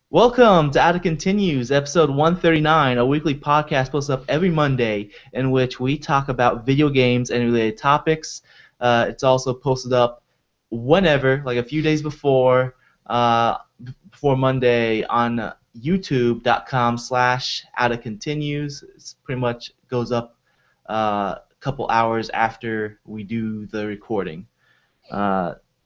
Welcome to Ada Continues, episode 139, a weekly podcast posted up every Monday in which we talk about video games and related topics. It's also posted up whenever, like a few days before Monday on youtube.com/Ada Continues. It pretty much goes up a couple hours after we do the recording.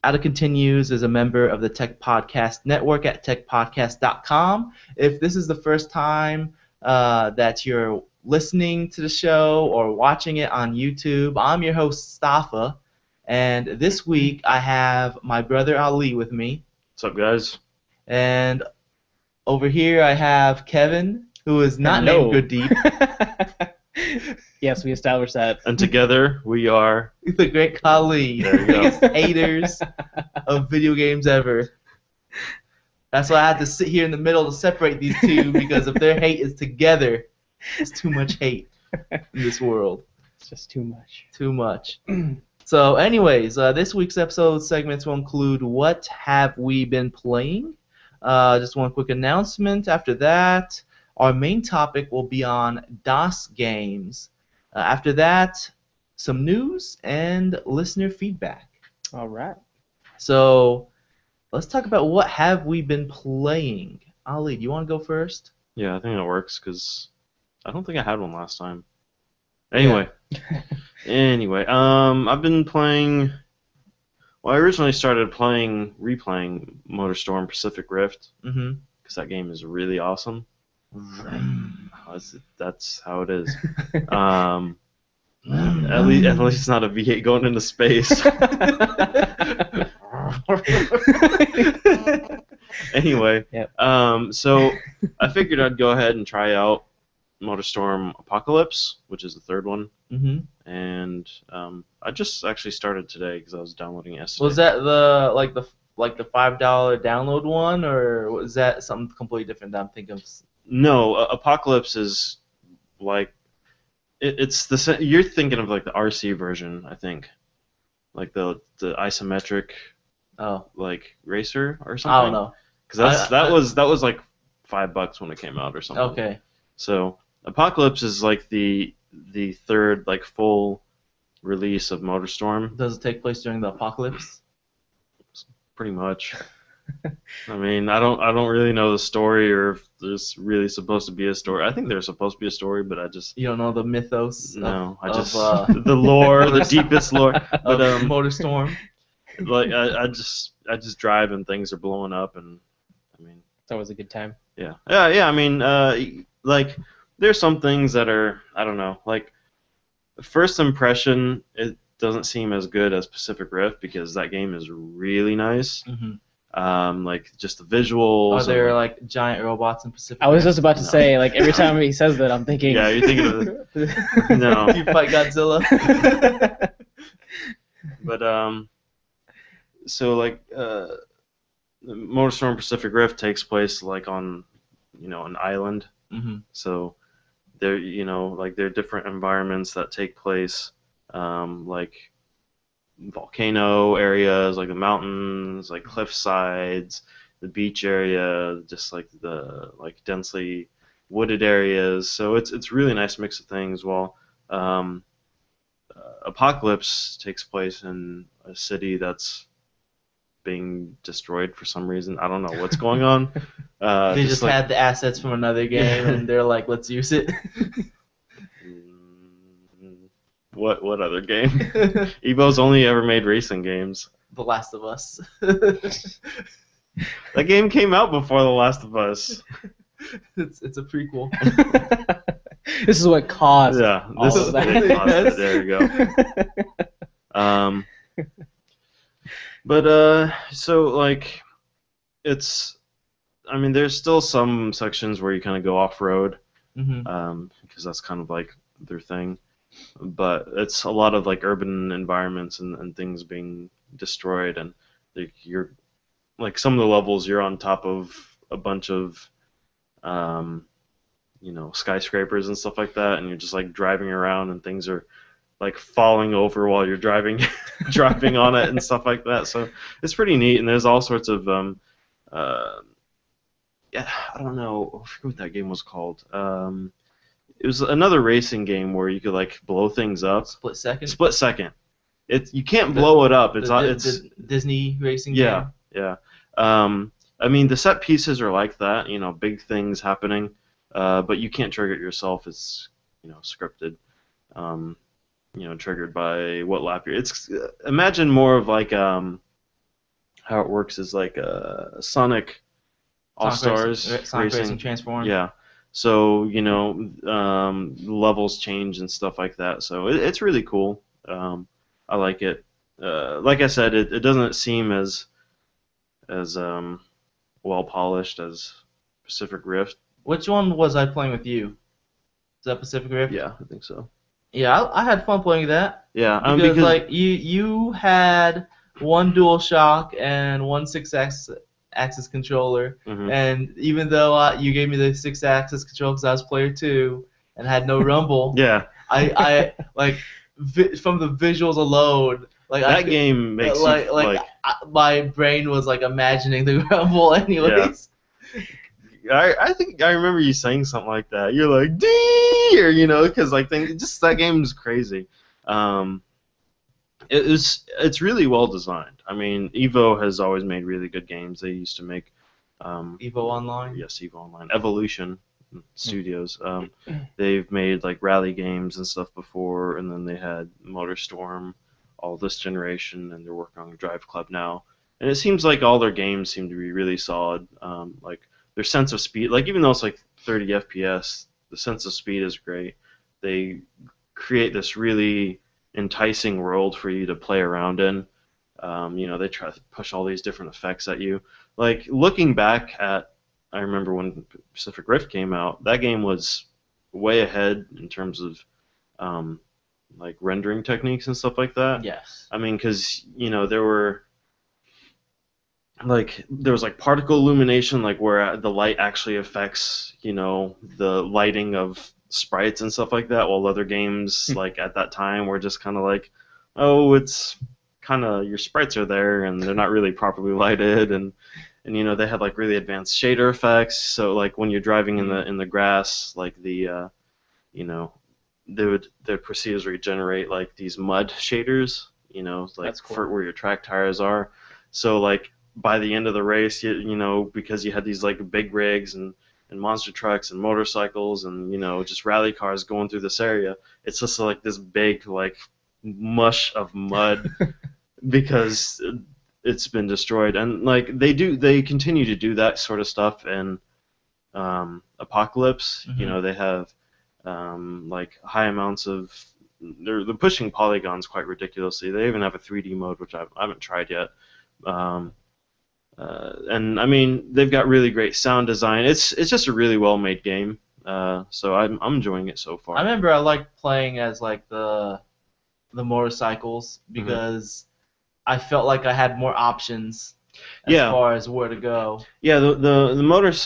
Ada Continues is a member of the Tech Podcast Network at techpodcast.com. If this is the first time that you're listening to the show or watching it on YouTube, I'm your host, Stafa, and this week I have my brother Ali with me. What's up, guys? And over here I have Kevin, who is not Hello. named Good Deep. Yes, we established that. And together we are. The great Kali, There you go. biggest haters of video games ever. That's why I had to sit here in the middle to separate these two, because if their hate is together, it's too much hate in this world. It's just too much. Too much. So anyways, this week's episode segments will include What Have We Been Playing? Just one quick announcement. After that, our main topic will be on DOS games. After that, some news and listener feedback. All right. So let's talk about what have we been playing. Ali, do you want to go first? Yeah, I think that works because I don't think I had one last time. Anyway, I've been playing. Well, I originally started replaying MotorStorm Pacific Rift Mm-hmm. because that game is really awesome. That's how it is. At least it's not a V8 going into space. Anyway, Yep. So I figured I'd go ahead and try out MotorStorm Apocalypse, which is the third one, Mm-hmm. and I just actually started today because I was downloading it yesterday. Was that the $5 download one, or was that something completely different that I'm thinking of? No, Apocalypse is like it's the you're thinking of like the RC version, I think, like the isometric Oh, like racer or something. I don't know. Because that was like $5 when it came out or something. Okay. So Apocalypse is like the third like full release of MotorStorm, Does it take place during the apocalypse? pretty much. I mean, I don't really know the story or if there's really supposed to be a story. I think there's supposed to be a story, but I just You don't know the mythos no. I of, just uh, the lore, the deepest lore. of But MotorStorm. like I just drive and things are blowing up, and I mean. It's always a good time. Yeah. I mean, like, there's some things that are, I don't know, like, first impression, it doesn't seem as good as Pacific Rift because that game is really nice. Mm-hmm. Like, just the visuals. Are there and- like giant robots in Pacific? I was just about to No. say, like, every time he says that, I'm thinking. Yeah, you're thinking of the. No. You fight Godzilla. But, so, like, MotorStorm Pacific Rift takes place, like, on, an island. Mm-hmm. So there, like there are different environments that take place, like volcano areas, like the mountains, like cliff sides, the beach area, just like the densely wooded areas. So it's really nice mix of things. While Apocalypse takes place in a city that's being destroyed for some reason. I don't know what's going on. They just like, had the assets from another game, and they're like, let's use it. What other game? Evo's only ever made racing games. The Last of Us. That game came out before The Last of Us. It's a prequel. This is what caused. Yeah, all this of is that. it caused it. There you go. But so like, it's. I mean, there's still some sections where you kind of go off road, Mm-hmm. because that's kind of like their thing. But it's a lot of like urban environments and things being destroyed, and like you're like some of the levels you're on top of a bunch of skyscrapers and stuff like that, and you're just like driving around and things are like falling over while you're driving driving on it and stuff like that. So it's pretty neat, and there's all sorts of yeah, I don't know. I forget what that game was called. It was another racing game where you could like blow things up. Split Second. Split Second. You can't The- blow it up. It's the Disney racing yeah, game. yeah. I mean, the set pieces are like that, big things happening, but you can't trigger it yourself. It's, scripted, triggered by what lap you're. It's imagine more of like how it works is like Sonic All Stars Sonic Racing Transform. Yeah. So levels change and stuff like that. So it's really cool. I like it. Like I said, it doesn't seem as well polished as Pacific Rift. Which one was I playing with you? Is that Pacific Rift? Yeah, I think so. Yeah, I had fun playing that. Yeah, Because like you had one DualShock and one 6-axis controller, Mhm. and even though you gave me the 6-axis controller because I was player 2 and had no rumble, Yeah, I like from the visuals alone, like that game makes my brain was like imagining the rumble anyways. I think I remember you saying something like that. You're like, "Dee!" or because like just that game's crazy. It's really well designed. I mean, Evo has always made really good games. They used to make Evo Online. Yes, Evo Online. Evolution Studios. They've made like rally games and stuff before, and then they had MotorStorm all this generation, and they're working on Drive Club now. And it seems like all their games seem to be really solid. Like their sense of speed, like even though it's like 30 FPS, the sense of speed is great. They create this really enticing world for you to play around in. They try to push all these different effects at you. Like looking back at, I remember when Pacific Rift came out, that game was way ahead in terms of like rendering techniques and stuff like that. Yes. I mean, because there was like particle illumination, like where the light actually affects the lighting of sprites and stuff like that, while other games like at that time were just kind of like, oh, it's kind of your sprites are there and they're not really properly lighted, and they had like really advanced shader effects. So like when you're driving in the grass, like they'd proceed to regenerate like these mud shaders, like That's cool. for where your track tires are. So like by the end of the race, because you had these like big rigs and monster trucks and motorcycles and just rally cars going through this area, it's just like this big like mush of mud because it's been destroyed. And like they continue to do that sort of stuff in Apocalypse. Mhm. They have like high amounts of they're pushing polygons quite ridiculously. They even have a 3D mode, which I haven't tried yet. And I mean, they've got really great sound design. It's just a really well made game. So I'm enjoying it so far. I remember I liked playing as like the motorcycles because I felt like I had more options as Yeah. far as where to go. Yeah, the motors.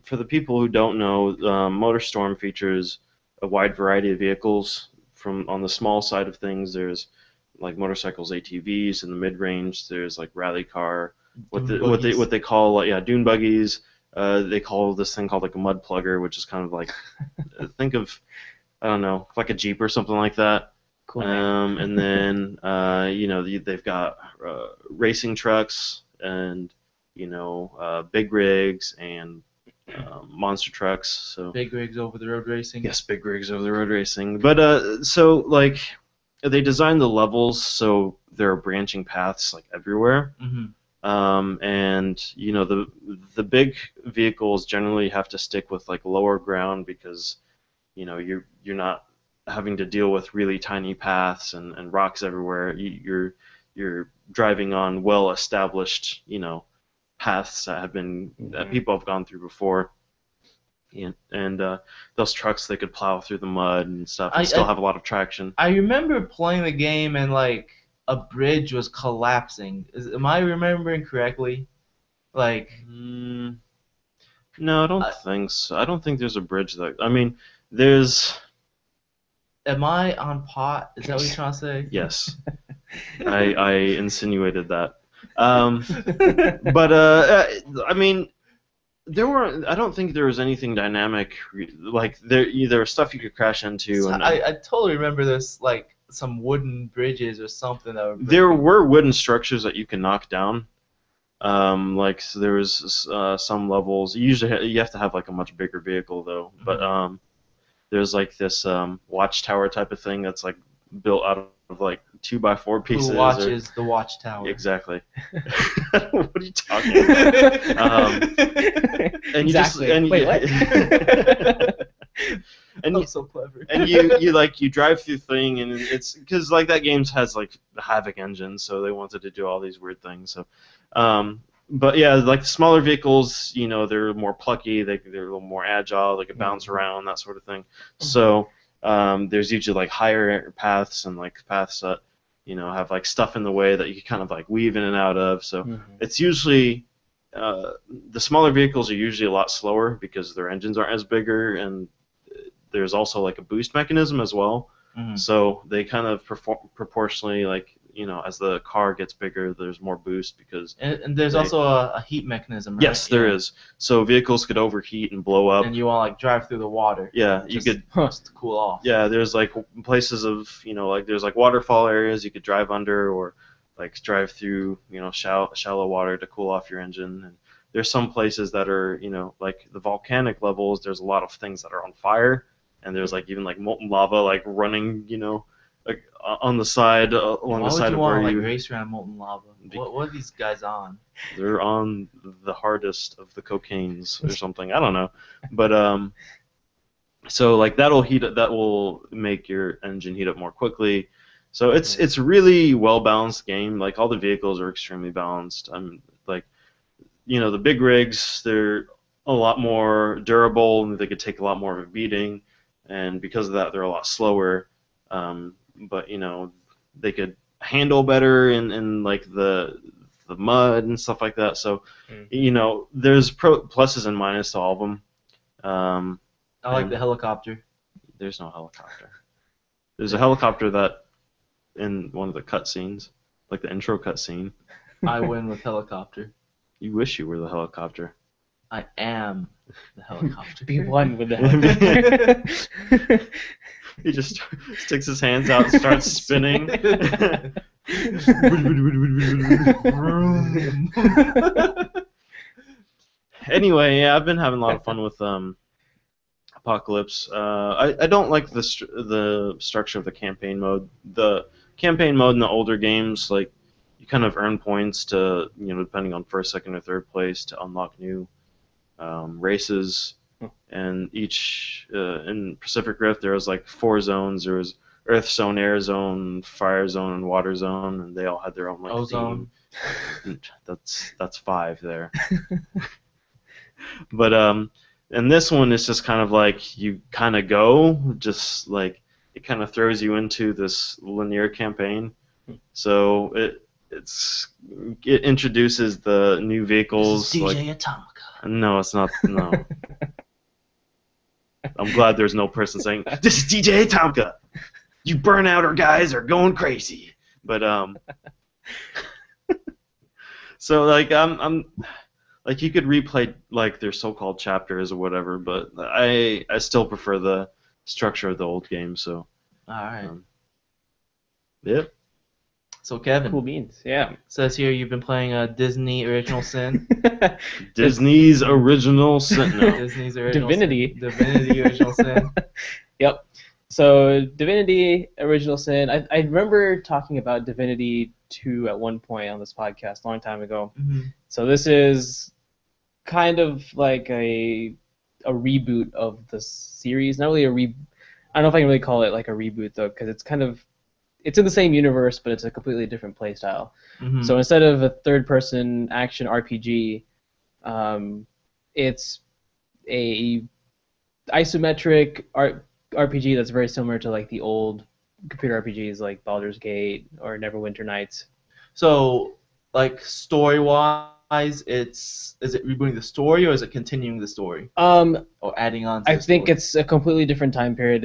For the people who don't know, MotorStorm features a wide variety of vehicles. From on the small side of things, there's like motorcycles, ATVs. In the mid range, there's like rally car, what they call dune buggies. They call this thing called like a mud plugger, which is kind of like think of, I don't know, like a Jeep or something like that. Cool name. And then they've got racing trucks and big rigs and monster trucks. So Big rigs over the road racing. yes, big rigs over the road racing. But so like they designed the levels so there are branching paths like everywhere. Hmm. And the big vehicles generally have to stick with like lower ground because you're not having to deal with really tiny paths and rocks everywhere. You're driving on well established paths that people have gone through before. And those trucks, they could plow through the mud and stuff and still have a lot of traction. I remember playing the game and like a bridge was collapsing. Am I remembering correctly? Like No, I don't think so. I don't think there's a bridge that. I mean, there's. am I on pot? Is that what you're trying to say? Yes, I insinuated that. But I mean, I don't think there was anything dynamic. Like there was stuff you could crash into, So and I totally remember this, like some wooden bridges or something that were. there were wooden structures that you can knock down. Like so there was some levels. You have to have like a much bigger vehicle though. But there's like this watchtower type of thing that's like built out of like 2x4 pieces. Who watches the watchtower? Exactly. What are you talking about? And exactly. You just, and Wait, what? and I'm so clever. and you drive through the thing, and it's because like that game has like the Havoc engine, so they wanted to do all these weird things. So, but yeah, like the smaller vehicles, they're more plucky, they're a little more agile, they can bounce around, that sort of thing. So there's usually like higher paths and like paths that have like stuff in the way that you can kind of like weave in and out of. So it's usually the smaller vehicles are usually a lot slower because their engines aren't as bigger, and there's also like a boost mechanism as well. So they kind of proportionally, like as the car gets bigger, there's more boost because. And there's also a heat mechanism, right? Yes, there is. So vehicles could overheat and blow up. And you want to like drive through the water. Yeah, you could just to cool off. Yeah, there's like places of like there's like waterfall areas you could drive under, or like drive through shallow water to cool off your engine. And there's some places that are like the volcanic levels. There's a lot of things that are on fire, and there's like even like molten lava like running like on the side along the side of where Why would you want to you like race around molten lava? What are these guys on? They're on the hardest of the cocaines or something. I don't know, but so like that will make your engine heat up more quickly. So it's really well balanced game. Like all the vehicles are extremely balanced. Like the big rigs, they're a lot more durable and they could take a lot more of a beating, and because of that they're a lot slower. But they could handle better in like the mud and stuff like that. So there's pluses and minuses to all of them. I like the helicopter. There's no helicopter. There's a helicopter that in one of the cutscenes, like the intro cutscene. I win with helicopter. You wish you were the helicopter. I am the helicopter. Be one with the helicopter. He just sticks his hands out and starts spinning. Anyway, yeah, I've been having a lot of fun with Apocalypse. I don't like the structure of the campaign mode. The campaign mode in the older games, like you kind of earn points to depending on first, second, or third place to unlock new races. And each in Pacific Rift there was like 4 zones. There was Earth Zone, Air Zone, Fire Zone, and Water Zone, and they all had their own like Ozone. theme. That's 5 there. But and this one is just kind of like you kind of go, just like it kind of throws you into this linear campaign. So it introduces the new vehicles. This is DJ like, Atomica. No, it's not. No. I'm glad there's no person saying, "This is DJ Atomica. You burnouter guys are going crazy." But so like I'm like you could replay like their so-called chapters or whatever, but I still prefer the structure of the old game. So All right. Yep. So Kevin, Cool beans. Yeah. says here you've been playing Disney Original Sin. Disney's Original Sin. No. Disney's Original Divinity. Sin. Divinity Original Sin. Yep. So Divinity Original Sin. I remember talking about Divinity 2 at one point on this podcast a long time ago. Mhm. So this is kind of like a reboot of the series. Not really I don't know if I can really call it like a reboot though, because it's in the same universe, but it's a completely different playstyle. Mhm. So instead of a third-person action RPG, it's a isometric RPG that's very similar to like the old computer RPGs like Baldur's Gate or Neverwinter Nights. So, like story-wise, is it rebooting the story or is it continuing the story or adding on? To I the think story? it's a completely different time period.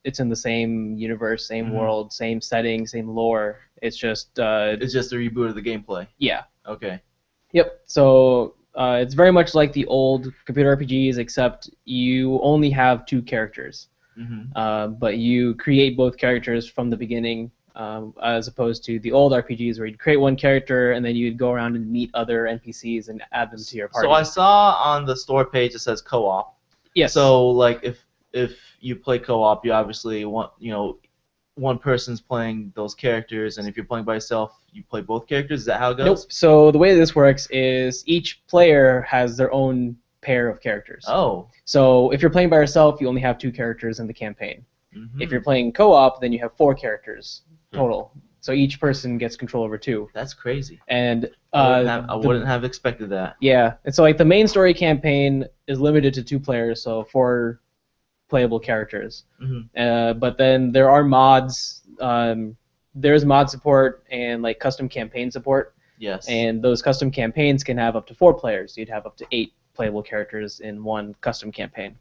It's in the same universe, same Mhm. world, same setting, same lore. It's just It's just a reboot of the gameplay. yeah. Okay. Yep. So it's very much like the old computer RPGs, except you only have two characters. But you create both characters from the beginning, as opposed to the old RPGs where you'd create one character and then you'd go around and meet other NPCs and add them to your party. So I saw on the store page it says co-op. Yes. So like if you play co-op, you obviously want one person's playing those characters, and if you're playing by yourself, you play both characters. Is that how it goes? Nope. So the way this works is each player has their own pair of characters. Oh. So if you're playing by yourself, you only have two characters in the campaign. If you're playing co-op, then you have four characters total. So each person gets control over two. That's crazy. And I wouldn't have expected that. Yeah, and so like the main story campaign is limited to 2 players, so 4 playable characters. But then there are mods. There's mod support and like custom campaign support. Yes. And those custom campaigns can have up to 4 players. So you'd have up to 8 playable characters in one custom campaign.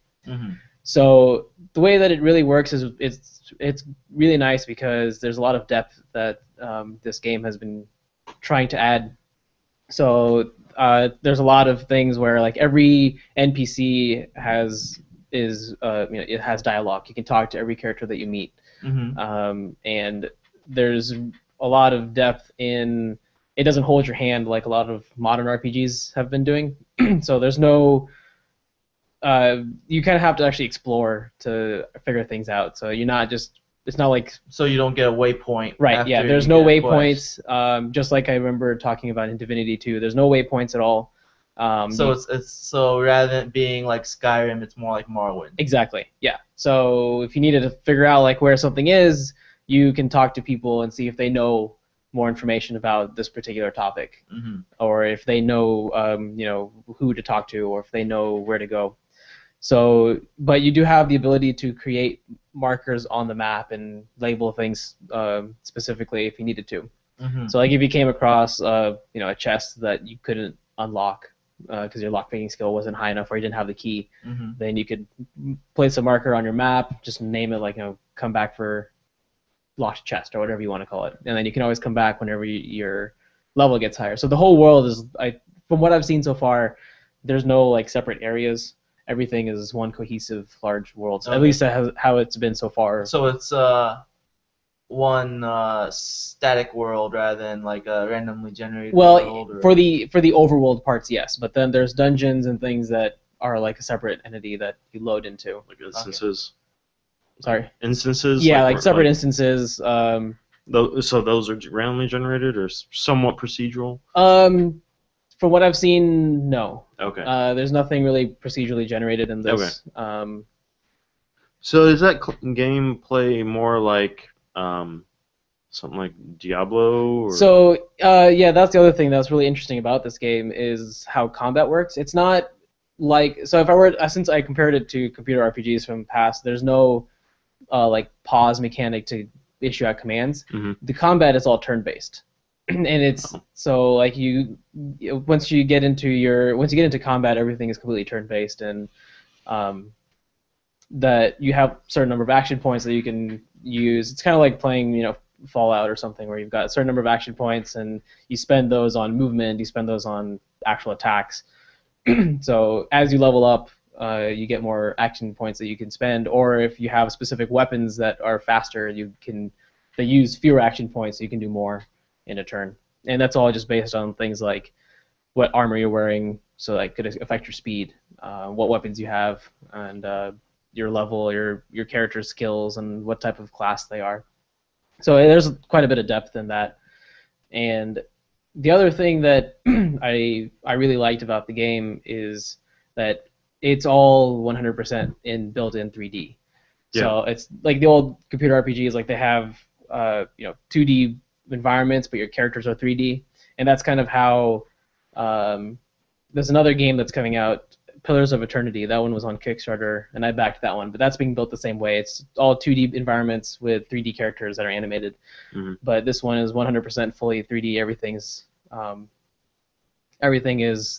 So the way that it really works is it's really nice because there's a lot of depth that this game has been trying to add. So there's a lot of things where like every NPC it has dialogue. You can talk to every character that you meet, and there's a lot of depth in. It doesn't hold your hand like a lot of modern RPGs have been doing. So there's no. You kind of have to actually explore to figure things out. So you're not just. It's not like. So you don't get a waypoint. Right. Yeah. There's no waypoints. Just like I remember talking about in Divinity 2, there's no waypoints at all. So so rather than being like Skyrim, it's more like Morrowind. Exactly. Yeah. So if you needed to figure out like where something is, you can talk to people and see if they know more information about this particular topic, or if they know who to talk to, or if they know where to go. So, but you do have the ability to create markers on the map and label things specifically if you needed to. So, like if you came across a chest that you couldn't unlock because your lockpicking skill wasn't high enough or you didn't have the key, then you could place a marker on your map, just name it like come back for lost chest or whatever you want to call it, and then you can always come back whenever your level gets higher. So the whole world is, from what I've seen so far, there's no like separate areas. Everything is one cohesive large world. So at least that's how it's been so far. So it's one static world rather than like a randomly generated world? Well, for the overworld parts, yes. But then there's dungeons and things that are like a separate entity that you load into. Like instances? Sorry? Instances? Yeah, like separate instances. So those are randomly generated or somewhat procedural? From what I've seen, no. Okay. There's nothing really procedurally generated in this. Okay. So is that gameplay more like something like Diablo? Or? So yeah, that's the other thing that's really interesting about this game is how combat works. It's not like, so if I were, since I compared it to computer RPGs from the past, there's no like pause mechanic to issue out commands. The combat is all turn-based. And it's so like once you get into combat, everything is completely turn-based, and that you have a certain number of action points that you can use. It's kind of like playing Fallout or something, where you've got a certain number of action points and you spend those on movement, you spend those on actual attacks. So as you level up, you get more action points that you can spend, or if you have specific weapons that are faster, they use fewer action points, so you can do more in a turn. And that's all just based on things like what armor you're wearing, so that could affect your speed, what weapons you have, and your level, your character's skills, and what type of class they are. So there's quite a bit of depth in that. And the other thing that I really liked about the game is that it's all 100% built-in 3D. Yeah. So it's like the old computer RPGs, like they have 2D environments, but your characters are 3D, and that's kind of how. There's another game that's coming out, Pillars of Eternity. That one was on Kickstarter, and I backed that one. But that's being built the same way. It's all 2D environments with 3D characters that are animated. But this one is 100% fully 3D. Everything is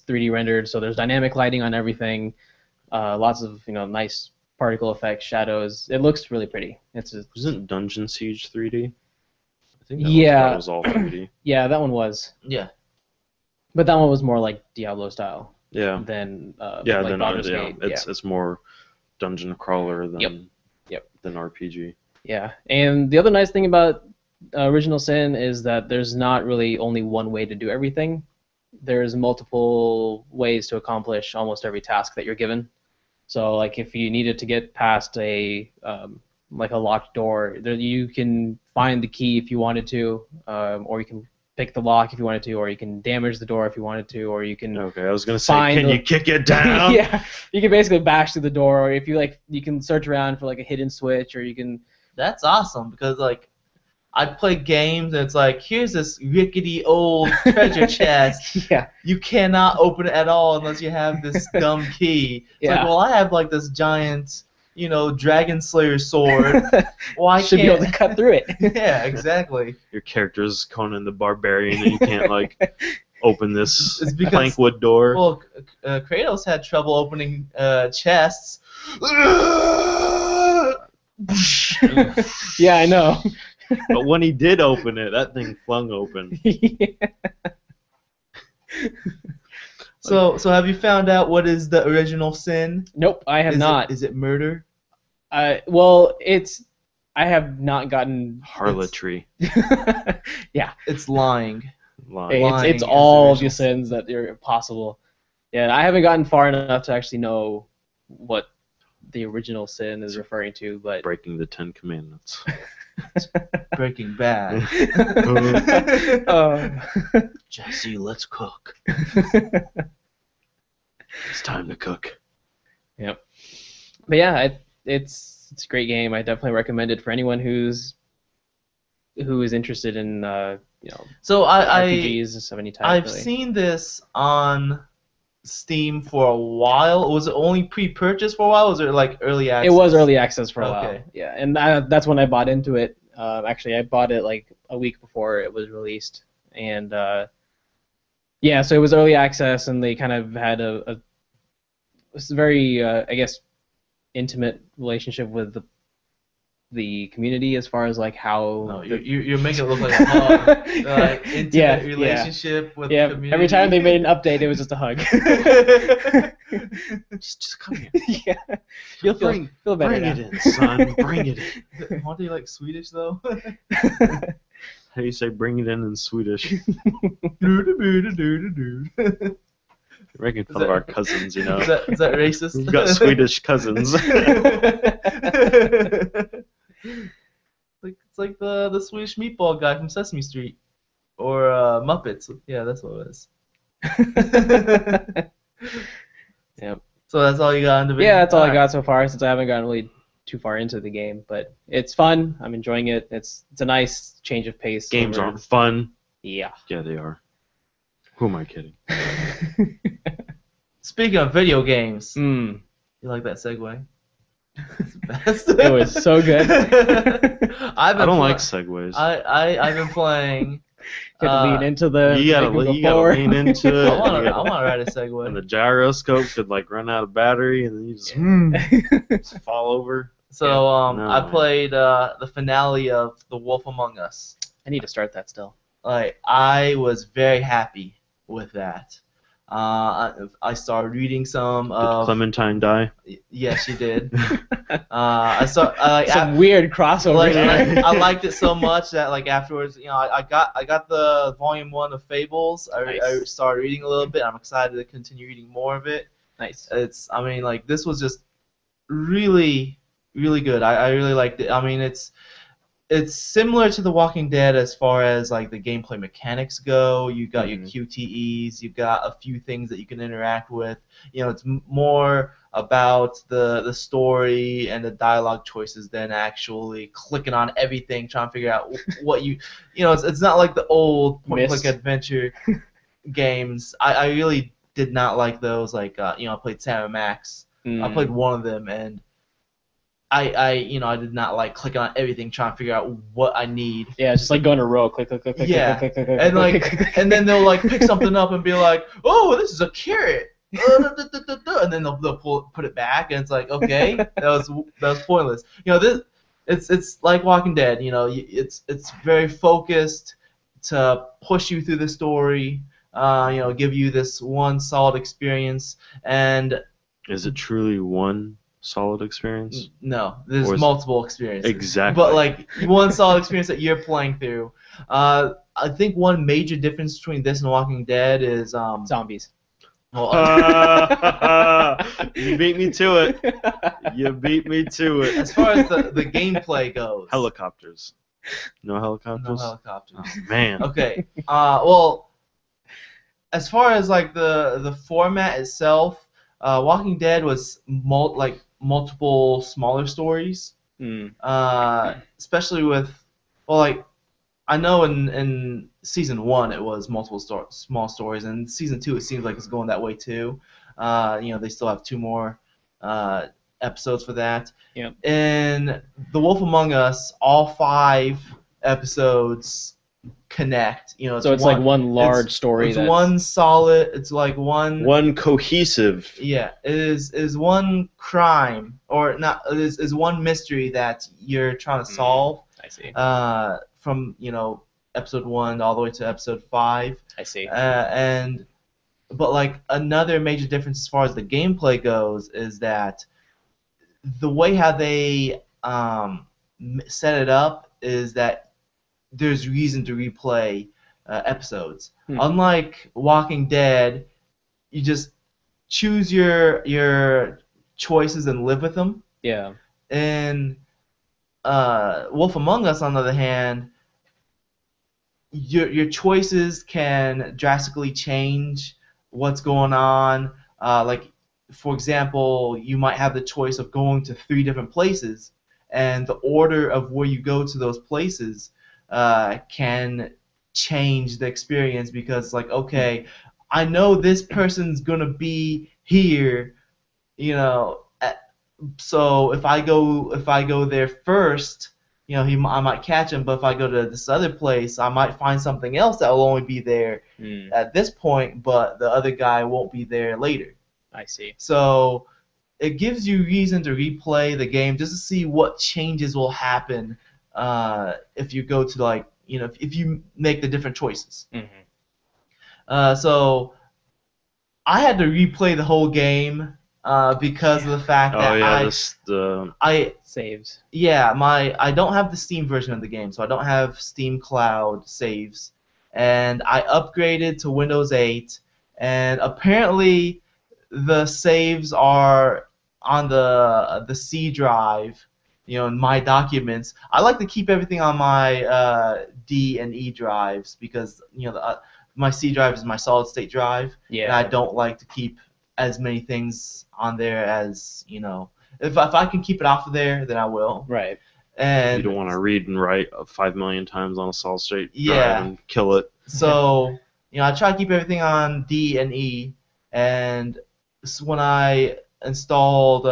3D rendered. So there's dynamic lighting on everything. Lots of nice particle effects, shadows. It looks really pretty. Wasn't Dungeon Siege 3D? I think that was all 3D. Yeah, that one was. Yeah. But that one was more like Diablo style. Yeah. than Yeah. like Then Baldur's yeah, Gate. it's more dungeon crawler than Yep. than RPG. Yeah, and the other nice thing about Original Sin is that there's not really only one way to do everything. There's multiple ways to accomplish almost every task that you're given. So, like, if you needed to get past like a locked door, there, you can find the key if you wanted to, or you can pick the lock if you wanted to, or you can damage the door if you wanted to, or you can Okay, I was gonna say, Find can the- you kick it down? yeah, you can basically bash through the door, or if you like, you can search around for like a hidden switch, or you can. That's awesome because like I play games and it's like here's this rickety old treasure chest. Yeah. You cannot open it at all unless you have this dumb key. It's Yeah. like, well, I have like this giant, Dragon Slayer sword. Well, I should can't. be able to cut through it. Yeah, exactly. Your character's Conan the Barbarian, and you can't like open this It's because- plankwood door. Well, Kratos had trouble opening chests. Yeah, I know. But when he did open it, that thing flung open. So have you found out what is the original sin? Nope, I have not. Is it murder? Well, I have not gotten. Harlotry. Yeah, It's lying. Lying. Lying it's is all the of the original sins that are possible. Yeah, I haven't gotten far enough to actually know what the original sin is referring to, but. Breaking the Ten Commandments. Breaking Bad. Jesse, let's cook. It's time to cook. Yep. But yeah, it's a great game. I definitely recommend it for anyone who is interested in So RPGs of any type. I've really. seen this on Steam for a while. Was it only pre-purchase for a while? Or was it like early access? It was early access for a while. Okay. Yeah, and that's when I bought into it. Actually, I bought it like a week before it was released, and yeah, so it was early access, and they kind of had a very, I guess, intimate relationship with the community as far as like how. No, you're making it look like a hug. Like intimate Yeah, relationship with Yeah, the community. every time they made an update, it was just a hug. Just come here. Yeah, you'll feel better Bring now. it in, son. Bring it in. Aren't they like Swedish though? How do you say bring it in Swedish? Is You're making fun that- of our cousins, you know. that racist? We've got Swedish cousins. It's like the Swedish meatball guy from Sesame Street, or Muppets. Yeah, that's what it was. Yep. So that's all you got on the video. Yeah, that's all I Alright. got so far since I haven't gotten really too far into the game, but it's fun. I'm enjoying it. It's a nice change of pace. Games over- aren't fun. Yeah. Yeah, they are. Who am I kidding? Speaking of video games, Hmm. you like that segue? It's the best. It was so good. I I don't like segues. I've been playing. You have to lean into the. you gotta like you gotta before. lean into it. I want You to gotta- ride a and the segue. gyroscope could like run out of battery, and then you just fall over. So No, I man. played the finale of The Wolf Among Us. I need to start that still. Like I was very happy with that. I started reading some. Did Clementine die? Yeah, she did. I saw. I Some weird crossover. like there. I liked it so much that like afterwards, I got the volume 1 of Fables. I Nice. started reading a little bit. I'm excited to continue reading more of it. Nice. I mean, like this was just really, really good. I really liked it. I mean, it's similar to The Walking Dead as far as like the gameplay mechanics go. You got your QTEs. You've got a few things that you can interact with. It's more about the story and the dialogue choices than actually clicking on everything, trying to figure out what you. It's not like the old point-and-click Myst. adventure games. I really did not like those. Like I played Sam & Max. I played one of them, and I did not like clicking on everything, trying to figure out what I need. Yeah, it's just like going to row. Click, click, click, click, Yeah. click, click, click, And click, like, click, click, click. and then they'll like pick something up and be like, "Oh, this is a carrot," and then they'll put it back, and it's like, okay, that was pointless. This it's like Walking Dead. It's very focused to push you through the story. give you this one solid experience. And Is it truly one solid experience? no, there's Or is- multiple experiences. Exactly. But like one solid experience that you're playing through. I think one major difference between this and Walking Dead is Zombies. well, You beat me to it. You beat me to it. as far as the gameplay goes. Helicopters. No helicopters? No helicopters. Oh, man. Okay. Well, as far as like the format itself, Walking Dead was multiple smaller stories. Mm. Especially with, well, like I know in season 1 it was multiple small stories, and season 2 it seems like it's going that way too. They still have 2 more episodes for that. Yep. In The Wolf Among Us, all 5 episodes connect. So it's like one large story. It's that's... one solid. It's like One cohesive. Yeah, it is one crime, or not? It is one mystery that you're trying to solve. I see. From episode 1 all the way to episode 5. I see. But like another major difference as far as the gameplay goes is that the way how they set it up is that there's reason to replay episodes. Unlike Walking Dead, you just choose your choices and live with them. Yeah. And Wolf Among Us, on the other hand, your choices can drastically change what's going on. Like, for example, you might have the choice of going to 3 different places, and the order of where you go to those places can change the experience, because like, okay, I know this person's gonna be here, so if I go there first, I might catch him. But if I go to this other place, I might find something else that will only be there at this point, but the other guy won't be there later. I see. So it gives you reason to replay the game just to see what changes will happen if you go to if you make the different choices. Mm-hmm. So I had to replay the whole game because of the fact that I saves. Yeah, I don't have the Steam version of the game, so I don't have Steam Cloud saves, and I upgraded to Windows 8, and apparently the saves are on the C drive, in my documents. I like to keep everything on my D and E drives because my C drive is my solid state drive, Yeah. and I don't like to keep as many things on there as if I can keep it off of there, then I will. Right. And you don't want to read and write 5 million times on a solid state drive Yeah. and kill it. So I try to keep everything on D and E, and when I installed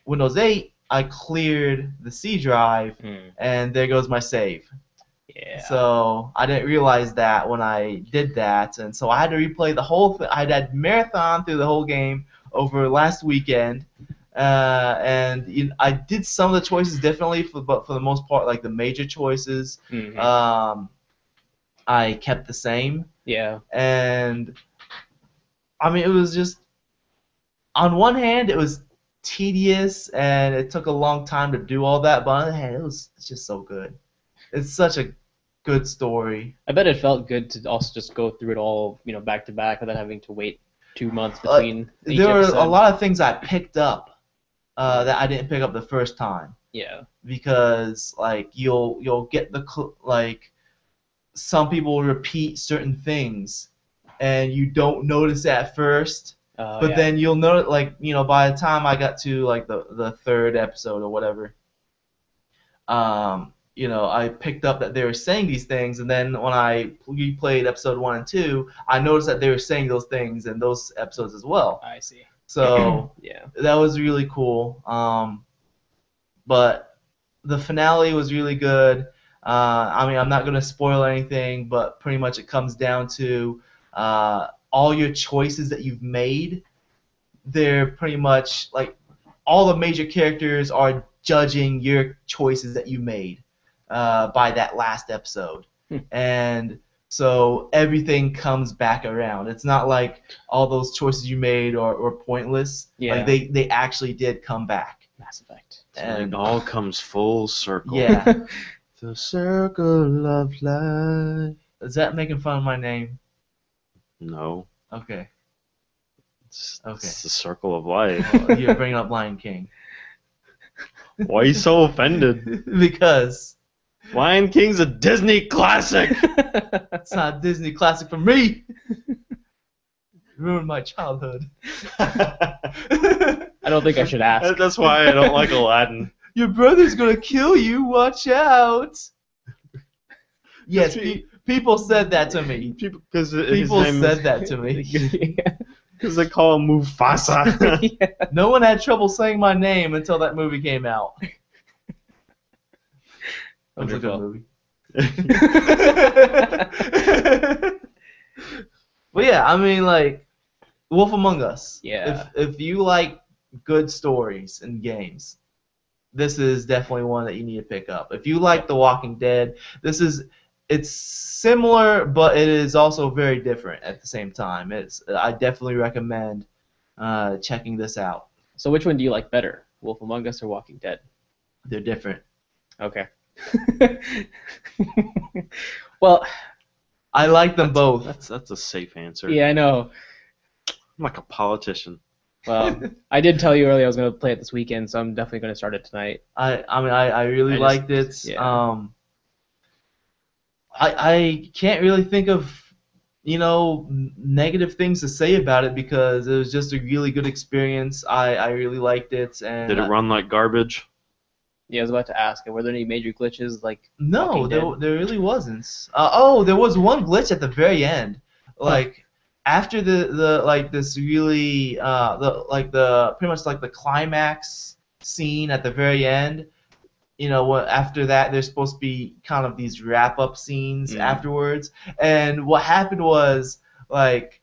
Windows 8, I cleared the C drive, and there goes my save. Yeah. So I didn't realize that when I did that, and so I had to replay the whole thing. I had marathon through the whole game over last weekend, and I did some of the choices differently, but for the most part, like the major choices, I kept the same. Yeah. And I mean, it was just, on one hand, it was tedious and it took a long time to do all that, but on the other hand, it's just so good. It's such a good story. I bet it felt good to also just go through it all, back to back without having to wait 2 months between each there were episode. a lot of things I picked up that I didn't pick up the first time. Yeah. Because like you'll get some people repeat certain things and you don't notice at first, but then you'll notice by the time I got to like the 3rd episode or whatever, I picked up that they were saying these things, and then when I replayed episode 1 and 2, I noticed that they were saying those things in those episodes as well. I see. So Yeah. that was really cool. But the finale was really good. I mean, I'm not going to spoil anything, but pretty much it comes down to all your choices that you've made. They're pretty much like all the major characters are judging your choices that you made by that last episode. And So everything comes back around. It's not like all those choices you made are pointless. Yeah. Like they actually did come back. Mass Effect. And it all comes full circle. yeah. The circle of life. Is that making fun of my name? No. Okay. It's Okay. the circle of life. Well, you're bringing up Lion King. Why are you so offended? Because Lion King's a Disney classic. it's not a Disney classic for me. Ruined my childhood. I don't think I should ask. That's why I don't like Aladdin. Your brother's gonna kill you. Watch out. Yes, people said that to me. Because People said that to me. Because they call him Mufasa. Yeah. No one had trouble saying my name until that movie came out. That was a good Wonderful. movie. But yeah, I mean, like, Wolf Among Us. Yeah. If you like good stories and games, this is definitely one that you need to pick up. If you like The Walking Dead, it's similar, but it is also very different at the same time. I definitely recommend checking this out. So which one do you like better, Wolf Among Us or Walking Dead? They're different. Okay. Well, I like them both. That's a safe answer. yeah, I know. I'm like a politician. Well, I did tell you earlier I was going to play it this weekend, so I'm definitely going to start it tonight. I really I just- liked it. yeah. I can't really think of negative things to say about it because it was just a really good experience. I really liked it. And Did it run like garbage? Yeah, I was about to ask, were there any major glitches like No, Walking there, Dead? there really wasn't. Oh, there was one glitch at the very end. Like after the like this really the pretty much like the climax scene at the very end. After that there's supposed to be kind of these wrap up scenes afterwards. And what happened was like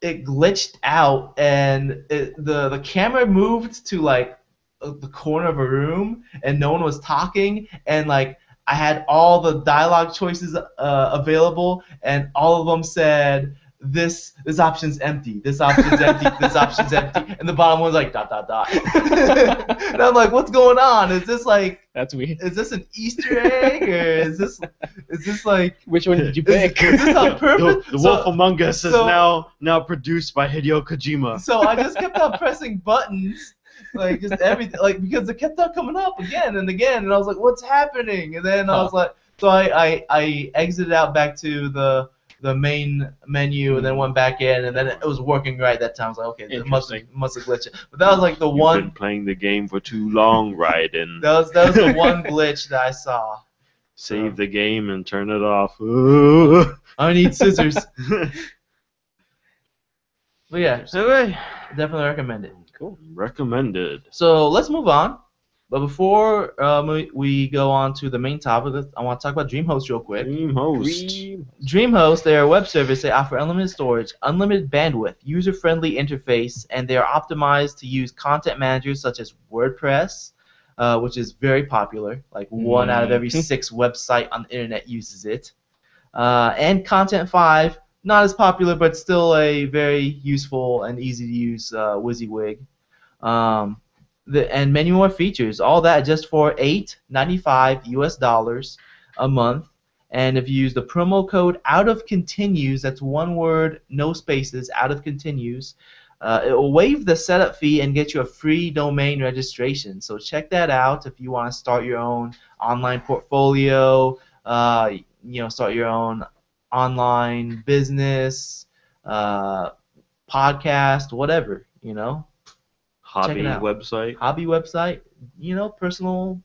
it glitched out and the camera moved to like the corner of a room and no one was talking, and like I had all the dialogue choices available and all of them said this option's empty, this option's empty, this option's empty, and the bottom one's like ... And I'm like, what's going on? Is this like That's weird. is this an Easter egg or is this like Which one did you is pick? this on purpose? The Wolf Among Us is so- now produced by Hideo Kojima. So I just kept on pressing buttons, like just everything, like because it kept on coming up again and again, and I was like, "What's happening?" And then I was like, so I exited out back to the main menu and then went back in, and then it was working right that time. I was like, "Okay, it must have glitched." But that was like the You've one. been playing the game for too long, Raiden. That was the one glitch that I saw. Save the game and turn it off. I need scissors. But yeah, Okay. definitely recommend it. Cool. Recommended. So let's move on. But before we go on to the main topic, I want to talk about DreamHost real quick. DreamHost. DreamHost, they are a web service. They offer unlimited storage, unlimited bandwidth, user-friendly interface, and they are optimized to use content managers such as WordPress, which is very popular. Like 1 out of every 6 website on the internet uses it. And Content 5, not as popular, but still a very useful and easy to use WYSIWYG. And many more features. All that just for $8.95 US a month. And if you use the promo code OUTOFCONTINUES, that's one word, no spaces, OUTOFCONTINUES, it will waive the setup fee and get you a free domain registration. So check that out if you want to start your own online portfolio, start your own online business, podcast, whatever, Hobby Check it out. website. hobby website, personal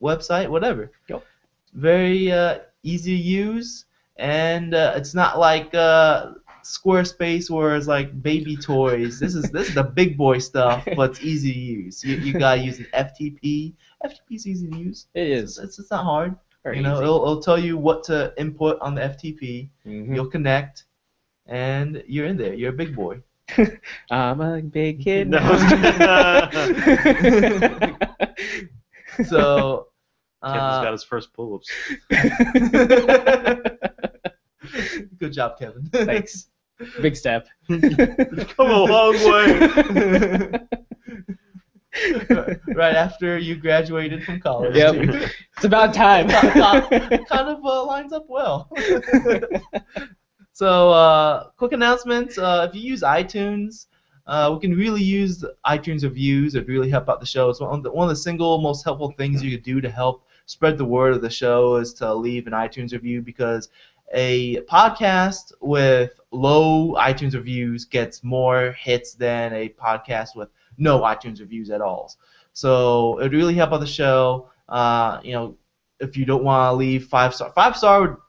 website, whatever. Yep. Very easy to use, and it's not like Squarespace where it's like baby toys. This is the big boy stuff, but it's easy to use. You gotta use an FTP. FTP's easy to use. It is. It's not hard. Very You know, easy. it'll tell you what to input on the FTP. Mhm. You'll connect, and you're in there. You're a big boy. I'm a big kid No. now. So. Kevin's got his first pull-ups. Good job, Kevin. Thanks. Big step. Come a long way. Right after you graduated from college. Yep. too. It's about time. kind of lines up well. So, quick announcements. If you use iTunes, we can really use the iTunes reviews. It really help out the show. It's one of the single most helpful things you could do to help spread the word of the show is to leave an iTunes review, because a podcast with low iTunes reviews gets more hits than a podcast with no iTunes reviews at all. So it would really help out the show. If you don't want to leave 5-star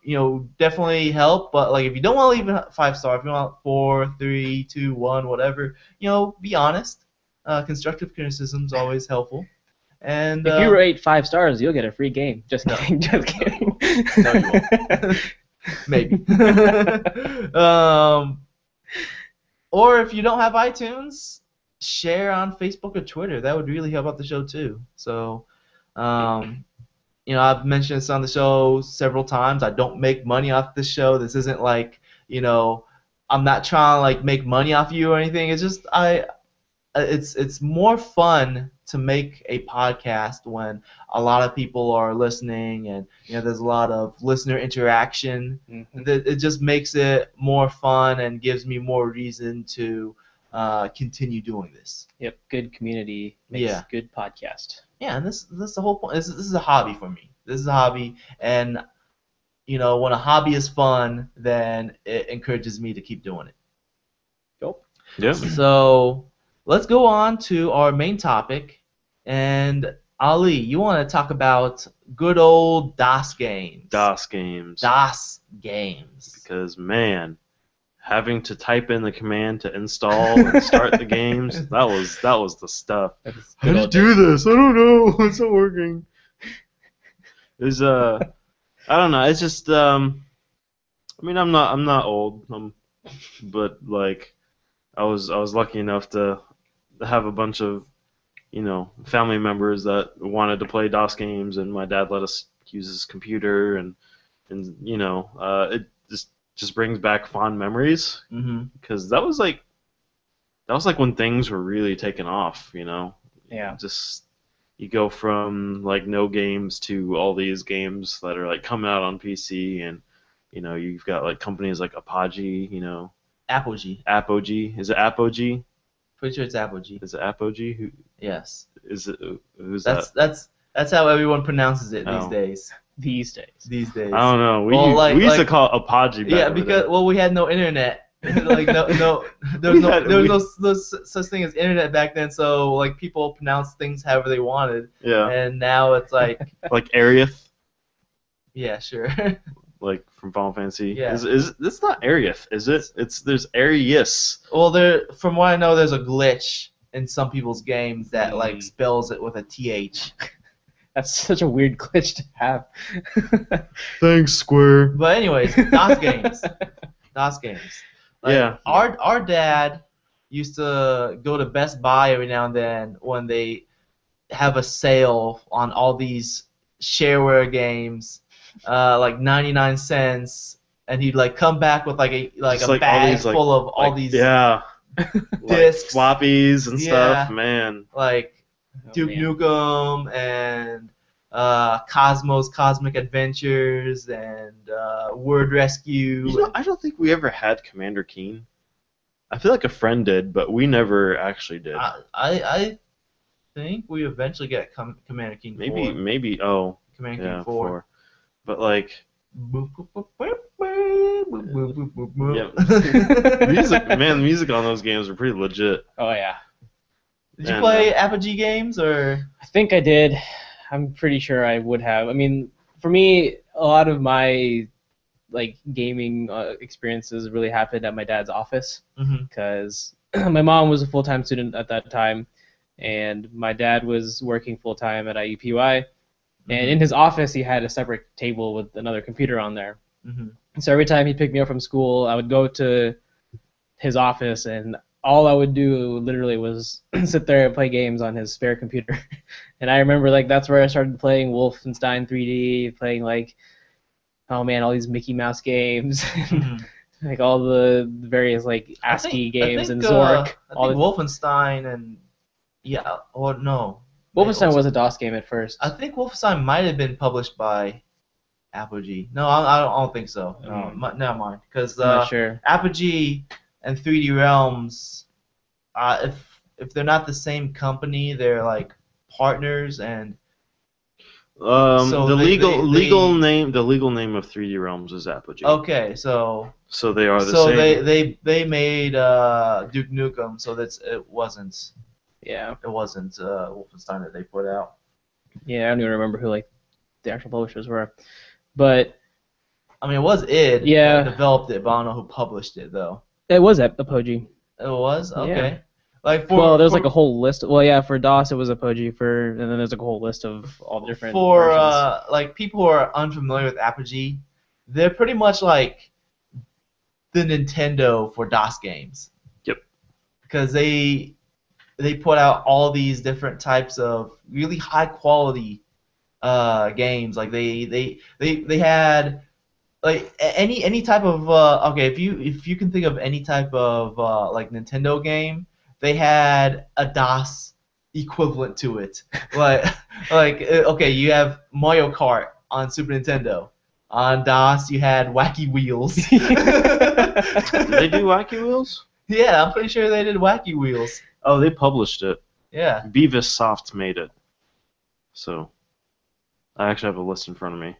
would definitely help. But like if you don't want to leave a 5-star, if you want 4, 3, 2, 1, whatever, be honest. Constructive criticism is always helpful. And if you rate 5 stars, you'll get a free game. Just kidding. Just kidding. No, you won't. Maybe. Or if you don't have iTunes, share on Facebook or Twitter. That would really help out the show too. So, I've mentioned this on the show several times. I don't make money off this show. This isn't like, I'm not trying to like make money off you or anything. It's just it's more fun to make a podcast when a lot of people are listening and there's a lot of listener interaction. Mm-hmm. It just makes it more fun and gives me more reason to continue doing this. Yep, good community makes good podcast. Yeah, and this is the whole point. This is a hobby for me. This is a hobby, and when a hobby is fun, then it encourages me to keep doing it. Yep. Yeah. So let's go on to our main topic, and Ali, you want to talk about good old DOS games. DOS games. DOS games. Because man, having to type in the command to install and start the games, that was the stuff. How do you do this? I don't know. It's not working. There's I don't know. It's just I'm not old, but like I was lucky enough to have a bunch of family members that wanted to play DOS games, and my dad let us use his computer, and it just brings back fond memories, because that was like when things were really taking off, Yeah. Just you go from like no games to all these games that are like coming out on PC, and you've got like companies like Apogee, Apogee. Apogee. Is it Apogee? Pretty sure it's Apogee. Is it Apogee? Who Yes. is it? Who's That's how everyone pronounces it Oh. these These days. days. I don't know. Well, We used to call it Apogee back Yeah, in the because day. we had no internet. Like there was no such thing as internet back then. So like people pronounced things however they wanted, Yeah, and now it's like like Arieth, yeah, sure. like from Final Fantasy. Yeah. Is it's not Arieth, is it? There's Arius. Well, from what I know, there's a glitch in some people's games that like spells it with a th. That's such a weird glitch to have. Thanks, Square. But anyways, DOS games. DOS games. Like, Yeah. Our dad used to go to Best Buy every now and then when they have a sale on all these shareware games, like 99 cents, and he'd like come back with like a Just like all bag these, like- full of all these Yeah. discs. Like floppies and stuff, Yeah. man. like Duke man. Nukem and Cosmos Cosmic Adventures and Word Rescue. I don't think we ever had Commander Keen. I feel like a friend did, but we never actually did. I think we eventually get Commander King 4. Maybe. Oh, Commander yeah, King 4. 4. But like, Yeah. music, man, the music on those games are pretty legit. Oh yeah. Did you And, play Apogee games or? I think I did. I'm pretty sure I would have. I mean, for me, a lot of my like gaming experiences really happened at my dad's office, because my mom was a full-time student at that time, and my dad was working full-time at IUPUI. And in his office, he had a separate table with another computer on there. So every time he'd pick me up from school, I would go to his office, and all I would do literally was sit there and play games on his spare computer. And I remember like that's where I started playing Wolfenstein 3D, playing like oh man, all these Mickey Mouse games, Mhm. like all the various like I ASCII think- games I and think, Zork. I all think the, Wolfenstein and yeah, or no. Wolfenstein was a DOS game at first. I think Wolfenstein might have been published by Apogee. No, I don't think so. Never mind. Because I'm not sure. Apogee and 3D Realms, if they're not the same company, they're like partners, and So the they- legal they- name of 3D Realms is Apogee. okay, so So they are the so same. they made Duke Nukem, so it wasn't Yeah. Wolfenstein that they put out. Yeah, I don't even remember who like the actual publishers were, but I mean, it was id Yeah. that developed it, but I don't know who published it though. it was Apogee. It was Yeah. okay. Like for Well, there's for, like a whole list. Well, yeah, for DOS it was Apogee and then there's like a whole list of all the different for versions. like people who are unfamiliar with Apogee, they're pretty much like the Nintendo for DOS games. Yep. Because they put out all these different types of really high quality games. Like they had like any type of okay, if you can think of any type of like Nintendo game, they had a DOS equivalent to it. like okay, you have Mario Kart on Super Nintendo. On DOS, you had Wacky Wheels. Did they do Wacky Wheels? Yeah, I'm pretty sure they did Wacky Wheels. Oh, they published it. Yeah. Beavis Soft made it. So, I actually have a list in front of me.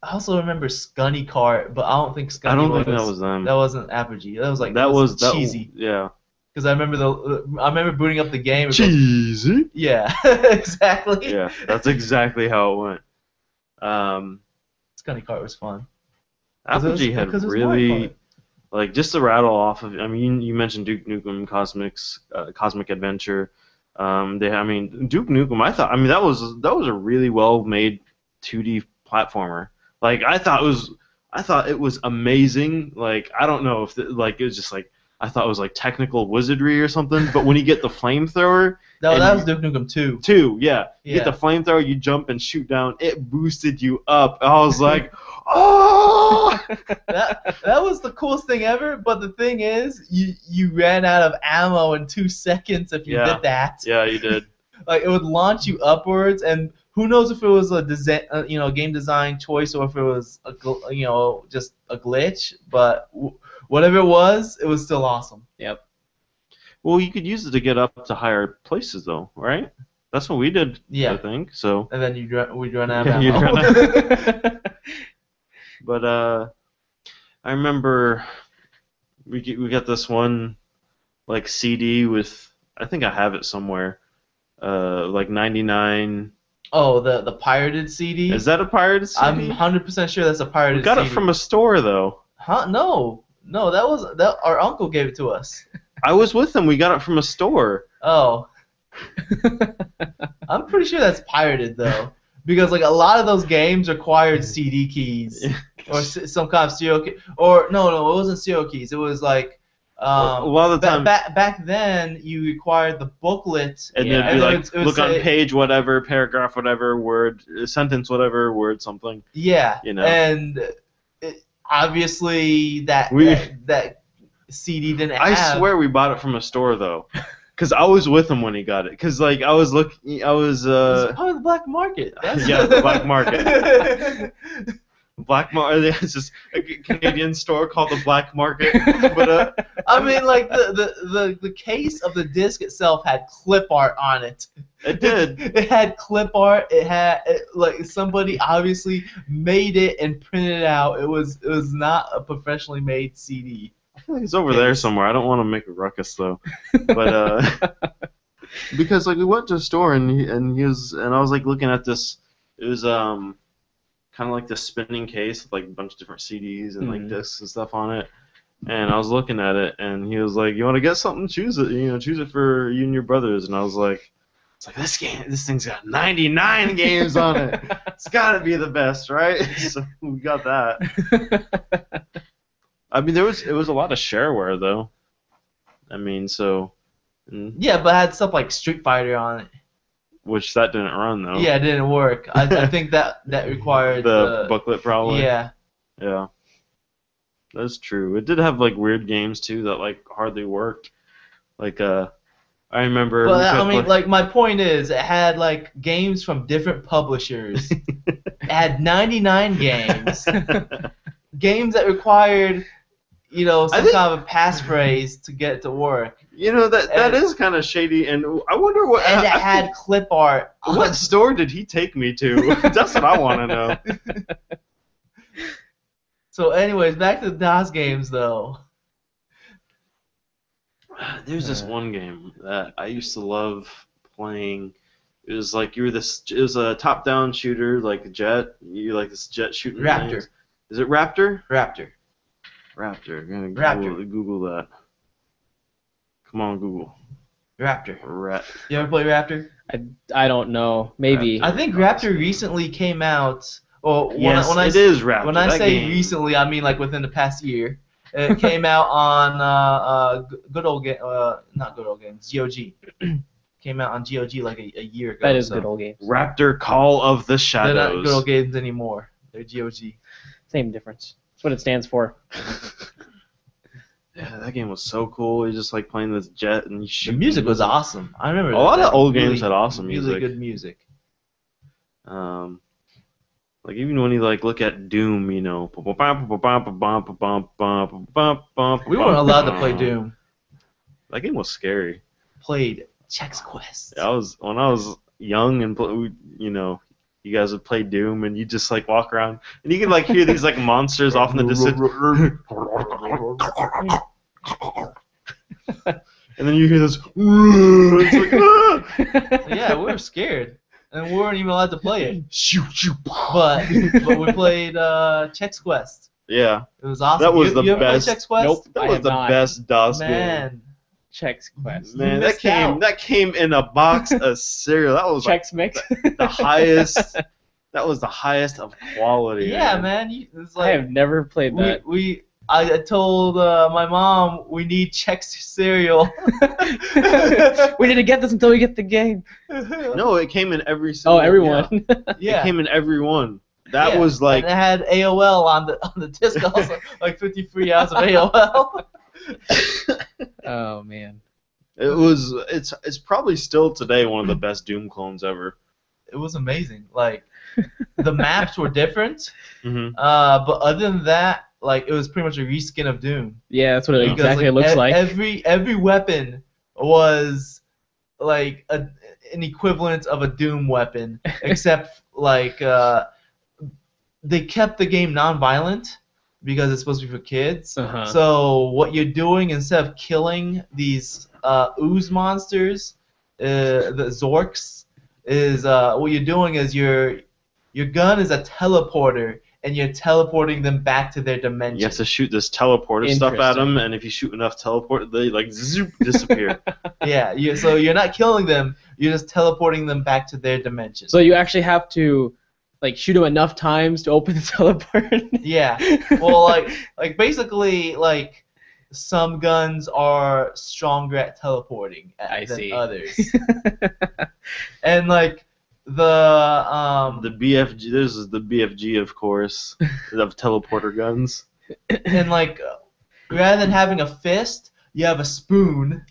I also remember Scunny Kart, but I don't think Scunny I don't think that was them. That wasn't Apogee. That was like that was cheesy. Yeah. Because I remember booting up the game. It goes, Cheesy. yeah, exactly. Yeah, that's exactly how it went. Scunny Kart was fun. 'Cause it was- Apogee had because it was Mario really, Kart. like, just to rattle off of. I mean, you mentioned Duke Nukem, Cosmic Adventure. Duke Nukem. I mean, that was a really well made 2D platformer. Like, I thought it was amazing. Like, I don't know if it was just like, I thought it was like technical wizardry or something. But when you get the flamethrower, That and was Duke Nukem 2. yeah, you Yeah. get the flamethrower, you jump and shoot down. It boosted you up. I was like, oh! That was the coolest thing ever. But the thing is, you ran out of ammo in 2 seconds if you Yeah. did that. Yeah, you did. Like it would launch you upwards, and who knows if it was a game design choice or if it was just a glitch. But whatever it was still awesome. Yep. Well, you could use it to get up to higher places, though, right? That's what we did, Yeah. I think. So, And then we'd run out Yeah, of you'd ammo. run but I remember we got this one like CD with, I think I have it somewhere, like 99. Oh, the pirated CD. Is that a pirated CD? I'm 100% sure that's a pirated We got CD. it from a store though. Huh? No, that our uncle gave it to us. I was with him. We got it from a store. Oh. I'm pretty sure that's pirated though, because like a lot of those games required CD keys or some kind of serial key. Or no, it wasn't serial keys. It was like A lot of the time, back then you required the booklet. and Yeah. then And be it like, would look on say- page whatever, paragraph whatever, word, sentence whatever, word something. Yeah, You know. and obviously that CD didn't I have. swear we bought it from a store though, because I was with him when he got it. Because like I was looking, I was It's part of the black market. Yeah, the black market. Black Market. It's just a Canadian store called the Black Market. But I mean, like the case of the disc itself had clip art on it. it did. It had clip art. Like somebody obviously made it and printed it out. It was not a professionally made CD. I feel like it's over there somewhere. I don't want to make a ruckus though. But because like we went to a store and I was like looking at this. It was kind of like this spinning case with like a bunch of different CDs and like discs and stuff on it. And I was looking at it, and he was like, "You want to get something? Choose it. Choose it for you and your brothers." And I was like, "It's like this thing's got 99 games on it. It's got to be the best, right?" So we got that. I mean, it was a lot of shareware though. I mean, so. Yeah, but it had stuff like Street Fighter on it. which that didn't run though. Yeah, it didn't work. I think that required the booklet probably. Yeah. Yeah. That's true. It did have like weird games too that like hardly worked. Like I remember. But I mean, like my point is, it had like games from different publishers. It had 99 games, games that required, you know, some kind of a passphrase to get it to work. You know that is kind of shady, and I wonder what. And it had clip art. What store did he take me to? That's what I want to know. So, anyways, back to the DOS games though. There's this one game that I used to love playing. It was like it was a top-down shooter, like a jet. You like this jet shooting. Raptor. Things. Is it Raptor? Raptor. Raptor. I'm gonna Raptor. Google that. Come on, Google. Raptor. You ever play Raptor? I don't know. Maybe. I think Raptor recently came out. Well, yes, when it is Raptor. When I that say game. recently, I mean like within the past year. It came out on Good Old Game, not Good Old Games, GOG. Came out on GOG like a year ago. That is Good Old Games. Raptor Call of the Shadows. They're not Good Old Games anymore. They're GOG. Same difference. That's what it stands for. Yeah, that game was so cool. You just like playing this jet and you shoot. The music was awesome. I remember A lot of old really, games had awesome music. Really good music. Like even when you like look at Doom, you know. We weren't allowed to play Doom. That game was scary. Played Chex Quest. Yeah, when I was young and you know, you guys would play Doom and you just like walk around and you could like hear these like monsters off in the distance. And then you hear this. It's like, ah! Yeah, we were scared. And we weren't even allowed to play it. Shoot. But we played Chex Quest. Yeah. It was awesome. That was you the ever best. Played Chex Quest? Nope. That I was have the not. best DOS game. Man. Chex Quest. Man, missed out. that came in a box of cereal. That was like Chex Mix. the highest. That was the highest of quality. Yeah, man. It's I like have never played that. I told my mom we need Chex cereal. We need to get this until we get the game. No, it came in every single. Oh, everyone. Yeah. It came in every one. That was like. And it had AOL on the disc also, like 53 hours of AOL. Oh man. It's probably still today one of the best Doom clones ever. It was amazing. Like the maps were different, Mm-hmm. but other than that, like it was pretty much a reskin of Doom. Yeah, that's what it Because, exactly looks like. Every weapon was like an equivalent of a Doom weapon, except like they kept the game non-violent because it's supposed to be for kids. Uh-huh. So what you're doing instead of killing these ooze monsters, the Zorks, is what you're doing is your gun is a teleporter, and you're teleporting them back to their dimension. You have to shoot this teleporter stuff at Interesting. them, and if you shoot enough teleport, they like zoop disappear. Yeah, so you're not killing them, you're just teleporting them back to their dimension. So you actually have to like shoot them enough times to open the teleport. Yeah. Well, like basically, like some guns are stronger at teleporting I than see. others. And like the The BFG. This is the BFG, of course, of teleporter guns. and like rather than having a fist, you have a spoon.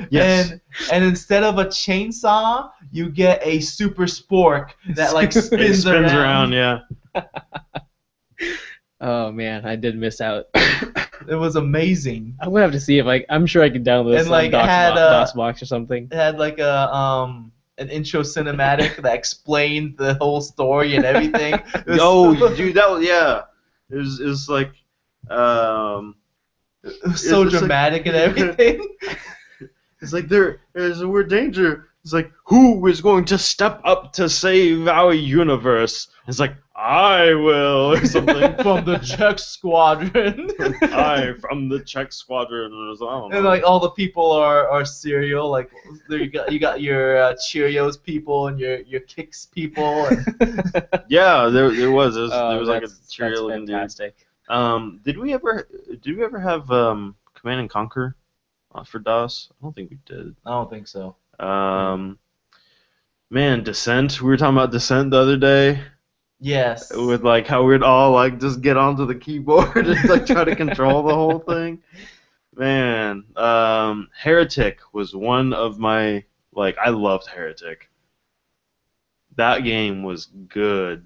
Yes. And instead of a chainsaw, you get a super spork that like It spins spins around, yeah. Oh man, I did miss out. It was amazing. I'm gonna have to see if I'm sure I can download this And, like, on it had, DOSBox or something. It had like an intro cinematic that explained the whole story and everything. It was Oh, dude, that was It was like it was so it's like- dramatic and everything. it's like we're danger. It's like, who is going to step up to save our universe? It's like, I will, or something. From the Czech Squadron. I from the Czech Squadron. I don't know. And like all the people are cereal. Like there you got your Cheerios people and your Kix people. And Yeah, there was. There Oh, was like a that's cheerio looking dude. fantastic. Did we ever have Command and Conquer for DOS? I don't think we did. I don't think so. Man, Descent. We were talking about Descent the other day Yes. with like how we'd all like just get onto the keyboard and like try to control the whole thing. Man, Heretic was one of my like I loved Heretic. That game was good.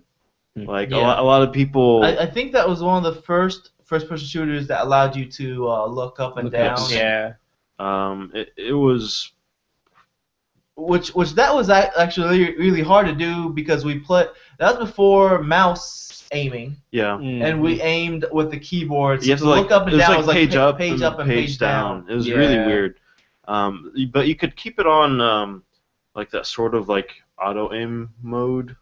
Like Yeah. a lot of people. I think that was one of the first-person shooters that allowed you to look up and Look down. up, yeah. It was. Which that was actually really hard to do because we put that was before mouse aiming, Yeah. and we aimed with the keyboard. So You have to to like look up and it was down like was like page up, page up and page down. It was really Yeah. weird. But you could keep it on like that sort of like auto aim mode.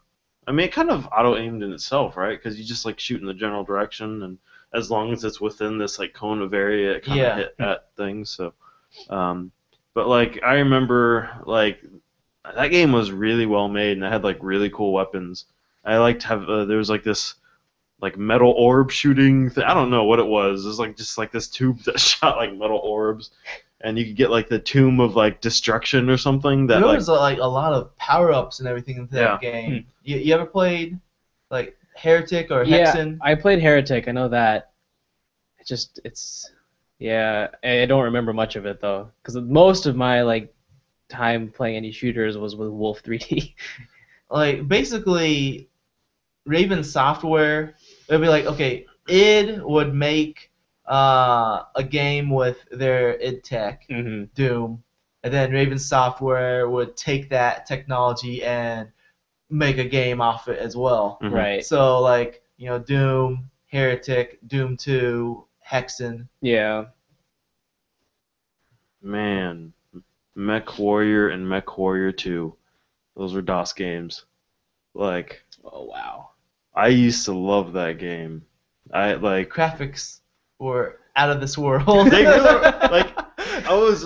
I mean, it kind of auto aimed in itself, right? Because you just like shoot in the general direction, and as long as it's within this like cone of area, it kind of Yeah. hit at things. So, but like I remember like that game was really well made, and it had like really cool weapons. I liked to have there was like this like metal orb shooting thing. I don't know what it was. It was like just like this tube that shot like metal orbs, and you could get like the Tomb of like Destruction or something. That There like was like a lot of power-ups and everything in that Yeah. game. You ever played like Heretic or Yeah, Hexen? I played Heretic. I know that. Yeah. I don't remember much of it though, because most of my like time playing any shooters was with Wolf 3D. Like basically, Raven Software would be like, okay, id would make a game with their id tech, Mm-hmm. Doom, and then Raven Software would take that technology and make a game off it as well. Mhm. Right. So like, Doom, Heretic, Doom 2, Hexen. Yeah. Man, Mech Warrior and Mech Warrior 2. Those were DOS games. Like, Oh wow. I used to love that game. I like Graphics were out of this world. They really were, like, I was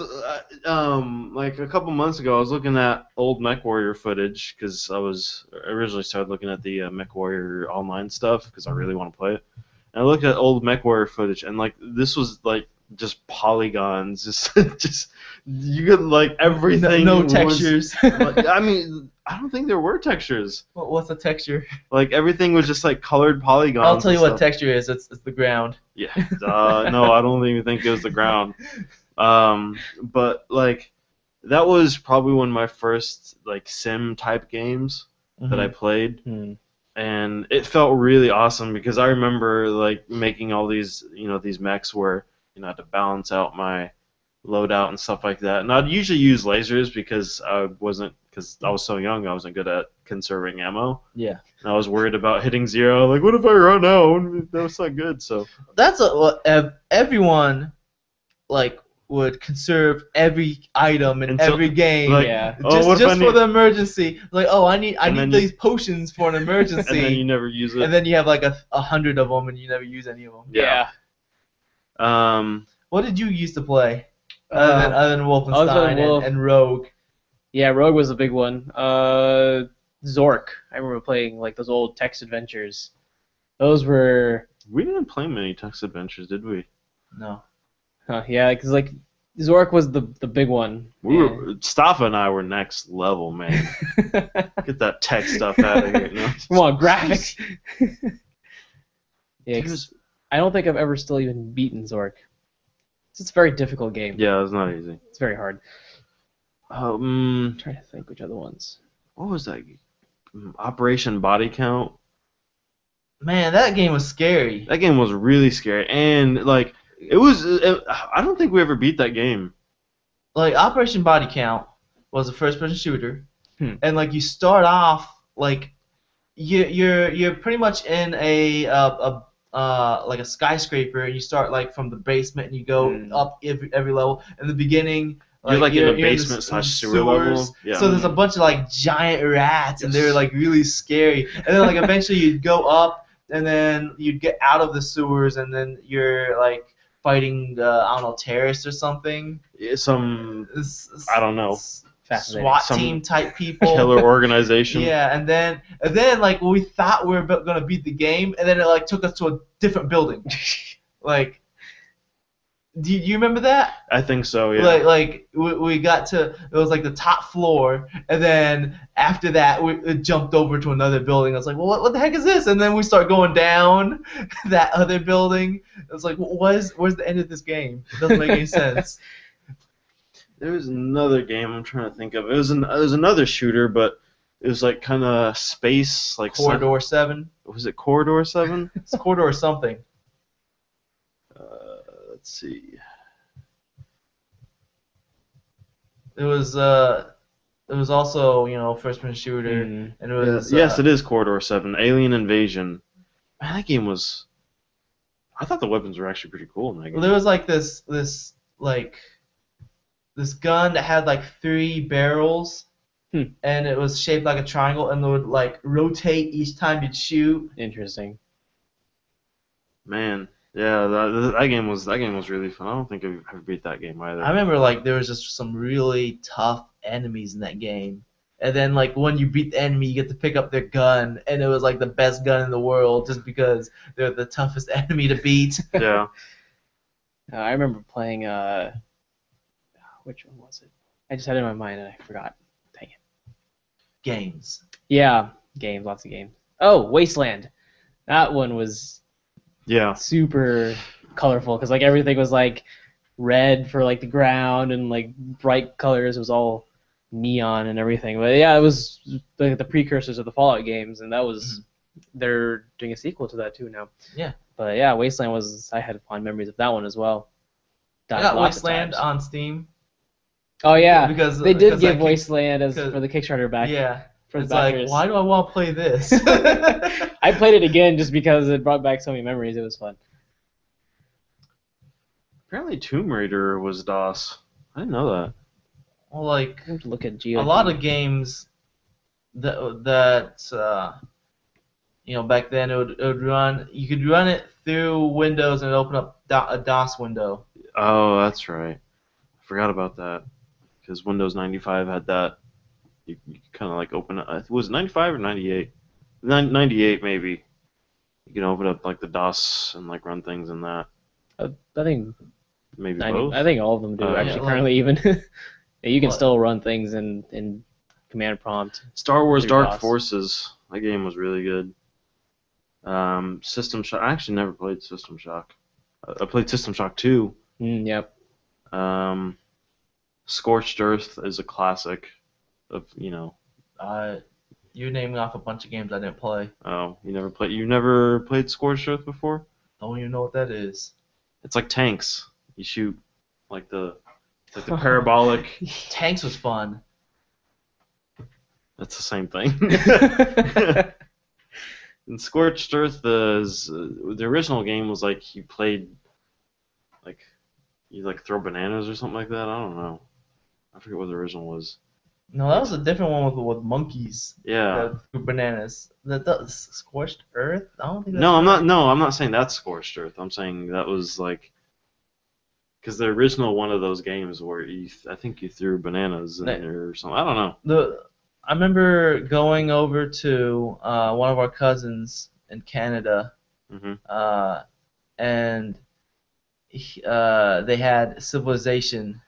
like a couple months ago I was looking at old Mech Warrior footage because I originally started looking at the Mech Warrior online stuff because I really want to play it. And I looked at old Mech Warrior footage and like this was like just polygons, just you could like everything. no was- textures. like, I mean, I don't think there were textures. What's the texture? Like everything was just like colored polygons. I'll tell you and what stuff. texture is. It's the ground. Yeah. No, I don't even think it was the ground. But like that was probably one of my first like sim type games that I played, Hmm. and it felt really awesome because I remember like making all these these mechs where I had to balance out my loadout and stuff like that. And I'd usually use lasers because I was so young, I wasn't good at conserving ammo. Yeah. And I was worried about hitting zero. Like, what if I run out? That's not good. So That's everyone like would conserve every item in Until- every game. like, Yeah. oh, what if I Just for need- the emergency. Like, oh, I need then these potions for an and then you emergency. never use it. And then you have like 100 of them and you never use any of them. Yeah. What did you used to play other than Wolfenstein Wolf. and Rogue? Yeah, Rogue was a big one. Zork. I remember playing like those old text adventures. Those were We didn't play many text adventures, did we? No. yeah, because like Zork was the big one. Staffa and I were next level, man. Get that tech stuff out of here. No? Come on, graphics. Yeah, Dude. 'cause I don't think I've ever still even beaten Zork. It's just a very difficult game. Yeah, it's not easy. It's very hard. I'm trying to think which other ones. What was that? Operation Body Count. Man, that game was scary. That game was really scary, and like it was. I don't think we ever beat that game. Like Operation Body Count was a first-person shooter, and like you start off like you're pretty much in a like a skyscraper, and you start like from the basement and you go up every level. In the beginning, You're like in a the basement / sewer level. Yeah. So there's a bunch of like giant rats, and they're like really scary. And then like eventually you'd go up, and then you'd get out of the sewers, and then you're like fighting I don't know, terrorists or something. I don't know. Fascinating. SWAT Some team type people. Killer organization. Yeah, and then like we thought we were gonna beat the game, and then it like took us to a different building. Like Do you remember that? I think so. Yeah. Like we got to, it was like the top floor, and then after that we jumped over to another building. I was like, well, what the heck is this? And then we start going down that other building. It was like, where's the end of this game? It doesn't make any sense. There was another game I'm trying to think of. It was another shooter, but it was like kind of space, like Corridor 7. Was it Corridor 7? It's Corridor something. Let's see. It was also first person shooter, and it was Yes, it is Corridor 7. Alien Invasion. Man, that game was. I thought the weapons were actually pretty cool in that game. Well, there was like this gun that had like 3 barrels, and it was shaped like a triangle, and it would like rotate each time you'd shoot. Interesting. Man, yeah, that game was really fun. I don't think I've ever beat that game either. I remember like there was just some really tough enemies in that game, and then like when you beat the enemy, you get to pick up their gun, and it was like the best gun in the world just because they're the toughest enemy to beat. Yeah. I remember playing. Which one was it? I just had it in my mind and I forgot. Dang it. Games. Yeah, games, lots of games. Oh, Wasteland. That one was super colorful because like everything was like red for like the ground and like bright colors. It was all neon and everything. But yeah, it was the precursors of the Fallout games, and that was they're doing a sequel to that too now. Yeah. But yeah, Wasteland was. I had fond memories of that one as well. I got Wasteland on Steam. Oh yeah, because they did give Wasteland for the Kickstarter back. Yeah, for the it's backers. like, why do I want to play this? I played it again just because it brought back so many memories. It was fun. Apparently, Tomb Raider was DOS. I didn't know that. Well, like I have to look at a lot of games that back then it would run. You could run it through Windows and open up a DOS window. Oh, that's right. I forgot about that. Because Windows 95 had that. You kind of like open it. Was it 95 or 98? 98 maybe. You can open up like the DOS and like run things in that. I think maybe both. I think all of them do actually. Currently, even you can still run things in command prompt. Star Wars Dark DOS. Forces. That game was really good. System Shock. I actually never played System Shock. I played System Shock 2. Yep. Scorched Earth is a classic of, You're naming off a bunch of games I didn't play. Oh, you never played Scorched Earth before? Don't even know what that is. It's like tanks. You shoot like the parabolic. Tanks was fun. That's the same thing. In Scorched Earth, the original game was like you played like you like throw bananas or something like that. I don't know. I forget what the original was. No, that was a different one with monkeys. Yeah. Bananas. The Scorched Earth? I don't think that's No, I'm not. No, I'm not saying that's Scorched Earth. I'm saying that was like because the original one of those games where I think you threw bananas in there or something. I don't know. I remember going over to one of our cousins in Canada, and they had Civilization,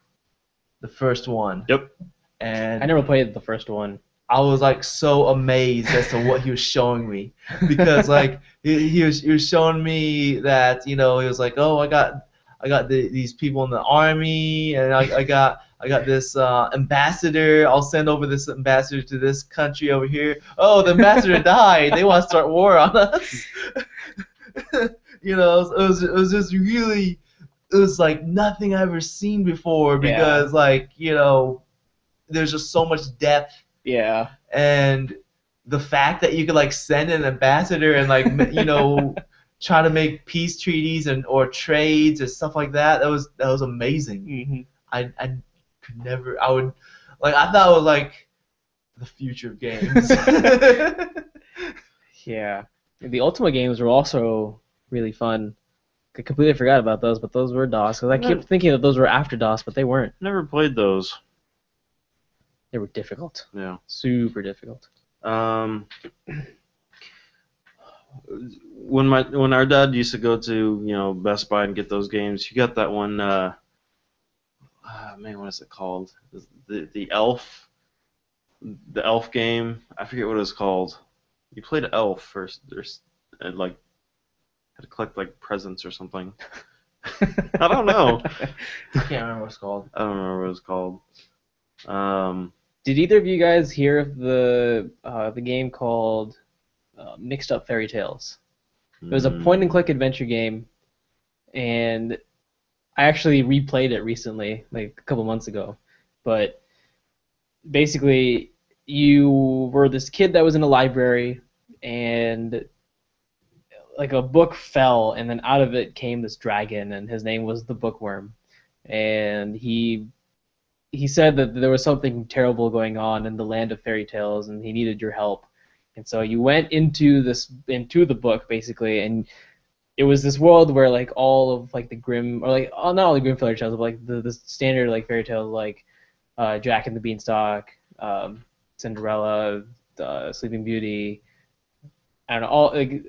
the first one. Yep. And I never played the first one. I was like so amazed as to what he was showing me because like he was showing me that he was like, oh, I got these people in the army, and I got this ambassador. I'll send over this ambassador to this country over here. Oh, the ambassador died. They want to start war on us. It was just really, it was like nothing I've ever seen before because there's just so much depth. Yeah. And the fact that you could like send an ambassador and like try to make peace treaties or trades and stuff like that was amazing. Mm-hmm. I could never. I would like. I thought it was like the future of games. Yeah. The Ultima games were also really fun. I completely forgot about those, but those were DOS. Because I kept thinking that those were after DOS, but they weren't. Never played those. They were difficult. Yeah. Super difficult. What when our dad used to go to Best Buy and get those games, you got that one. Man, what is it called? The Elf, the Elf game. I forget what it was called. You played Elf first. And like had to collect like presents or something. I don't know. I can't remember what it's called. I don't remember what it was called. Did either of you guys hear of the game called Mixed Up Fairy Tales? It was a point-and-click adventure game, and I actually replayed it recently, like a couple months ago. But basically, you were this kid that was in a library, and like a book fell, and then out of it came this dragon, and his name was the Bookworm. And he said that there was something terrible going on in the land of fairy tales, and he needed your help. And so you went into the book basically, and it was this world where like all of like the grim, or like not all the grim fairy tales, but like the standard like fairy tales like Jack and the Beanstalk, Cinderella, Sleeping Beauty, and all like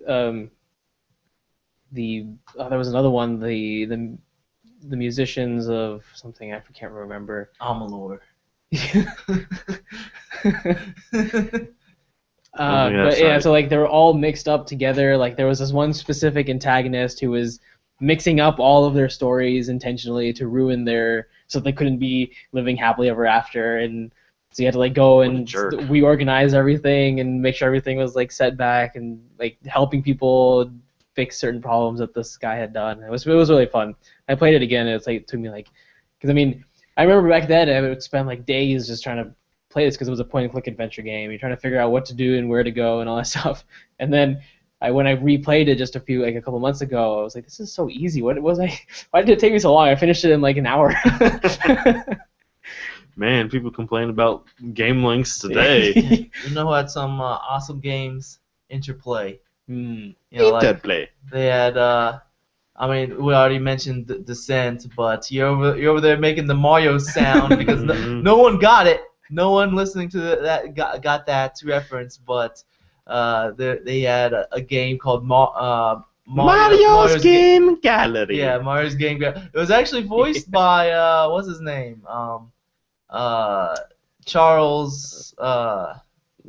there was another one, the musicians of something I can't remember. Amalur. But yeah, so like they were all mixed up together. Like there was this one specific antagonist who was mixing up all of their stories intentionally to ruin so they couldn't be living happily ever after. And so you had to like go and reorganize everything and make sure everything was like set back and like helping people fix certain problems that this guy had done. It was really fun. I played it again, and it took me like, because I mean, I remember back then I would spend like days just trying to play this because it was a point-and-click adventure game. You're trying to figure out what to do and where to go and all that stuff. And then when I replayed it just a couple months ago, I was like, this is so easy. Why did it take me so long? I finished it in like an hour. Man, people complain about game links today. You know who had some awesome games? Interplay. Mm. You know, Interplay. They had. I mean, we already mentioned Descent, but you're over there making the Mario sound because no one got it. No one listening to that got that reference, but they had a game called Mario's Game Gallery. Yeah, Mario's Game Gallery. It was actually voiced by what's his name? Charles.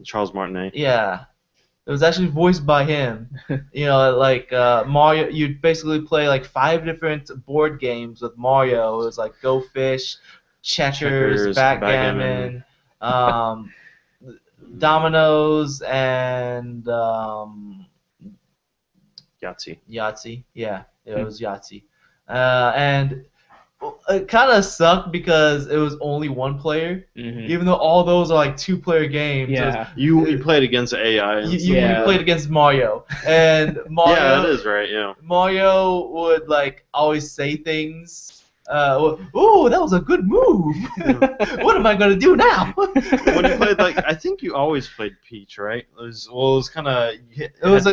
Charles Martinet. Yeah. It was actually voiced by him. You know, like Mario, you'd basically play like 5 different board games with Mario. It was like Go Fish, Checkers, Backgammon, Dominoes, and Yahtzee. Yahtzee. Yeah, it was Yahtzee. And it kind of sucked because it was only one player, even though all those are like 2-player games. Yeah. You played against AI. You played against Mario, and Mario. Yeah, that is right. Yeah. Mario would like always say things. Oh, that was a good move. What am I gonna do now? When you played, like, I think you always played Peach, right? It was kind of. It was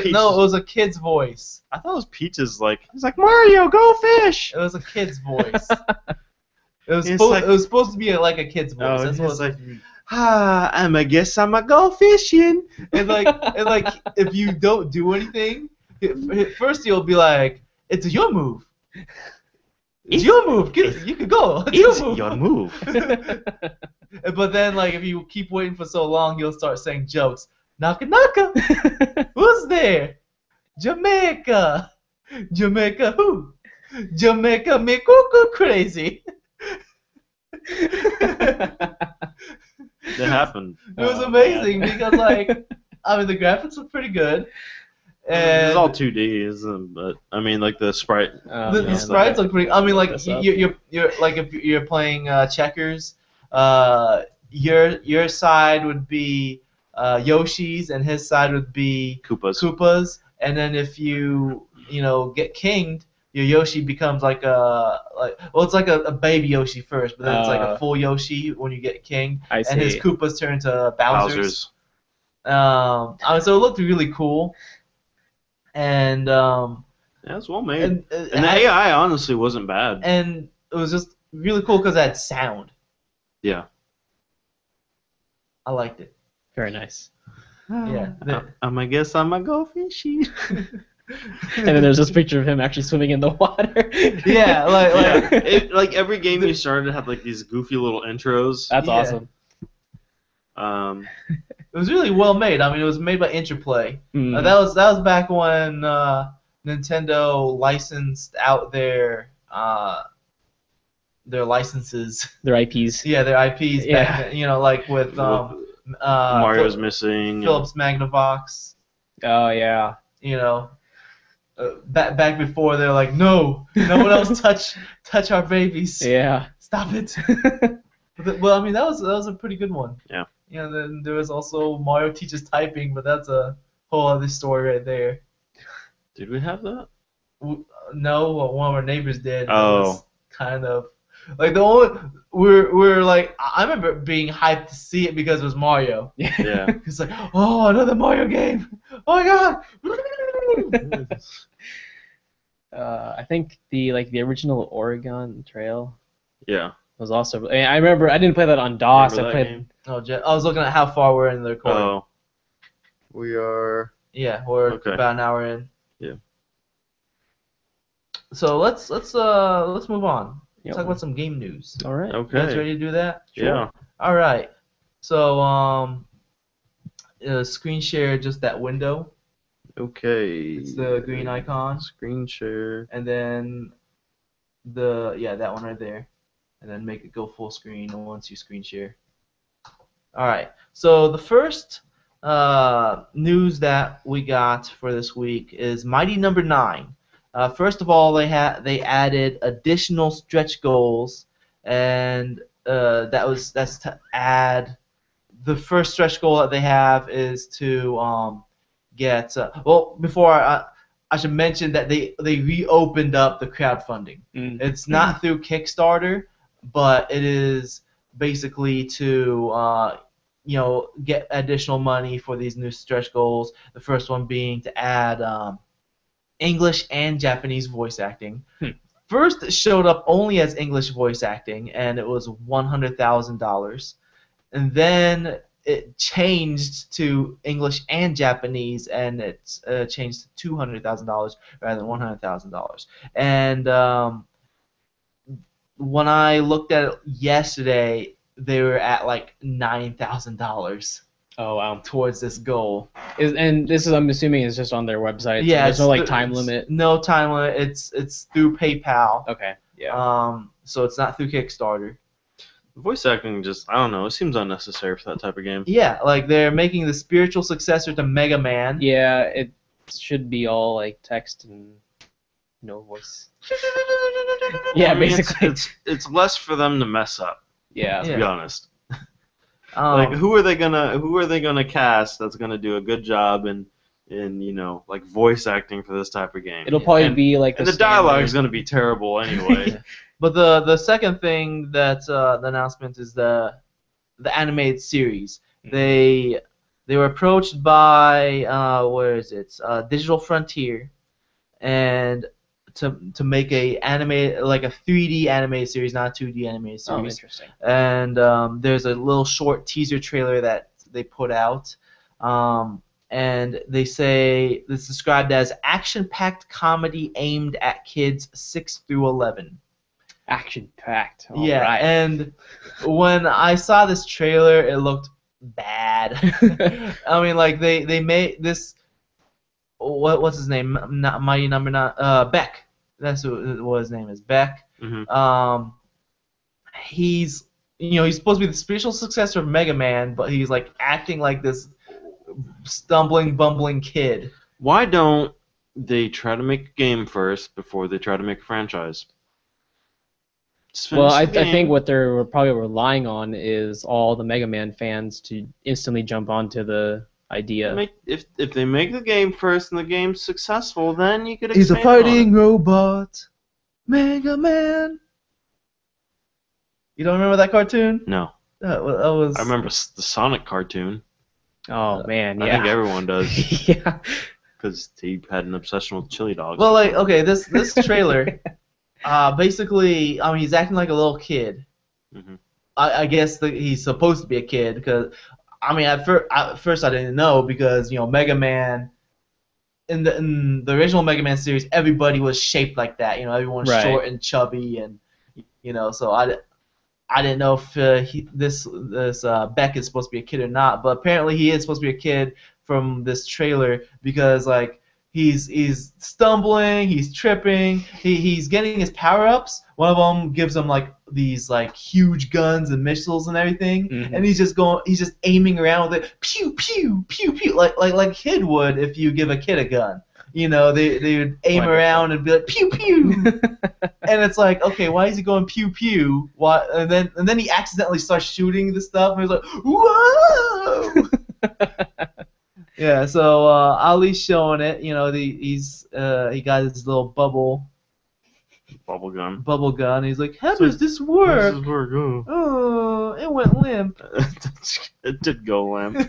a kid's voice. I thought it was Peach's like. It's like Mario, go fish. It was a kid's voice. It was supposed to be like a kid's voice. Oh, That's what it was like. I guess I'ma go fishing. And like if you don't do anything, first you'll be like, it's your move. It's your move. You could go. It's your move. But then, like, if you keep waiting for so long, he'll start saying jokes. Naka naka. Who's there? Jamaica. Jamaica who? Jamaica me cuckoo crazy. That happened. It was amazing because, like, I mean, the graphics look pretty good. And it's all 2D, isn't it? But I mean, like the sprite. The sprites look pretty. I mean, like you're like if you're playing checkers, your side would be Yoshi's and his side would be Koopas. And then if you get kinged, your Yoshi becomes like it's like a baby Yoshi first, but then it's like a full Yoshi when you get kinged. I see. And his Koopas turn to Bowsers. So it looked really cool. And yeah, it's well made. And the AI honestly wasn't bad. And it was just really cool because it had sound. Yeah. I liked it. Very nice. Yeah. I guess I'm a go fishy. And then there's this picture of him actually swimming in the water. Yeah, Like every game you started had like these goofy little intros. That's Yeah. awesome. It was really well made. I mean, it was made by Interplay. Mm. That was back when Nintendo licensed out their licenses. Their IPs. Yeah, their IPs. Yeah. Back then, you know, like with Mario's missing. Philips Magnavox. Oh yeah. You know, back before they're like, no one else touch our babies. Yeah. Stop it. Well, I mean, that was a pretty good one. Yeah. You know, then there was also Mario teaches typing, but that's a whole other story right there. Did we have that? No, one of our neighbors did. Oh. It was kind of like the only we're like, I remember being hyped to see it because it was Mario. Yeah. It's like, oh, another Mario game. Oh my god. I think the original Oregon Trail Yeah. was also. I remember I didn't play that on DOS. Remember I that played. game? Oh, I was looking at how far we're in the recording. Oh. We are. Yeah, we're Okay. about an hour in. Yeah. So let's move on. Yep. Talk about some game news. All right. You guys Okay. ready to do that? Yeah. All right. So screen share just that window. Okay. It's the green icon, Screen share. and then that one right there, and then make it go full screen once you screen share. All right. So the first news that we got for this week is Mighty Number 9. First of all, they added additional stretch goals, and that's to add. The first stretch goal that they have is to get. Before I should mention that they reopened up the crowdfunding. Mm. It's not through Kickstarter, but it is basically to get additional money for these new stretch goals. The first one being to add English and Japanese voice acting. First, it showed up only as English voice acting, and it was $100,000. And then it changed to English and Japanese, and it's changed to $200,000 rather than $100,000. And when I looked at it yesterday, they were at like $9,000 Oh wow. towards this goal. And this is, I'm assuming, is just on their website. Yeah, So there's no it's time limit. No time limit. It's through PayPal. Okay. Yeah. So it's not through Kickstarter. Voice acting I don't know, it seems unnecessary for that type of game. Yeah, like they're making the spiritual successor to Mega Man. Yeah. It should be all like text and no voice. Yeah, I mean, basically. It's less for them to mess up, Yeah. to be honest. Um, Like who are they gonna cast that's gonna do a good job in like voice acting for this type of game? It'll probably And- be like And the dialogue is gonna be terrible anyway. But the second thing that the announcement is the animated series. They were approached by where is it? Digital Frontier, and to make a 3D animated series, not a 2D animated Oh, series. interesting. And there's a little short teaser trailer that they put out, and they say it's described as action-packed comedy aimed at kids 6 through 11. Action packed. Yeah, Right. and when I saw this trailer, it looked bad. I mean, like they made this. What's his name? Not Mighty Number 9. Beck. That's what his name is. Beck. Mhm. He's supposed to be the spiritual successor of Mega Man, but he's like acting like this stumbling, bumbling kid. Why don't they try to make a game first before they try to make a franchise? Just Well, finish I the game. think what they're probably relying on is all the Mega Man fans to instantly jump onto the idea. If they make the game first and the game's successful, then you could expand on it. robot, Mega Man. You don't remember that cartoon? No, That was. I remember the Sonic cartoon. Oh man, I yeah. think everyone does Yeah. because he had an obsession with chili dogs. Well, like, okay, this trailer, basically, I mean, he's acting like a little kid. Mhm. I guess he's supposed to be a kid because I mean, at first I didn't know because Mega Man. In the original Mega Man series, everybody was shaped like that. Everyone was Right. short and chubby, and so I didn't know if this Beck is supposed to be a kid or not. But apparently he is supposed to be a kid from this trailer because like he's stumbling, he's tripping, he's getting his power ups. One of them gives him like these like huge guns and missiles and everything, Mhm. and he's just aiming around with it, pew pew pew pew, like a kid would if you give a kid a gun. They would aim Wonderful. around and be like pew pew, and it's like, okay, why is he going pew pew? Why? And then he accidentally starts shooting the stuff, and he's like, whoa. Yeah, so Ali's showing it. He got his little bubble gun. He's like, how does this work? This is where it goes. Oh, it went limp. It did go limp.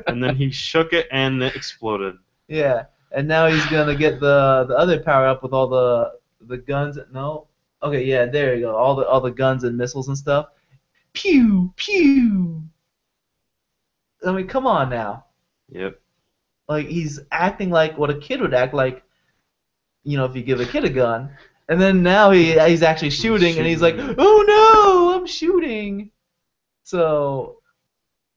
And then he shook it and it exploded. Yeah, and now he's gonna get the other power up with all the guns. No, okay, yeah, there you go. All the guns and missiles and stuff. Pew pew. I mean, come on now. Yep. Like he's acting like what a kid would act like, if you give a kid a gun. And then now he's actually shooting, and he's like, "Oh no, I'm shooting." So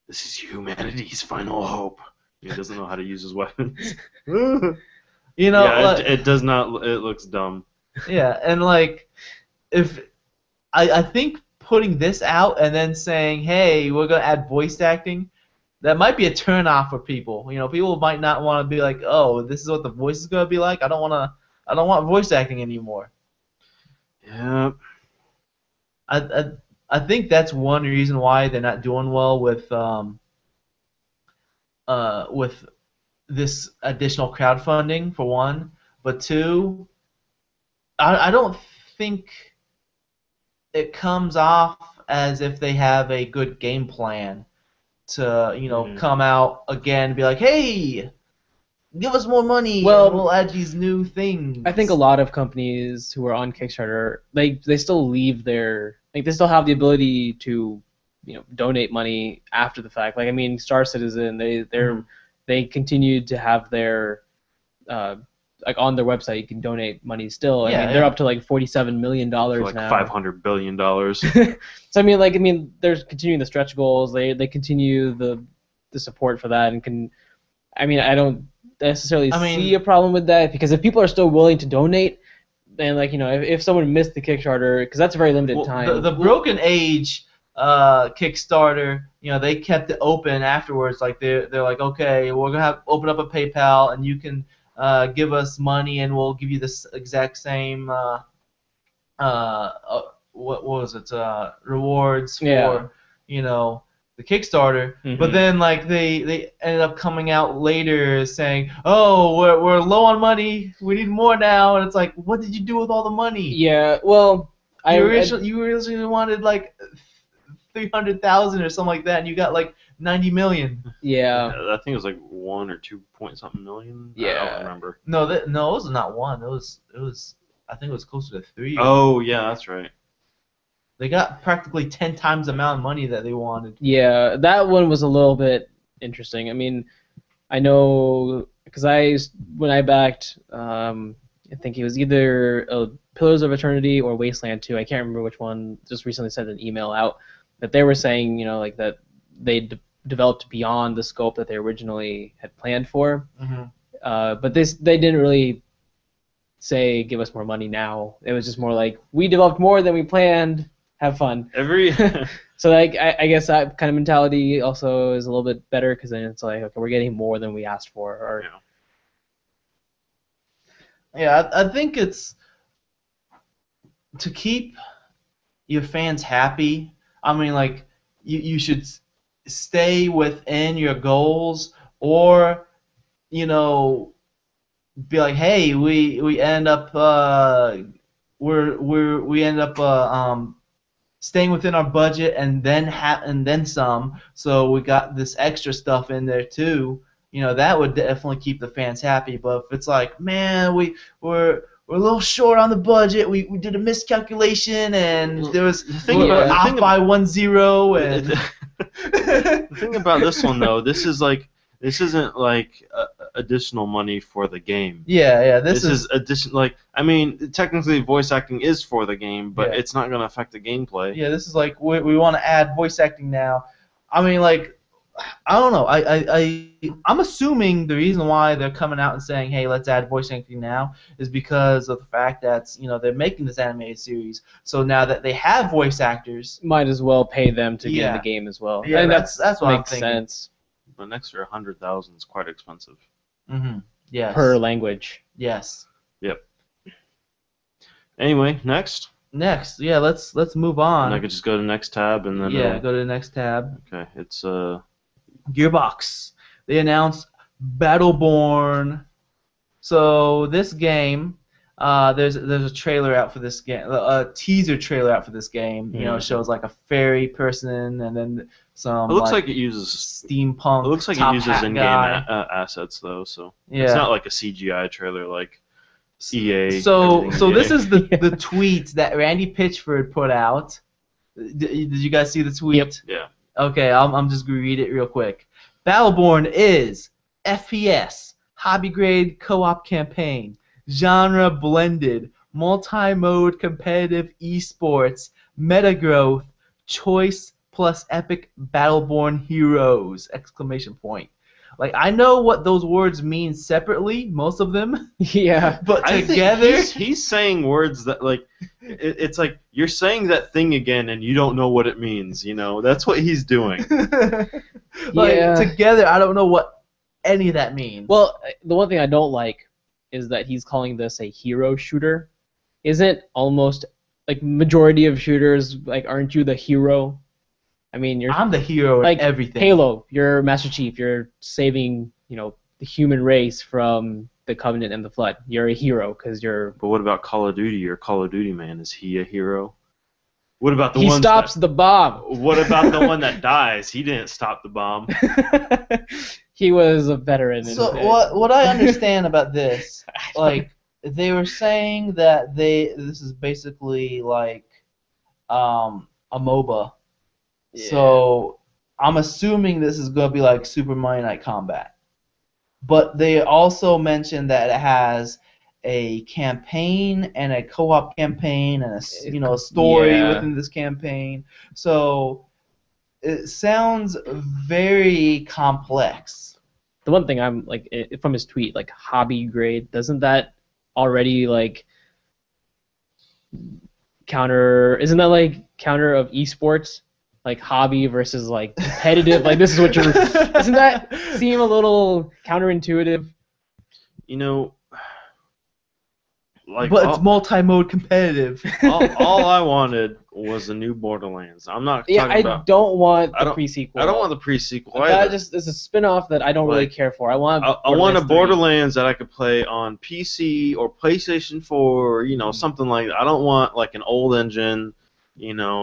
This is humanity's final hope. He doesn't know how to use his weapons. like, it does not. It looks dumb. yeah, and like if I think putting this out and then saying, "Hey, we're gonna add voice acting," that might be a turnoff for people. People might not want to be like, "Oh, this is what the voice is gonna be like. I don't want voice acting anymore." Yep. I think that's one reason why they're not doing well with this additional crowdfunding, for one. But two, I don't think it comes off as if they have a good game plan to come out again and be like, hey, give us more money, Well, and we'll add these new things. I think a lot of companies who are on Kickstarter, they still leave their, like, they still have the ability to, donate money after the fact. Like, I mean, Star Citizen, they continued to have their, like, on their website, you can donate money still. Yeah, I mean, they're up to like $47 million For like now. $500 billion. So I mean, they're continuing the stretch goals. They continue the support for that, and I don't necessarily see a problem with that, because if people are still willing to donate, then if someone missed the Kickstarter, because that's a very limited time. The Broken Age Kickstarter, they kept it open afterwards. Like they're like, okay, we're gonna open up a PayPal, and you can give us money, and we'll give you this exact same what was it? Rewards for the Kickstarter. Mhm. But then like they ended up coming out later saying, oh, we're low on money, we need more now, and it's like, what did you do with all the money? Yeah, well, You originally wanted like 300,000 or something like that, and you got like 90 million. yeah. I think it was like 1 or 2 point something million. I Yeah. don't remember. No, it was not one. It was. I think it was closer to 3. Oh yeah, that's right. They got practically 10 times the amount of money that they wanted. Yeah, that one was a little bit interesting. I mean, I know because when I backed, I think it was either Pillars of Eternity or Wasteland 2. I can't remember which one. Just recently sent an email out that they were saying, like that they developed beyond the scope that they originally had planned for. Mm-hmm. But they didn't really say give us more money now. It was just more like, we developed more than we planned. Have fun. So like I guess that kind of mentality also is a little bit better, because then it's like, okay, we're getting more than we asked for. Or Yeah, I think it's to keep your fans happy. I mean, like you should stay within your goals, or be like, hey, we end up we end up staying within our budget, and then some. So we got this extra stuff in there too. That would definitely keep the fans happy. But if it's like, man, we're a little short on the budget. We did a miscalculation, and there was we're off by 1-0, and The thing about this one though, this isn't like additional money for the game. Yeah. This is addition. Like, I mean, technically, voice acting is for the game, but Yeah. it's not going to affect the gameplay. Yeah, this is like we want to add voice acting now. I mean, like, I don't know. I'm assuming the reason why they're coming out and saying, "Hey, let's add voice acting now," is because of the fact that they're making this animated series. So now that they have voice actors, Might as well pay them to get in Yeah. the game as well. Yeah, And that's what I'm makes thinking. sense An extra 100,000 is quite expensive. Yes, per language. yes. Anyway, next. Next, yeah, let's move on. And I could just go to the next tab and then. Yeah, go to the next tab. Okay, it's Gearbox. They announced Battleborn. So this game, there's a trailer out for this game, a teaser trailer out for this game. It shows like a fairy person and then some. It looks like it uses. steampunk. It looks like top it uses hat in-game guy. assets though, so Yeah. it's not like a CGI trailer like EA. So everything this EA. is the tweet that Randy Pitchford put out. Did you guys see the tweet? Yep. Yeah. Okay, I'm just gonna read it real quick. Battleborn is FPS, hobby grade co-op campaign, genre blended, multi-mode competitive esports, meta growth, choice plus epic Battleborn heroes! Exclamation point. Like, I know what those words mean separately, most of them, Yeah. but I think together. he's saying words that like it's like you're saying that thing again and you don't know what it means. That's what he's doing. Like, Yeah. together, I don't know what any of that means. Well, the one thing I don't like is that he's calling this a hero shooter. Isn't almost like majority of shooters like aren't you the hero? I mean, you're I'm the hero like in everything. Halo. You're Master Chief. You're saving the human race from the Covenant and the Flood. You're a hero because you're. But what about Call of Duty or Call of Duty man? Is he a hero? What about the He ones stops the bomb. What about the one that dies? He didn't stop the bomb. He was a veteran. So what I understand about this, like, they were saying that this is basically like a MOBA. Yeah. So I'm assuming this is going to be like Super Mario Night Combat. But they also mentioned that it has a campaign and a co-op campaign and a story Yeah. within this campaign. So it sounds very complex. The one thing I'm like from his tweet, like hobby grade, doesn't that already like counter? Isn't that like counter of esports? Like hobby versus like competitive. Like this is what you're. Doesn't that seem a little counterintuitive? Like But it's multi-mode competitive. all I wanted was a new Borderlands. I'm not Yeah, talking I about. don't want I the don't- pre-sequel. I don't want the pre-sequel That either. just is a spin-off that I don't really Like, care for. I want. I want a 3. Borderlands that I could play on PC or PlayStation 4, something like that. I don't want like an old engine,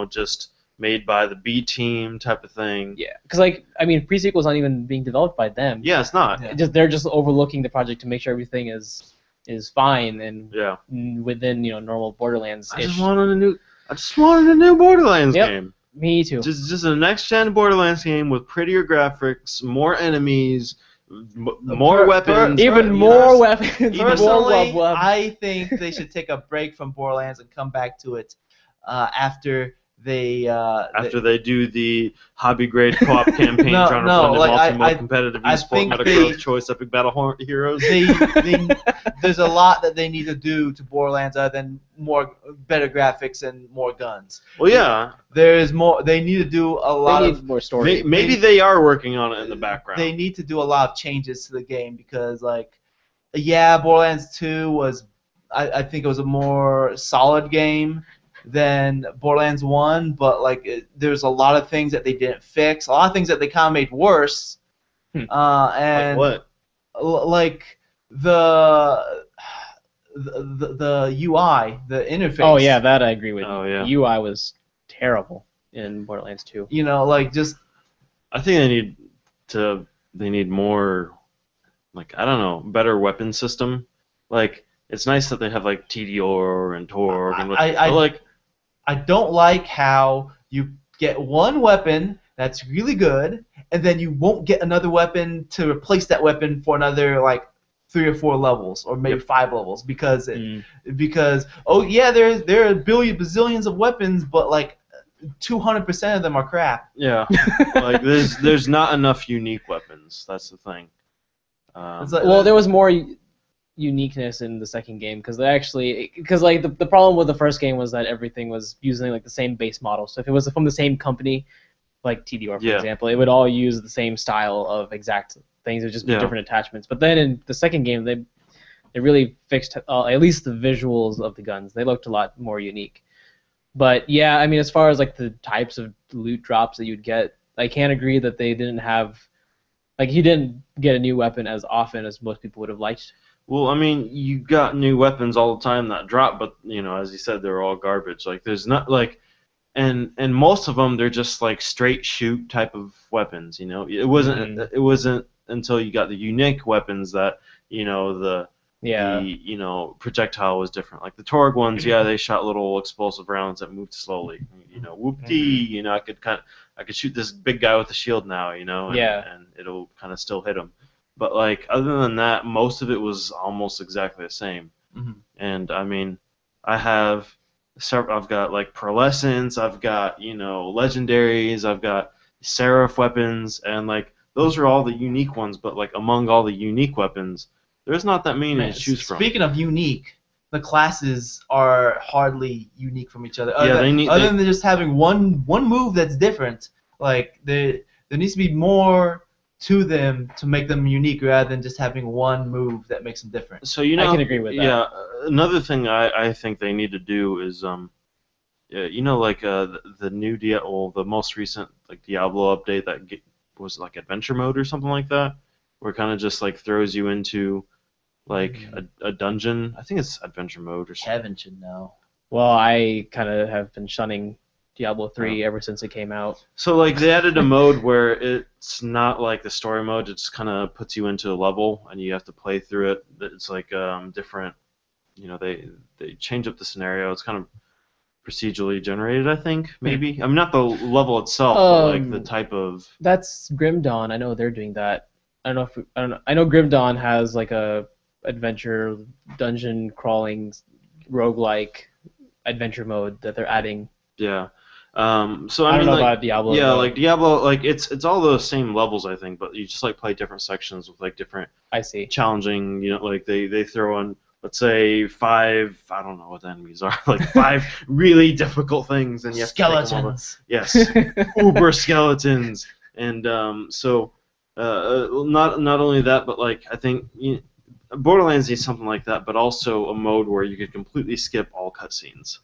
just made by the B team type of thing. Yeah, because like I mean, pre-sequel's not even being developed by them. Yeah, it's not. Yeah. They're just overlooking the project to make sure everything is fine and Yeah. within normal Borderlands. I just wanted a new Borderlands Yep. game. Me too. Just a next gen Borderlands game with prettier graphics, more enemies, more weapons. Even you more know, weapons. even more Personally, wub-wub. I think they should take a break from Borderlands and come back to it after they. After they do the hobby grade co-op campaign No, trying to no, blend like, in multi-mode I competitive I esport think meta they- growth choice epic battle heroes. there's a lot that they need to do to Borderlands other than better graphics and more guns. Well, yeah, There's more. They need to do a lot They of. need more story. maybe they are working on it in the background. They need to do a lot of changes to the game because, like, yeah, Borderlands 2 was, I think it was a more solid game than Borderlands 1, but like there's a lot of things that they didn't fix, a lot of things that they kind of made worse, Hmm. and Like what? like the UI, the interface. Oh yeah, that I agree with. Oh, yeah. UI was terrible in Borderlands 2. Like just I think they need more, like, I don't know, better weapon system. Like, it's nice that they have like TDR and Torg and I but, like don't like how you get one weapon that's really good, and then you won't get another weapon to replace that weapon for another like 3 or 4 levels, or maybe 5 levels, because oh yeah, there are bazillions of weapons, but like 200% of them are crap. Yeah, like there's not enough unique weapons. That's the thing. It's like- Well, there was more uniqueness in the second game because like the problem with the first game was that everything was using like the same base model. So if it was from the same company, like TDR for example, it would all use the same style of exact things. It would just be different attachments. But then in the second game, they really fixed at least the visuals of the guns. They looked a lot more unique. But yeah, I mean, as far as like the types of loot drops that you'd get, I can't agree that they didn't have, like, you didn't get a new weapon as often as most people would have liked. Well, I mean, you got new weapons all the time that drop, but as you said, they're all garbage. Like, there's not like, and most of them they're just like straight shoot type of weapons. It wasn't until you got the unique weapons that the projectile was different. Like the Torg ones, they shot little explosive rounds that moved slowly. Whoop-dee, I could shoot this big guy with a shield now, and it'll kind of still hit him. But like other than that, most of it was almost exactly the same. Mm-hmm. And I mean, I've got like pearlescence, I've got legendaries, I've got seraph weapons, and like those are all the unique ones. But like among all the unique weapons, there's not that many to choose from. Speaking of unique, the classes are hardly unique from each other. Other than just having one move that's different. Like there needs to be more to them to make them unique, rather than just having one move that makes them different. So I can agree with that. Yeah, another thing I think they need to do is like the new the most recent like Diablo update that was like adventure mode or something like that, where it kind of just like throws you into like a dungeon. I think it's adventure mode or something. Kevin should know. Well, I kind of have been shunning Diablo 3 ever since it came out. So like they added a mode where it's not like the story mode. It just kind of puts you into a level and you have to play through it. It's like different. They change up the scenario. It's kind of procedurally generated, I think, maybe. I mean, not the level itself, but like the type of. That's Grim Dawn. I know they're doing that. I don't know. I know Grim Dawn has like a adventure dungeon crawling roguelike adventure mode that they're adding. Yeah. So I don't know like, about Diablo. Yeah, like Diablo, like it's all the same levels, I think, but you just like play different sections with like different. I see. Challenging, like they throw in, let's say 5. I don't know what the enemies are, like 5 really difficult things, and you have Skeletons. To yes, uber skeletons, and so not only that, but like I think Borderlands needs something like that, but also a mode where you could completely skip all cutscenes.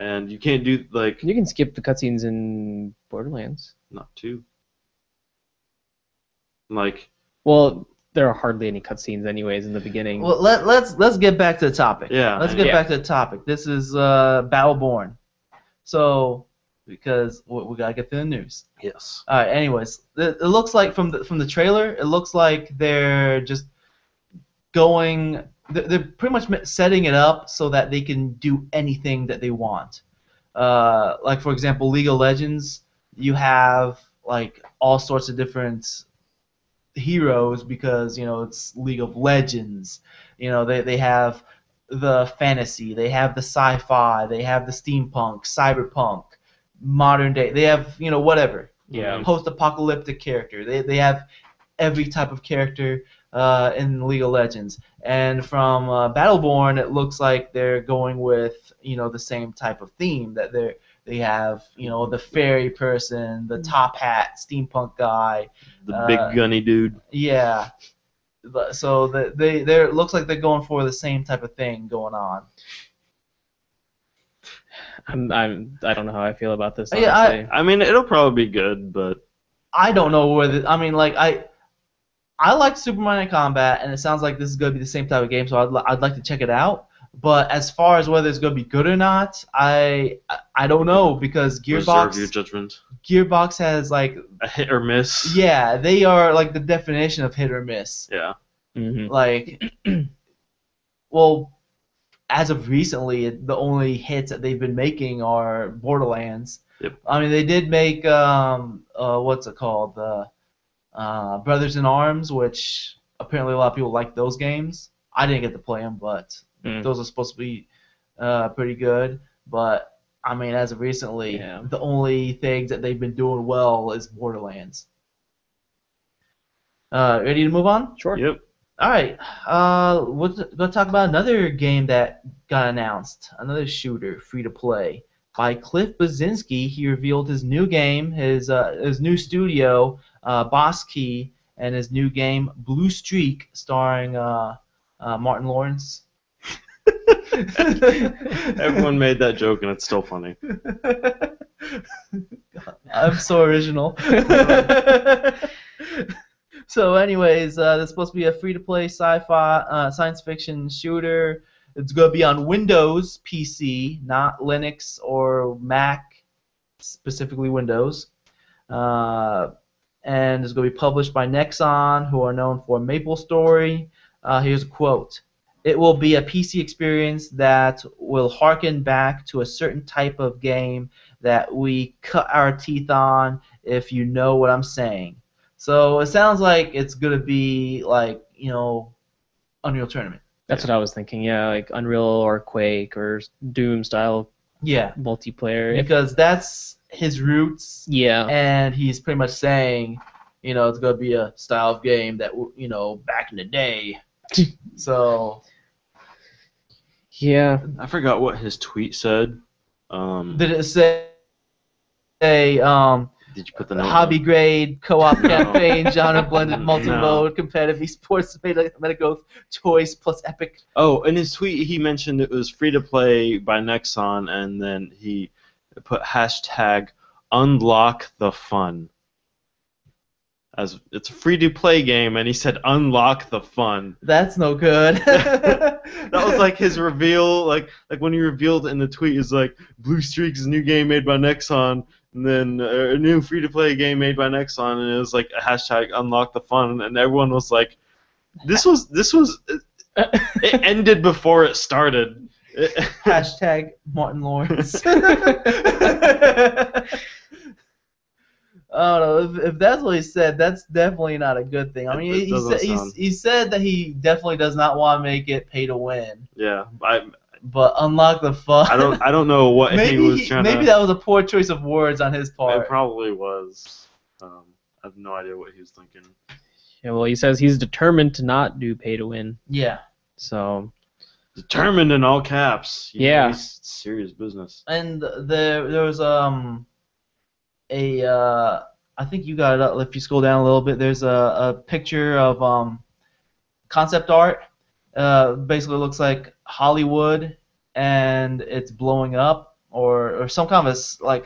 And you can't do like. You can skip the cutscenes in Borderlands. Not 2. Like. Well, there are hardly any cutscenes, anyways, in the beginning. Well, let's get back to the topic. Yeah. Let's get back to the topic. This is Battleborn. So, because we gotta get through the news. Yes. All right. Anyways, it looks like from the trailer, it looks like they're just going. They're pretty much setting it up so that they can do anything that they want. Like for example, League of Legends, you have like all sorts of different heroes because it's League of Legends. They have the fantasy, they have the sci-fi, they have the steampunk, cyberpunk, modern day. They have whatever. Yeah. Post-apocalyptic character. They have every type of character in League of Legends. And from Battleborn, it looks like they're going with the same type of theme, that they have the fairy person, the top hat steampunk guy, the big gunny dude. Yeah. So it looks like they're going for the same type of thing going on. I don't know how I feel about this. Yeah, I mean, it'll probably be good, but I don't know whether I like Superman Combat, and it sounds like this is going to be the same type of game, so I'd like to check it out. But as far as whether it's going to be good or not, I don't know, because reserve your judgment. Gearbox has like a hit or miss. Yeah, they are like the definition of hit or miss. Yeah. Mm-hmm. Like, well, as of recently, the only hits that they've been making are Borderlands. Yep. I mean, they did make what's it called, the Brothers in Arms, which apparently a lot of people like those games. I didn't get to play them, but those are supposed to be pretty good. But I mean, as of recently, the only things that they've been doing well is Borderlands. Ready to move on? Sure. Yep. All right. We're going to talk about another game that got announced, another shooter, free to play, by Cliff Bleszinski. He revealed his new game, his new studio, Boss Key, and his new game, Blue Streak, starring Martin Lawrence. Everyone made that joke, and it's still funny. I'm so original. So, anyways, this is supposed to be a free-to-play sci-fi science fiction shooter. It's going to be on Windows PC, not Linux or Mac, specifically Windows. And it's going to be published by Nexon, who are known for MapleStory. Here's a quote. It will be a PC experience that will harken back to a certain type of game that we cut our teeth on, if you know what I'm saying. So it sounds like it's going to be like, Unreal Tournament. That's what I was thinking, yeah, like Unreal or Quake or Doom style multiplayer. Because that's his roots. Yeah. And he's pretty much saying, it's going to be a style of game that, back in the day. So. Yeah. I forgot what his tweet said. Did it say, did you put the note hobby down? grade co-op campaign, genre blended multi-mode, competitive esports, metagrowth choice plus epic? Oh, in his tweet he mentioned it was free to play by Nexon, and then he put hashtag unlock the fun. As it's a free to play game, and he said unlock the fun. That's no good. That was like his reveal, like when he revealed in the tweet, is like Blue Streak is a new game made by Nexon, and then a new free to play game made by Nexon, and it was like a hashtag unlock the fun, and everyone was like, this was it ended before it started. Hashtag Martin Lawrence. I don't know if that's what he said. That's definitely not a good thing. I mean, he said that he definitely does not want to make it pay to win. Yeah, but unlock the fun. I don't know what he was trying to. Maybe that was a poor choice of words on his part. It probably was. I have no idea what he was thinking. Yeah, well, he says he's determined to not do pay to win. Yeah. So. Determined in all caps. Yeah. He's serious business. And there was I think you got it up. If you scroll down a little bit, there's a picture of concept art. Basically looks like Hollywood, and it's blowing up, or some kind of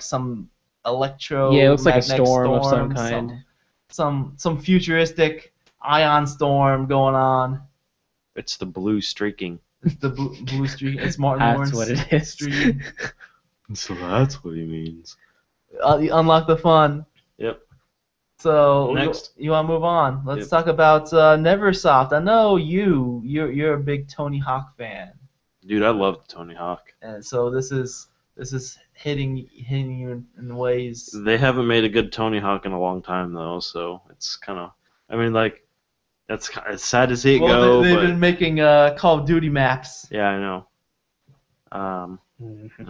some electro. Yeah, it looks like a storm of some kind. Some futuristic ion storm going on. It's the blue streaking. It's the blue streak. It's Martin Lawrence. That's what it is. Streak. So that's what he means. Unlock the fun. Yep. So Next. you want to move on? Let's talk about Neversoft. I know you're a big Tony Hawk fan. Dude, I love Tony Hawk. And so this is hitting you in ways. They haven't made a good Tony Hawk in a long time though, so it's kind of. I mean, like, it's sad to see it go. They've but, been making Call of Duty maps. Yeah, I know. I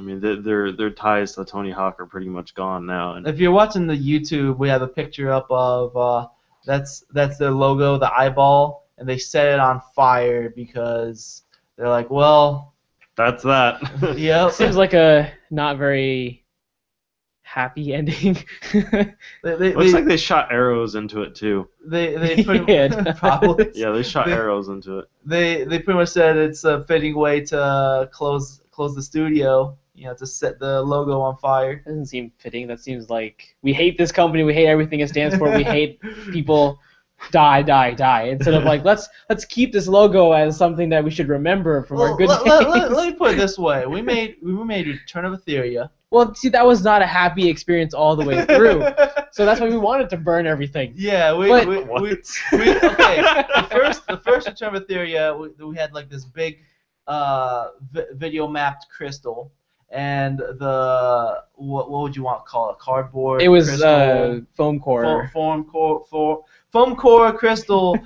mean, their ties to Tony Hawk are pretty much gone now. And if you're watching the YouTube, we have a picture up of that's their logo, the eyeball, and they set it on fire because they're like, well, that's that. Yep. Seems like a not very happy ending. Looks like they shot arrows into it too. They probably. Yeah, they shot arrows into it. They pretty much said it's a fitting way to close the studio, to set the logo on fire. Doesn't seem fitting. That seems like we hate this company. We hate everything it stands for. We hate people. Die. Instead of like let's keep this logo as something that we should remember from our good days. Let me put it this way: we made Return of Etheria. Well, see, that was not a happy experience all the way through. So that's why we wanted to burn everything. Yeah, we okay. The first Return of Etheria, we had like this big video mapped crystal, and the what would you want to call it? Cardboard. It was crystal, foam core. foam core crystal.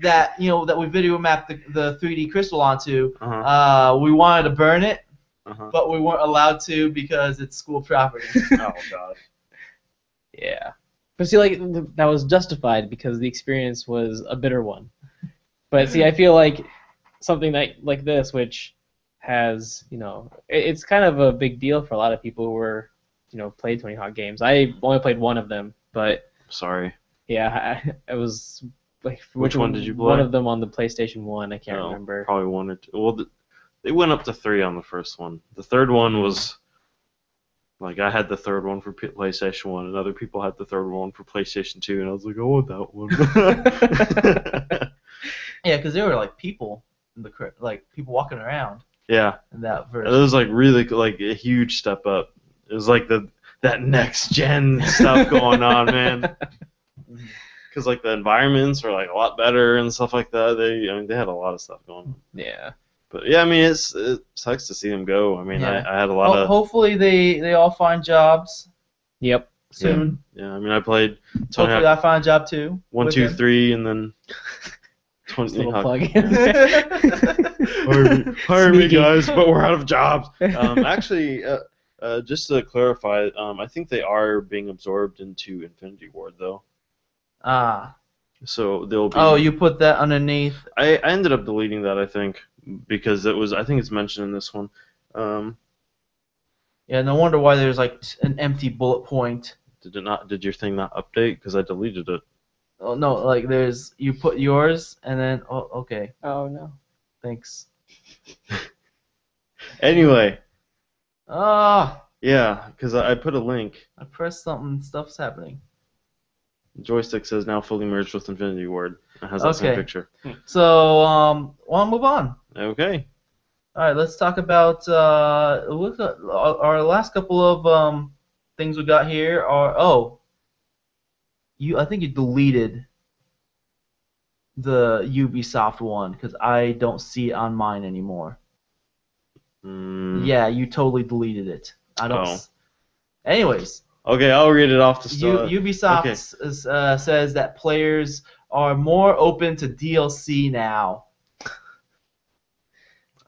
That that we video mapped the 3D crystal onto. We wanted to burn it, but we weren't allowed to because it's school property. Oh god. Yeah. But see, like, that was justified because the experience was a bitter one. But see, I feel like something like this, which has, it's kind of a big deal for a lot of people who were, played Tony Hawk games. I only played one of them, but Sorry. yeah, I was like, Which one did you play? One of them on the PlayStation 1. I can't remember. Probably one or two. Well, they went up to 3 on the first one. The third one was. Like, I had the third one for PlayStation 1, and other people had the third one for PlayStation 2, and I was like, I want that one. Yeah, because there were, like, people in the people walking around. Yeah. In that verse. It was, like, really, like, a huge step up. It was, like, that next-gen stuff going on, man. Because, like, the environments were, like, a lot better and stuff like that. They had a lot of stuff going on. Yeah. But yeah, I mean, it sucks to see them go. I mean, Yeah. I had a lot of. Hopefully they all find jobs. Yep. Soon. Yeah, I mean, I played. Tony Hopefully I find a job too. 1, 2, 3, and then. Just a little plug. Hire me, Sneaky. guys! But we're out of jobs. Actually, just to clarify, I think they are being absorbed into Infinity Ward, though. Ah. So they'll be. Oh, you put that underneath. I ended up deleting that, I think, because it was. I think it's mentioned in this one. Yeah, no wonder why there's like an empty bullet point. Did your thing not update? Because I deleted it. Oh no, like you put yours and then okay, Oh no. thanks. Anyway, Ah, yeah, because I put a link. I pressed something, stuff's happening. Joystick says now fully merged with Infinity Ward. It has that same Okay. picture. So want to move on. Okay. All right, let's talk about look at our last couple of things we got here are I think you deleted the Ubisoft one because I don't see it on mine anymore. Yeah, you totally deleted it. I don't. Oh. Anyways, Okay, I'll read it off the start. Ubisoft says that players are more open to DLC now.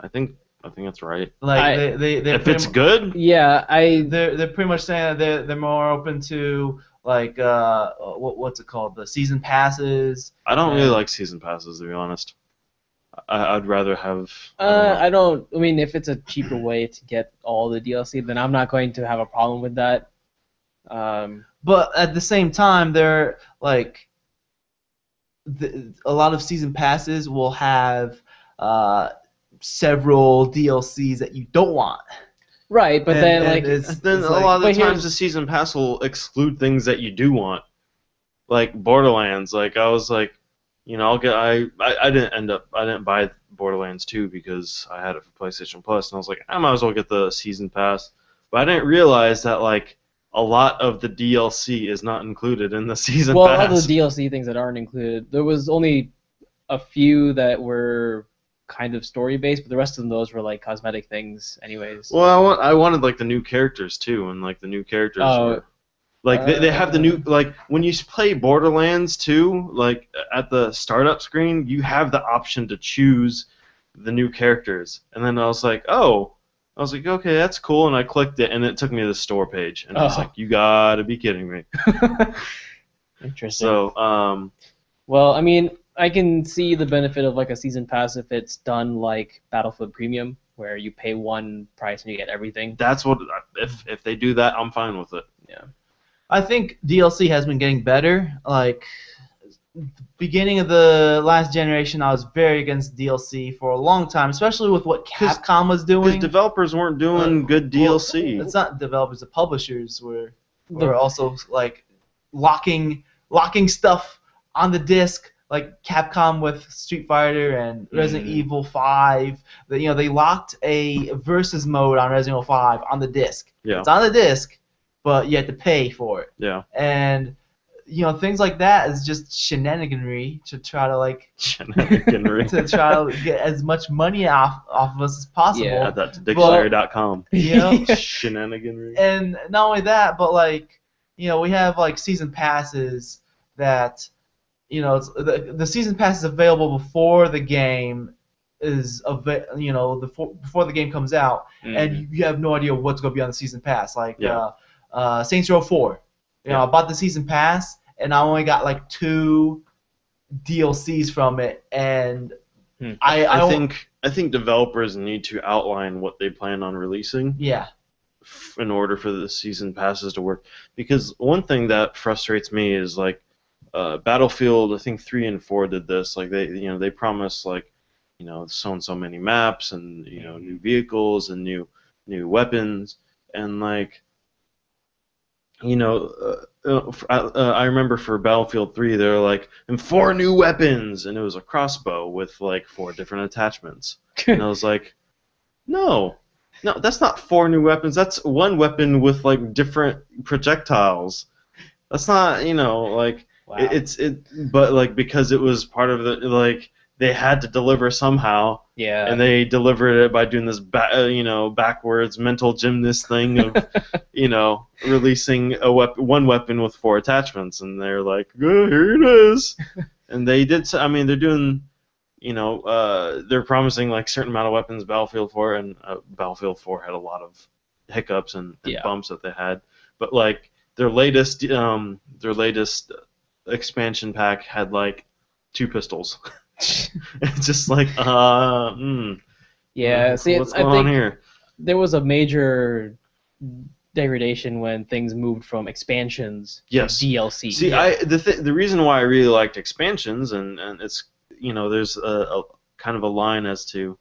I think that's right. Like they If it's good, Yeah, they're pretty much saying that they're more open to like what's it called, the season passes. I don't really like season passes, to be honest. I'd rather have. I mean, if it's a cheaper way to get all the DLC, then I'm not going to have a problem with that. But at the same time, they're like a lot of season passes will have several DLCs that you don't want. Right, but then like Then a lot of the times the season pass will exclude things that you do want, like Borderlands. Like I was like, I didn't buy Borderlands 2 because I had it for PlayStation Plus, and I was like, I might as well get the season pass. But I didn't realize that like a lot of the DLC is not included in the season well, pass. all the DLC things that aren't included, there was only a few that were kind of story based, but the rest of those were like cosmetic things, anyways. Well, I wanted like the new characters too, and like the new characters were. Like they have the new, like when you play Borderlands 2, like at the startup screen, you have the option to choose the new characters. And then I was like, okay, that's cool, and I clicked it, and it took me to the store page, and I was like, you gotta be kidding me. Interesting. So, well, I mean, I can see the benefit of like a season pass if it's done like Battlefield Premium, where you pay one price and you get everything. that's what if they do that, I'm fine with it. Yeah. I think DLC has been getting better. Like, beginning of the last generation, I was very against DLC for a long time, especially with what Capcom was Because doing. developers weren't doing good DLC. It's not developers, the publishers were also like locking stuff on the disc, like Capcom with Street Fighter and Resident Evil 5. They locked a versus mode on Resident Evil 5 on the disc. Yeah. It's on the disc, but you have to pay for it. Yeah. And things like that is just shenaniganry to try to Shenaniganry. to try to get as much money off of us as possible. Yeah. Add that to dictionary.com. You know? Shenaniganry. And not only that, but we have season passes that, the season pass is available before the game before the game comes out, and you have no idea what's going to be on the season pass. Saints Row 4. I bought the season pass, and I only got 2 DLCs from it, and I think developers need to outline what they plan on releasing. Yeah. In order for the season passes to work, because one thing that frustrates me is Battlefield, I think 3 and 4 did this. They promised so and so many maps and new vehicles and new weapons, and I remember for Battlefield 3 they were like, and 4 new weapons, and it was a crossbow with 4 different attachments, and I was like, no, that's not 4 new weapons. That's 1 weapon with different projectiles. That's not Wow. But because it was part of the they had to deliver somehow. Yeah. And they delivered it by doing this backwards mental gymnast thing of releasing 1 weapon with 4 attachments, and they're like, oh, here it is. And they did. I mean, they're doing. They're promising certain amount of weapons. Battlefield 4 and Battlefield 4 had a lot of hiccups and bumps that they had, but their latest expansion pack had 2 pistols. It's just yeah. See, what's I going on think here? there was a major degradation when things moved from expansions Yes. to DLC. See, the reason why I really liked expansions, and it's there's a kind of a line as to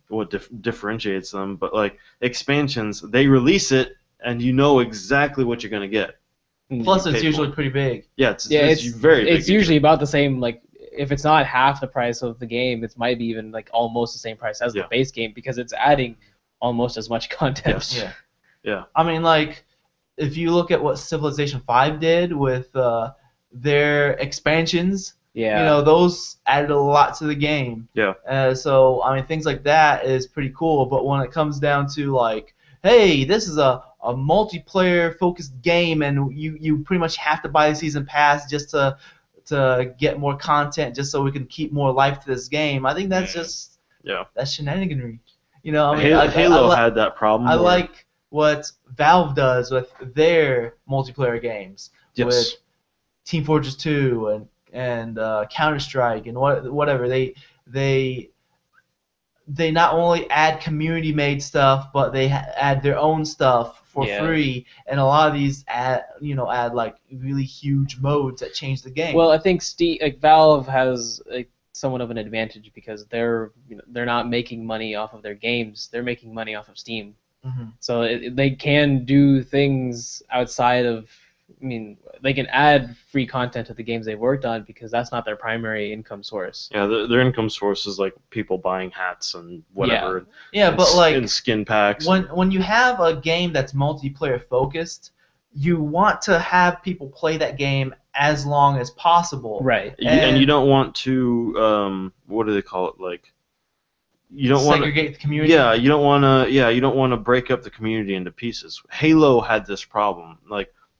what differentiates them, but expansions, they release it and you know exactly what you're gonna get. Plus, You it's pay usually for it. pretty big. Yeah, it's very big. It's usually about the same. If it's not half the price of the game, it might be even almost the same price as the base game, because it's adding almost as much content. Yes. Yeah. I mean, if you look at what Civilization 5 did with their expansions, those added a lot to the game. Yeah. So I mean, things like that is pretty cool. But when it comes down to hey, this is a multiplayer focused game, and you pretty much have to buy the season pass just to get more content, just so we can keep more life to this game. I think that's just that's shenaniganry. Halo had that problem. I like what Valve does with their multiplayer games, with Team Fortress 2 and Counter-Strike and whatever. They not only add community-made stuff, but they add their own stuff for free, and a lot of these add really huge modes that change the game. Well, I think Valve has somewhat of an advantage, because they're not making money off of their games; they're making money off of Steam. Mm-hmm. So they can do things outside of. I mean, they can add free content to the games they've worked on, because that's not their primary income source. Yeah, their income source is people buying hats and whatever. Yeah, but and skin packs. When you have a game that's multiplayer focused, you want to have people play that game as long as possible. Right. And you don't want to what do they call it? You don't want to segregate the community. Yeah, you don't want to. Yeah, you don't want to break up the community into pieces. Halo had this problem.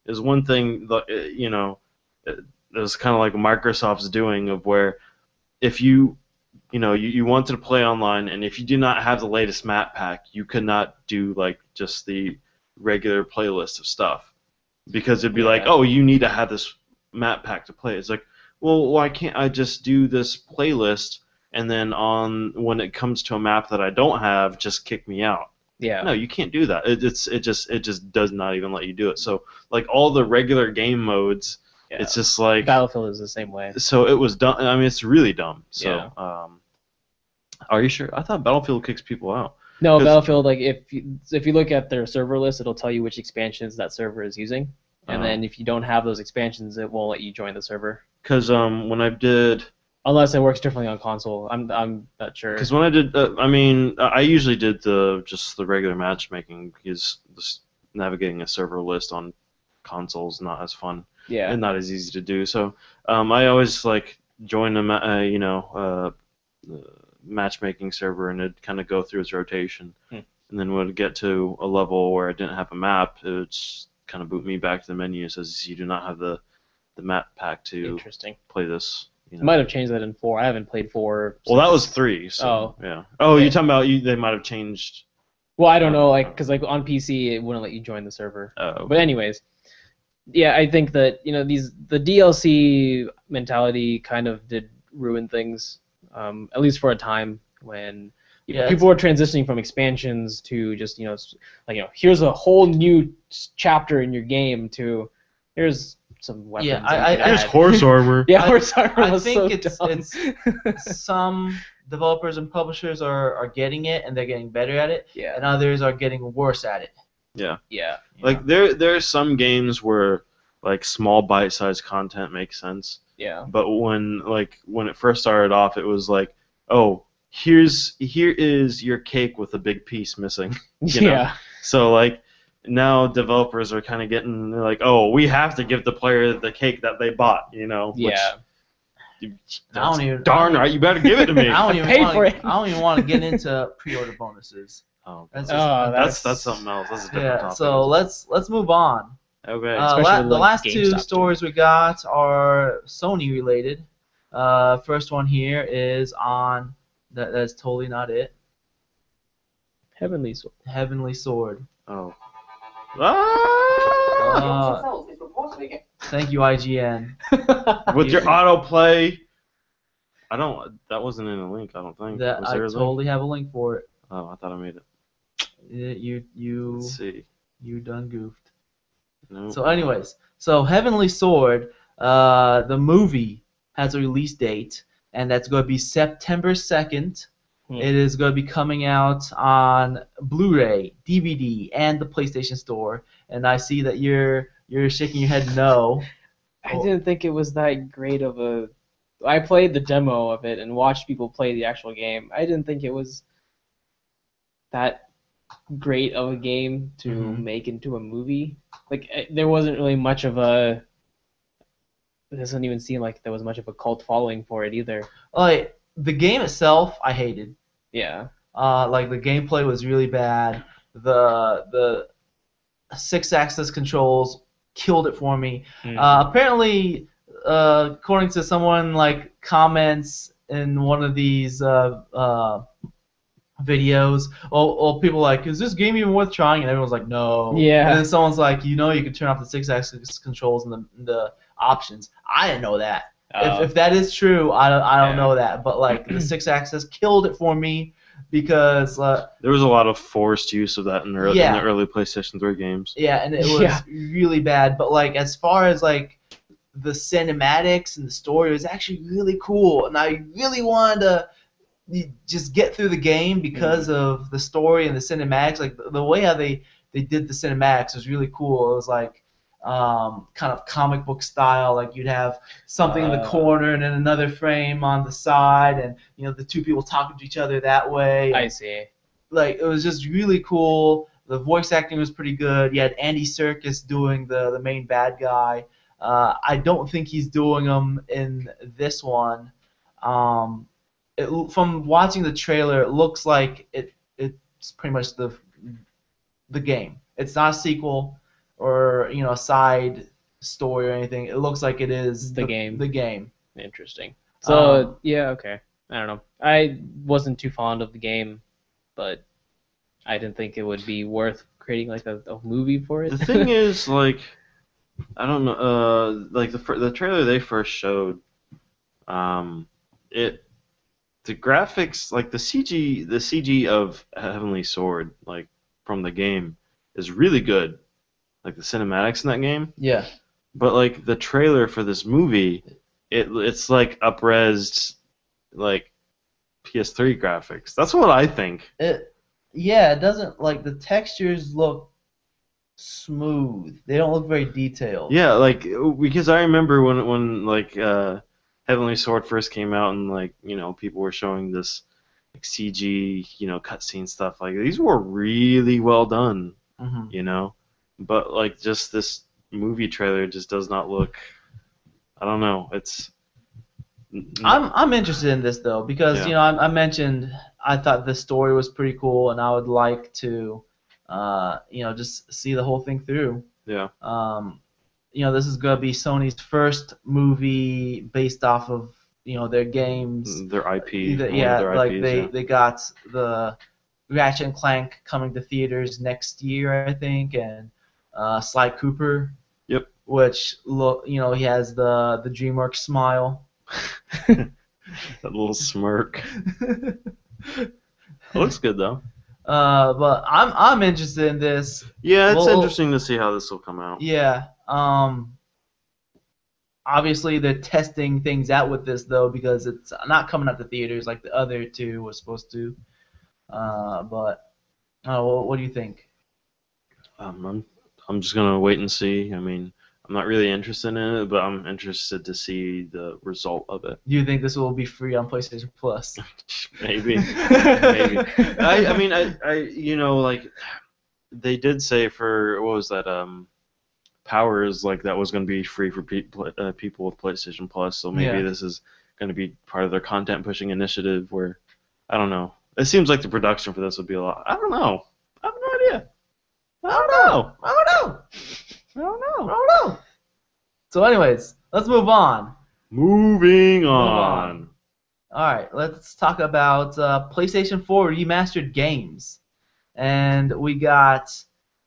Is one thing it was kind of like Microsoft's doing, of where if you wanted to play online, and if you do not have the latest map pack, you could not do just the regular playlist of stuff, because it'd be oh, you need to have this map pack to play. It's well, why can't I just do this playlist, and then when it comes to a map that I don't have, just kick me out? Yeah. No, you can't do that. It just does not even let you do it. So all the regular game modes, it's just Battlefield is the same way. So it was dumb. I mean, it's really dumb. So are you sure? I thought Battlefield kicks people out. No, Battlefield, if you look at their server list, it'll tell you which expansions that server is using, and then if you don't have those expansions, it won't let you join the server. Because when I did. Unless it works differently on console, I'm not sure. Because when I did, I usually did just the regular matchmaking, because navigating a server list on consoles not as fun Yeah. and not as easy to do. So I always like join a matchmaking server, and it'd kind of go through its rotation, and then when it get to a level where it didn't have a map, it would just kind of boot me back to the menu. It says you do not have the map pack to Interesting. play this. Might have changed that in 4. I haven't played 4. Well, that was 3. So, Oh. yeah. Oh, Yeah. you're talking about they might have changed. Well, I don't know, because on PC it wouldn't let you join the server. Oh. But anyways, yeah, I think that the DLC mentality kind of did ruin things, at least for a time when people were transitioning from expansions to just here's a whole new chapter in your game to here's some weapons. Yeah, Here's horse armor. Yeah, horse armor I was think so dumb. it's some developers and publishers are getting it and they're getting better at it, Yeah. and others are getting worse at it. Yeah. Yeah. Like there are some games where like small bite-sized content makes sense, Yeah. but when it first started off, it was like, oh, here is your cake with a big piece missing. You know? Yeah. So like now developers are kind of getting like, oh, we have to give the player the cake that they bought, Yeah. Darn right, you better give it to me. I don't even paid want for it. I don't even want to get into pre-order bonuses. Oh, That's that's something else. That's a different yeah. topic. So let's move on. Okay. Especially with, The last GameStop two too. stories we got are Sony related. First one here is on that's totally not it. Heavenly Sword. Heavenly Sword. Oh. Ah! Thank you, IGN. With your autoplay. That wasn't in the link, I don't think. That Was I there a link? totally have a link for it. Oh, I thought I made it. You Let's see. done goofed. No. So anyways, Heavenly Sword, the movie has a release date, and that's going to be September 2nd. It is going to be coming out on Blu-ray, DVD, and the PlayStation Store. And I see that you're shaking your head no. I didn't think it was that great of a. I played the demo of it and watched people play the actual game. I didn't think it was that great of a game to make into a movie. Like there wasn't really much of a. It doesn't even seem like there was much of a cult following for it either. Like the game itself, I hated. Yeah. Like the gameplay was really bad. The 6-axis controls killed it for me. Apparently, according to someone like comments in one of these videos, people are like, is this game even worth trying? And everyone's like, no. Yeah. And then someone's like, you can turn off the 6-axis controls and the options. I didn't know that. If that is true, I don't know that. But like the 6-axis killed it for me because there was a lot of forced use of that in the early PlayStation 3 games. yeah, and it was really bad. But like as far as like the cinematics and the story, it was actually really cool, and I really wanted to just get through the game because of the story and the cinematics. Like the way how they did the cinematics was really cool. It was like kind of comic book style. Like you'd have something in the corner and then another frame on the side, and the two people talking to each other that way. I see. Like it was just really cool. The voice acting was pretty good. You had Andy Serkis doing the main bad guy. I don't think he's doing them in this one. From watching the trailer, it looks like it's pretty much the game. It's not a sequel or a side story or anything. It looks like it is the game. The game. Interesting. So yeah, okay. I don't know. I wasn't too fond of the game, but I didn't think it would be worth creating like a movie for it. The thing is, like, I don't know. Like the trailer they first showed, the graphics, like the CG of Heavenly Sword, like from the game, is really good. Like the cinematics in that game. Yeah. But like the trailer for this movie, it's like up-resed, like PS3 graphics. That's what I think. It doesn't, like, the textures look smooth. They don't look very detailed. Yeah, like because I remember when like Heavenly Sword first came out and like people were showing this like CG cutscene stuff, like these were really well done. But like just this movie trailer just does not look. I don't know. It's. I'm interested in this though because Yeah. I mentioned I thought the story was pretty cool and I would like to just see the whole thing through. Yeah. This is gonna be Sony's first movie based off of their games. Their IP. Yeah, their like IPs, they got the Ratchet and Clank coming to theaters next year, I think, and Sly Cooper. Yep. Which he has the DreamWorks smile. That little smirk. It looks good though. But I'm interested in this. Yeah, it's Well, interesting to see how this will come out. Yeah. Obviously they're testing things out with this though because it's not coming out to theaters like the other two was supposed to. But what do you think? I'm just gonna wait and see. I mean, I'm not really interested in it, but I'm interested to see the result of it. Do you think this will be free on PlayStation Plus? Maybe. Maybe. I mean, like they did say for what was that Powers, like that was going to be free for people with PlayStation Plus. So maybe this is going to be part of their content pushing initiative. Where I don't know. It seems like the production for this would be a lot. I don't know. I have no idea. I don't know. So, anyways, let's move on. Moving on. All right, let's talk about PlayStation 4 remastered games, and we got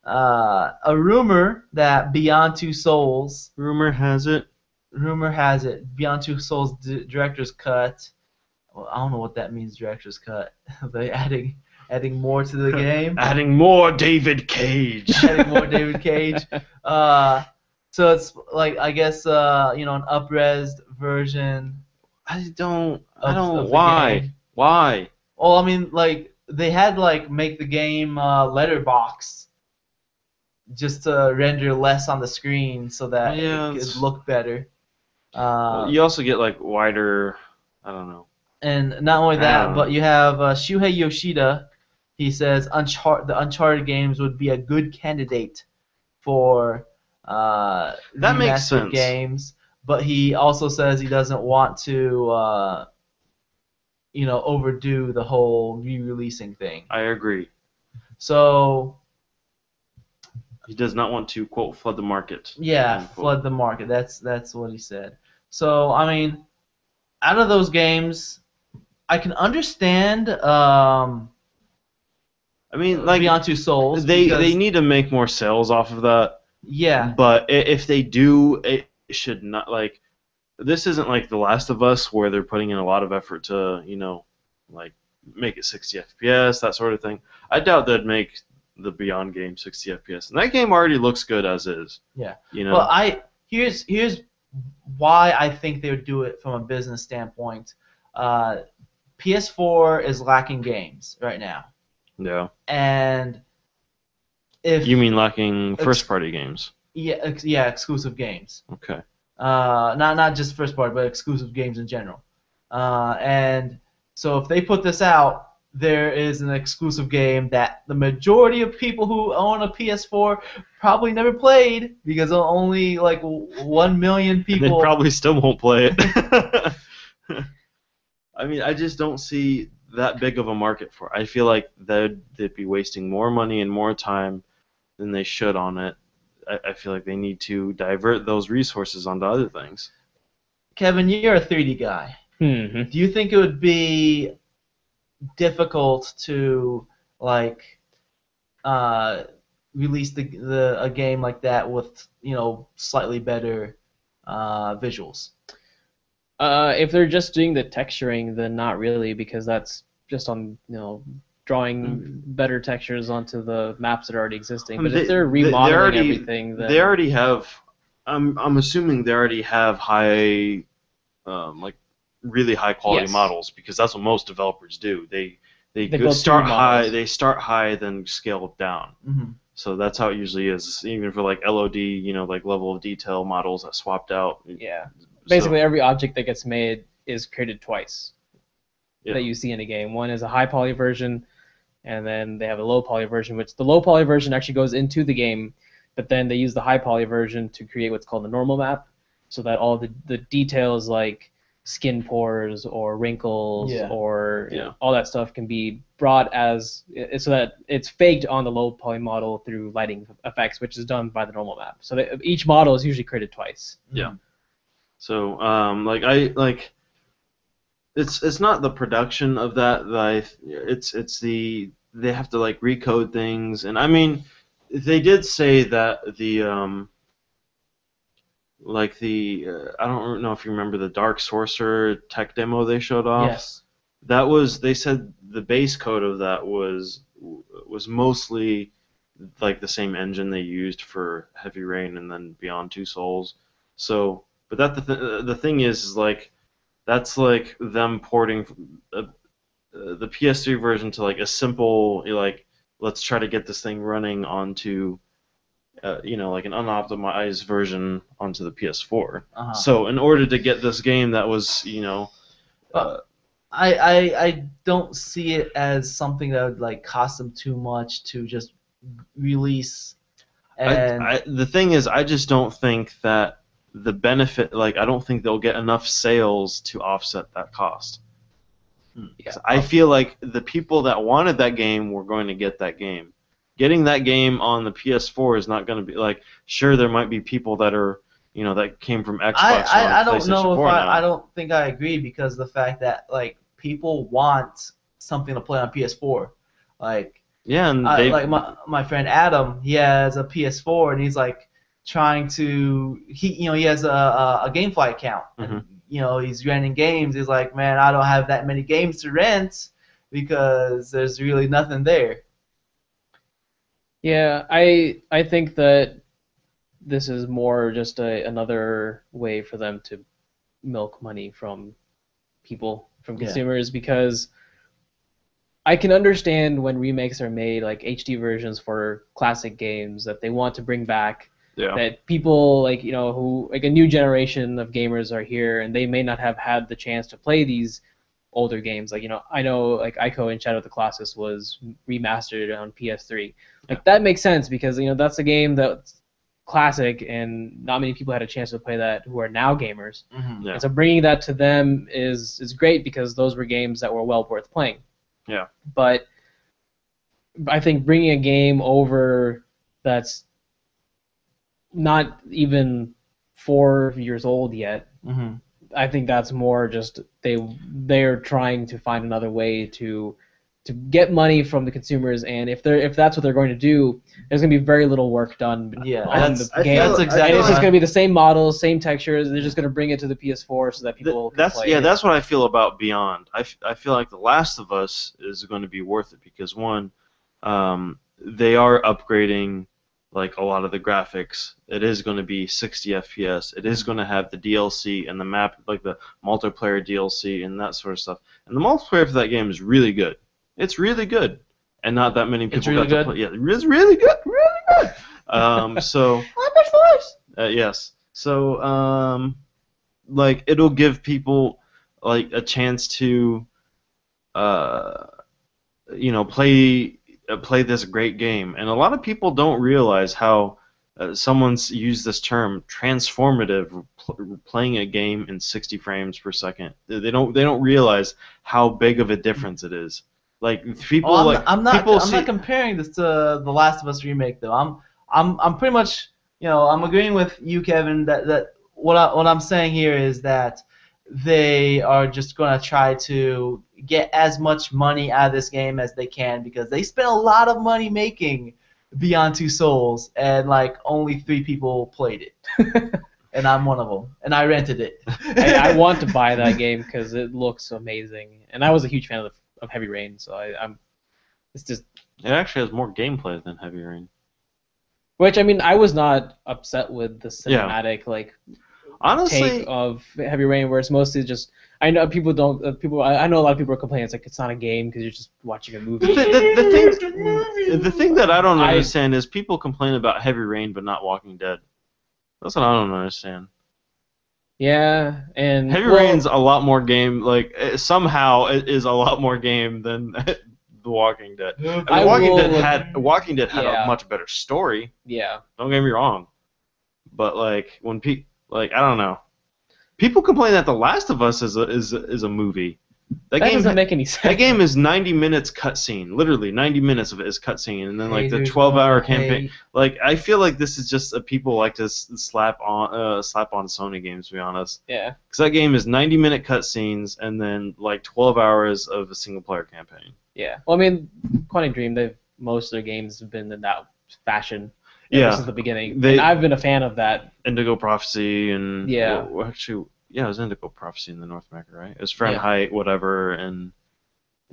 a rumor that Beyond Two Souls. Rumor has it, Beyond Two Souls director's cut. Well, I don't know what that means, director's cut. They adding more to the game. Adding more David Cage. So it's like I guess an up-resed version. I don't. Of Why? the game. Why? Well, I mean, like they had make the game letterbox just to render less on the screen so that it could look better. You also get wider. I don't know. And not only that, but you have Shuhei Yoshida. He says the Uncharted games would be a good candidate for that makes sense. games, but he also says he doesn't want to overdo the whole re-releasing thing. I agree. So he does not want to quote flood the market. Yeah, flood the market. That's what he said. So I mean, out of those games, I can understand. I mean, Beyond Two Souls. They need to make more sales off of that. Yeah. But if they do, it should not this isn't like The Last of Us where they're putting in a lot of effort to make it 60 FPS, that sort of thing. I doubt they'd make the Beyond game 60 FPS, and that game already looks good as is. Yeah. You know. Well, here's why I think they would do it from a business standpoint. PS4 is lacking games right now. Yeah. And if you mean lacking first-party games? Yeah, exclusive games. Okay. Not just first party, but exclusive games in general. And so if they put this out, there is an exclusive game that the majority of people who own a PS4 probably never played because only 1 million people. They probably still won't play it. I mean, I just don't see that big of a market for it. I feel like they'd be wasting more money and more time than they should on it. I feel like they need to divert those resources onto other things. Kevin, you're a 3D guy. Mm-hmm. Do you think it would be difficult to release a game like that with slightly better visuals? If they're just doing the texturing, then not really, because that's just on drawing better textures onto the maps that are already existing. But if they're remodeling everything, then they already have. I'm assuming they already have high, really high quality models, because that's what most developers do. They start high. They start high, then scale down. Mm-hmm. So that's how it usually is. Even for LOD, level of detail models that swapped out. Yeah. Basically, every object that gets made is created twice that you see in a game. One is a high poly version, and then they have a low poly version, which the low poly version actually goes into the game but then they use the high poly version to create what's called the normal map, so that all the details like skin pores or wrinkles Yeah. or Yeah. all that stuff can be brought as so that it's faked on the low poly model through lighting effects, which is done by the normal map. So that each model is usually created twice. Yeah. So it's not the production of it's the they have to like recode things, and I mean they did say that the I don't know if you remember the Dark Sorcerer tech demo they showed off. Yes. That was, they said the base code of that was mostly like the same engine they used for Heavy Rain and then Beyond Two Souls. So, but the thing is like that's like them porting the PS3 version to like a simple like let's try to get this thing running onto like an unoptimized version onto the PS4. Uh-huh. So in order to get this game that was I don't see it as something that would like cost them too much to just release. And the thing is, I just don't think that the benefit, like, I don't think they'll get enough sales to offset that cost. Yeah. I feel like the people that wanted that game were going to get that game. Getting that game on the PS4 is not going to be like. Sure, there might be people that are, that came from Xbox. I don't know if now. I don't think I agree because the fact that like people want something to play on PS4, like. Yeah, and like my friend Adam, he has a PS4 and he's like trying to he has a GameFly account. And, he's renting games. He's like, man, I don't have that many games to rent because there's really nothing there. Yeah, I think that this is more just another way for them to milk money from people, from consumers, because I can understand when remakes are made, like HD versions for classic games that they want to bring back. Yeah. That people who like a new generation of gamers are here and they may not have had the chance to play these older games. Like I know like Ico and Shadow of the Colossus was remastered on PS3. Like that makes sense because that's a game that's classic and not many people had a chance to play that who are now gamers. Mm-hmm. Yeah. And so bringing that to them is great because those were games that were well worth playing. Yeah. But I think bringing a game over that's not even 4 years old yet, Mm-hmm. I think that's more just they're trying to find another way to get money from the consumers, and if that's what they're going to do, there's going to be very little work done on the game. That's exactly. And it's just going to be the same models, same textures. They're just going to bring it to the PS4 so that people can play it. That's what I feel about Beyond. I feel like The Last of Us is going to be worth it because one, they are upgrading like a lot of the graphics. It is going to be 60 FPS. It is going to have the DLC and the map, like the multiplayer DLC and that sort of stuff. And the multiplayer for that game is really good. It's really good, and not that many people got to play. Yeah, it's really good, really good. So. Yes. So, like, it'll give people like a chance to, play this great game, and a lot of people don't realize how someone's used this term transformative, playing a game in 60 frames per second. They don't realize how big of a difference it is. Like people I'm not comparing this to The Last of Us remake though. I'm pretty much I'm agreeing with you, Kevin, that what I'm saying here is that they are just going to try to get as much money out of this game as they can because they spent a lot of money making Beyond Two Souls and like only 3 people played it. And I'm one of them, and I rented it. I want to buy that game because it looks amazing, and I was a huge fan of Heavy Rain, so it's just. It actually has more gameplay than Heavy Rain. Which I was not upset with the cinematic honestly take of Heavy Rain, where it's mostly just. I know people don't. I know a lot of people are complaining it's like it's not a game because you're just watching a movie. The thing that I don't understand is people complain about Heavy Rain but not Walking Dead. That's what I don't understand. Yeah, and Heavy Rain's a lot more game. Like somehow it is a lot more game than The Walking Dead. And I The Walking will- Dead had Yeah. a much better story. Yeah. Don't get me wrong, but like when I don't know, people complain that The Last of Us is a movie. That doesn't make any sense. That game is 90 minutes cutscene, literally 90 minutes of it is cutscene, and then like the Haters 12-hour gonna campaign. hate. Like I feel like this is just people like to slap on Sony games, to be honest. Yeah. Because that game is 90-minute cutscenes and then like 12 hours of a single-player campaign. Yeah. Well, I mean, Quantic Dream, most of their games have been in that fashion. Yeah. Since the beginning. They- And I've been a fan of that. Indigo Prophecy and Yeah. well, actually, yeah, it was Indigo Prophecy in the North America, right? It was Fahrenheit, whatever, and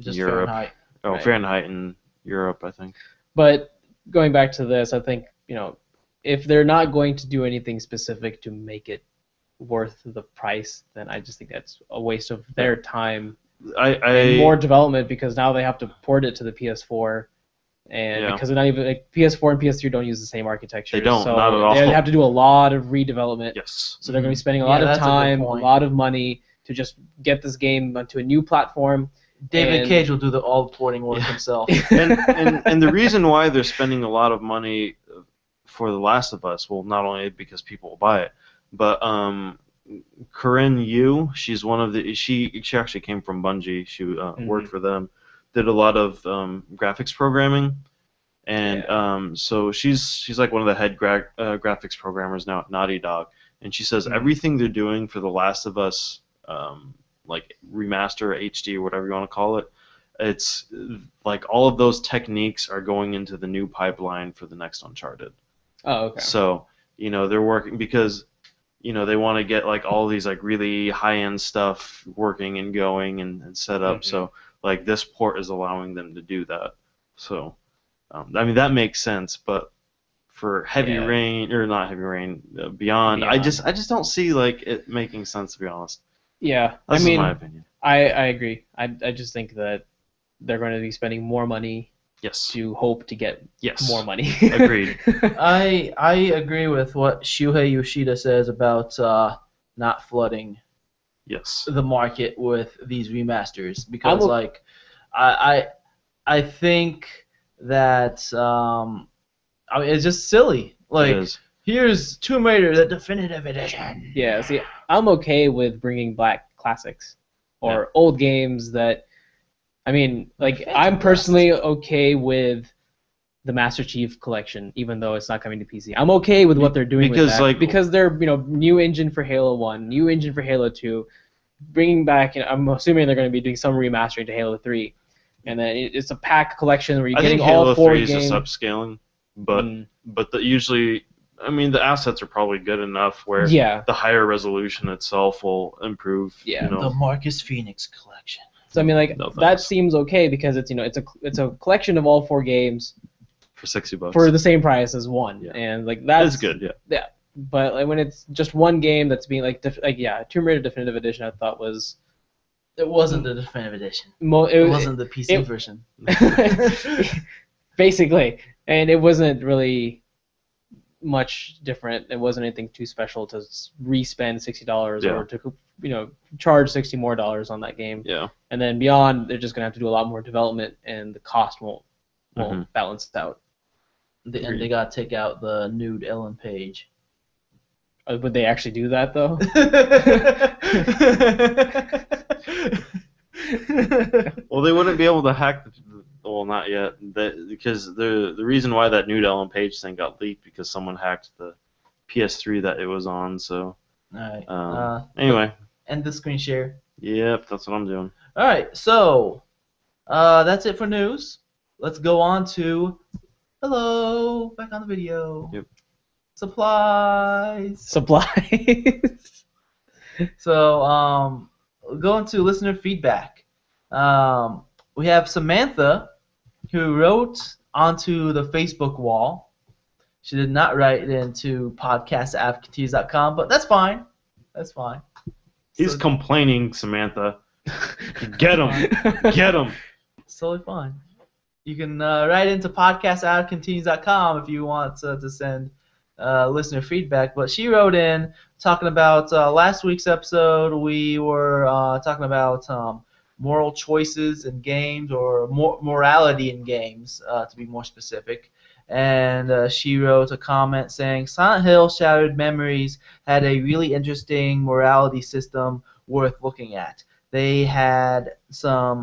Just Europe. Fahrenheit. Oh, Right. Fahrenheit in Europe, I think. But going back to this, I think, if they're not going to do anything specific to make it worth the price, then I just think that's a waste of their time and I more development, because now they have to port it to the PS4. And Yeah. because they're not even like PS4 and PS3 don't use the same architecture. They don't, so not at all. They have to do a lot of redevelopment. yes. So they're going to be spending a Yeah, lot of that's a good time, a point. lot of money to just get this game onto a new platform. David And- Cage will do all the porting work Yeah. himself. and the reason why they're spending a lot of money for The Last of Us, well, not only because people will buy it, but Corinne Yu, she's one of the she actually came from Bungie. She worked for them, did a lot of graphics programming, and so she's like one of the head graphics programmers now at Naughty Dog, and she says everything they're doing for The Last of Us, like remaster, HD, or whatever you want to call it, it's like all of those techniques are going into the new pipeline for the next Uncharted. Oh, okay. So, they're working because, they want to get like all these like really high-end stuff working and going and set up. So, like this port is allowing them to do that. So, I mean that makes sense. But for Heavy Yeah. Rain or not Heavy Rain, Beyond, I just don't see like it making sense, to be honest. Yeah, That's I mean, my opinion. I agree. I just think that they're going to be spending more money Yes. to hope to get Yes. more money. Agreed. I agree with what Shuhei Yoshida says about not flooding Yes. the market with these remasters, because I'm a- like I think that I mean, it's just silly. Like, It is. here's Tomb Raider, the definitive edition. Yeah, see, I'm okay with bringing back classics or old games that, I mean, like, Phantom I'm Blast. personally okay with the Master Chief Collection, even though it's not coming to PC. I'm okay with what they're doing Because, with that, like- because they're, new engine for Halo 1, new engine for Halo 2, bringing back, I'm assuming they're going to be doing some remastering to Halo 3, and then it's a pack collection where you're I getting think all Halo 4 3 is games. just upscaling, but Mm, usually, I mean, the assets are probably good enough where yeah, the higher resolution itself will improve. Yeah. You know? The Marcus Phoenix collection. so I mean, like, No that thanks. seems okay because it's, it's a collection of all 4 games For $60. for the same price as one, Yeah. and like that's good, yeah. But like when it's just one game that's being like Tomb Raider Definitive Edition, I thought was It wasn't the definitive edition. it It wasn't the PC it- version. basically, and it wasn't really much different. It wasn't anything too special to re-spend $60 Yeah. or to charge $60 more on that game. Yeah. And then beyond, they're just gonna have to do a lot more development, and the cost won't balance out. And they gotta take out the nude Ellen Page. Would they actually do that though? Well, they wouldn't be able to hack well, not yet. Because the reason why that nude Ellen Page thing got leaked because someone hacked the PS3 that it was on. So Alright. anyway, End the screen share. yep, that's what I'm doing. Alright, so that's it for news. Let's go on to back on the video. Yep. Supplies. Supplies. So going to listener feedback. We have Samantha, who wrote onto the Facebook wall. She did not write into podcast@advocatees.com, but that's fine. That's fine. He's So- complaining, Samantha. Get him. Get him. It's totally fine. You can write into podcast@advocatees.com if you want to send listener feedback. But she wrote in talking about last week's episode. We were talking about moral choices in games, or morality in games, to be more specific. And she wrote a comment saying, Silent Hill Shattered Memories had a really interesting morality system worth looking at. They had some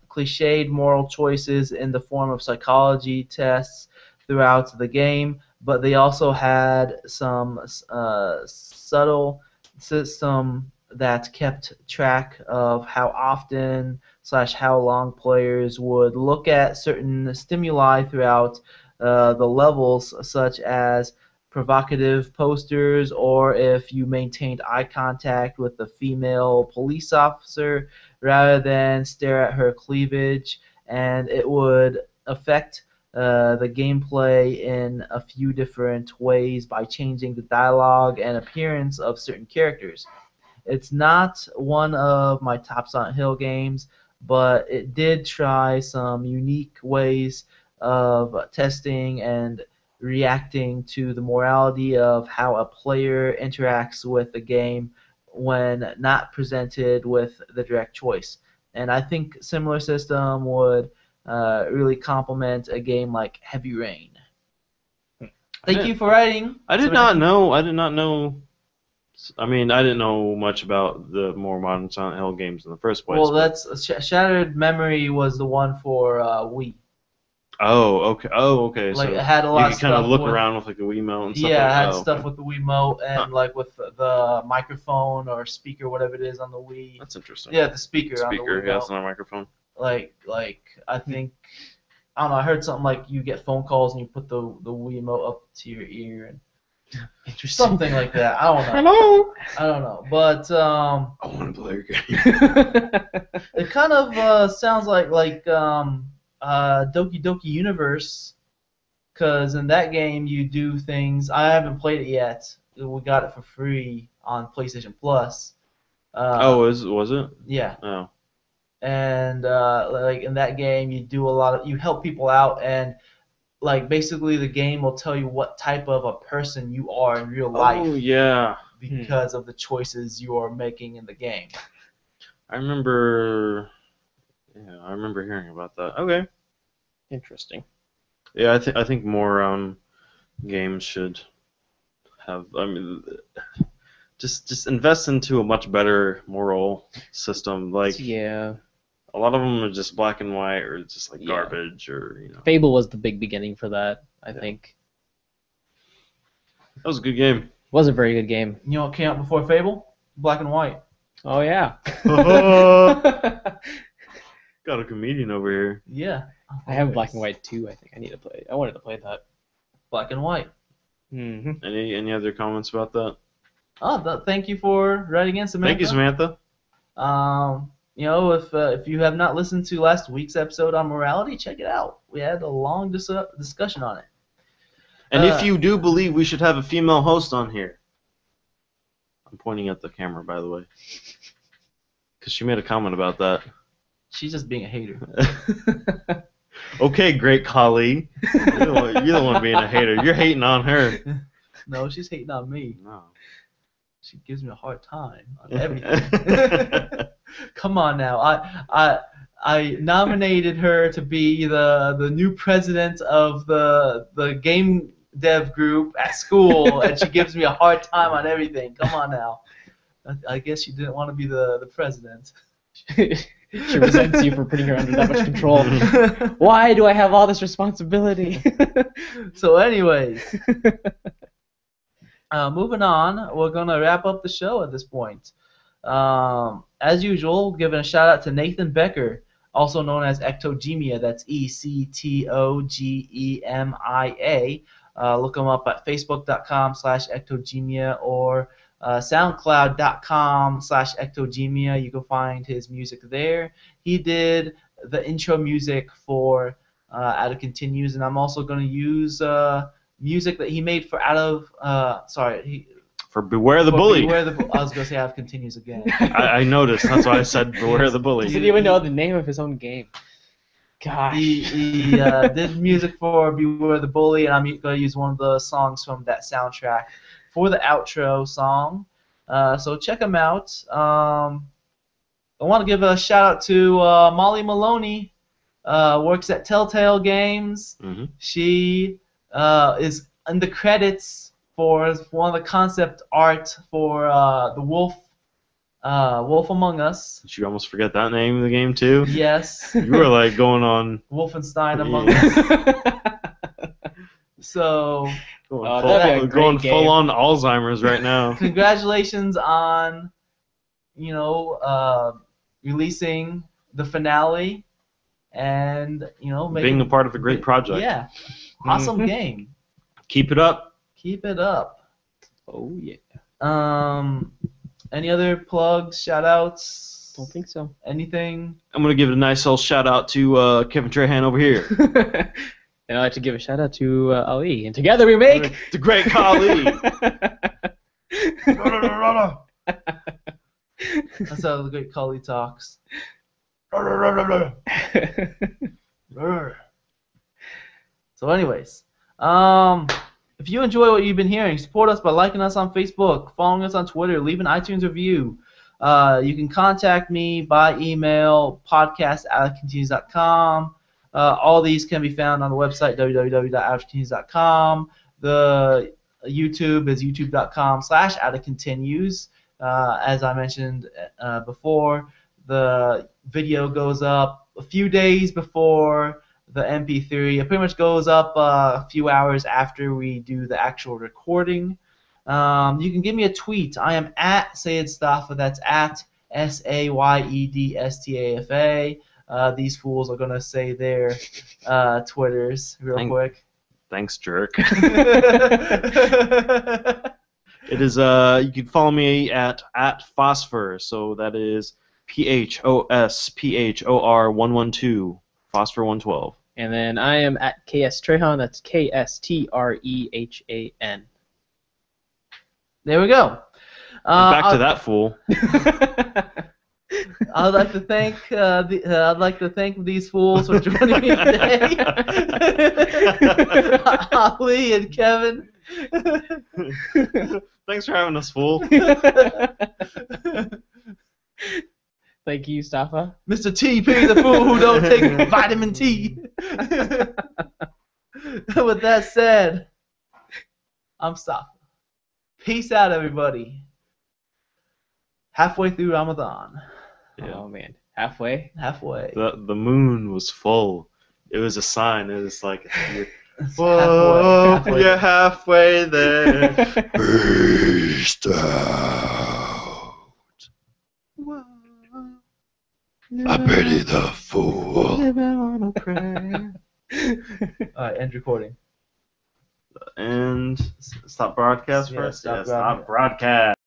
cliched moral choices in the form of psychology tests throughout the game, but they also had some subtle system that kept track of how often slash how long players would look at certain stimuli throughout the levels, such as provocative posters, or if you maintained eye contact with the female police officer rather than stare at her cleavage, and it would affect the gameplay in a few different ways by changing the dialogue and appearance of certain characters. It's not one of my top Silent Hill games, but it did try some unique ways of testing and reacting to the morality of how a player interacts with the game when not presented with the direct choice. And I think similar system would really complement a game like Heavy Rain. Thank you for writing. I did not know. I did not know. I mean, I didn't know much about the more modern Silent Hill games in the first place. Well, that's Shattered Memory was the one for Wii. Oh, okay. Oh, okay. Like so it had a lot you of can stuff kind of look with, around with like a Wiimote and stuff. Yeah, like it had that. stuff Okay. with the Wiimote and like with the microphone or speaker, whatever it is on the Wii. That's interesting. Yeah, the speaker on the Speaker, Wiimote. yeah, it's not a microphone. Like I think I don't know. I heard something like you get phone calls and you put the Wiimote up to your ear and Interesting. something like that. I don't know. Hello. I don't know, but I want to play your game. it kind of sounds like Doki Doki Universe, because in that game you do things. I haven't played it yet. We got it for free on PlayStation Plus. Was it? Yeah. Oh. And like in that game, you help people out, and like basically the game will tell you what type of a person you are in real life. Oh yeah. Because of the choices you are making in the game. I remember hearing about that. Okay. Interesting. Yeah, I think more games should have. I mean, just invest into a much better moral system. Like Yeah. a lot of them are just black and white, or just like Yeah. garbage, or Fable was the big beginning for that, I think. That was a good game. It was a very good game. You know what came out before Fable? Black and White. Oh yeah. Got a comedian over here. Yeah. I have Black and White too. I think I need to play. I wanted to play that. Black and White. Mm-hmm. Any other comments about that? Thank you for writing in, Samantha. Thank you, Samantha. If you have not listened to last week's episode on morality, check it out. We had a long discussion on it. And if you do believe we should have a female host on here, I'm pointing at the camera, by the way, because she made a comment about that. She's just being a hater. Okay, great colleague. You're the one being a hater. You're hating on her. No, she's hating on me. No. She gives me a hard time on everything. Come on now. I nominated her to be the new president of the game dev group at school, and she gives me a hard time on everything. Come on now. I guess she didn't want to be the president. She resents you for putting her under that much control. Why do I have all this responsibility? So anyways, moving on, we're going to wrap up the show at this point. As usual, giving a shout out to Nathan Becker, also known as Ectogemia. That's ECTOGEMIA. Look him up at facebook.com/Ectogemia or soundcloud.com/Ectogemia. You can find his music there. He did the intro music for Out of Continues, and I'm also going to use music that he made for For Beware the Bully. I was going to say Out of Continues again. I noticed. That's why I said Beware the He Bully. didn't even know the name of his own game. Gosh. He did music for Beware the Bully, and I'm going to use one of the songs from that soundtrack for the outro song. So check him out. I want to give a shout out to Molly Maloney. Works at Telltale Games. Mm-hmm. She is in the credits for one of the concept art for the Wolf Among Us. Did you almost forget that name of the game too? Yes. You were like going on. Wolfenstein Yeah. Among Us. So Oh, that'd be a great Going game. full on Alzheimer's right now. congratulations on, releasing the finale, and Being a part of a great project. Yeah, awesome Mhm. game. Keep it up. Keep it up. Oh yeah. Any other plugs, shout outs? Don't think so. Anything? I'm gonna give a nice old shout out to Kevin Trahan over here. And I'd like to give a shout out to Ali. And together we make The great Kali. That's how the great Kali talks. So anyways, if you enjoy what you've been hearing, support us by liking us on Facebook, following us on Twitter, leave an iTunes review. You can contact me by email, podcast@outofcontinues.com. All these can be found on the website, www.outofcontinues.com. The YouTube is youtube.com/outofcontinues. As I mentioned before, the video goes up a few days before the MP3. It pretty much goes up a few hours after we do the actual recording. You can give me a tweet. I am at Sayedstafa. That's at SAYEDSTAFA. These fools are going to say their Twitters real quick. Thanks, jerk. It is you can follow me at Phosphor, so that is PHOSPHOR112, Phosphor 112. And then I am at KS Trehan. That's KSTREHAN. There we go. And back to that fool. I'd like to thank these fools for joining me today. Ali and Kevin. Thanks for having us, fool. Thank you, Stafa. Mr. TP, the fool who don't take vitamin T. With that said, I'm Stafa. Peace out, everybody. Halfway through Ramadan. Yeah. Oh man, halfway. Halfway. The moon was full. It was a sign. It was like, It's whoa, halfway. you're halfway there. Peace out. I pity the fool. Alright, end recording. And stop broadcast Yeah, first? stop Stop broadcast.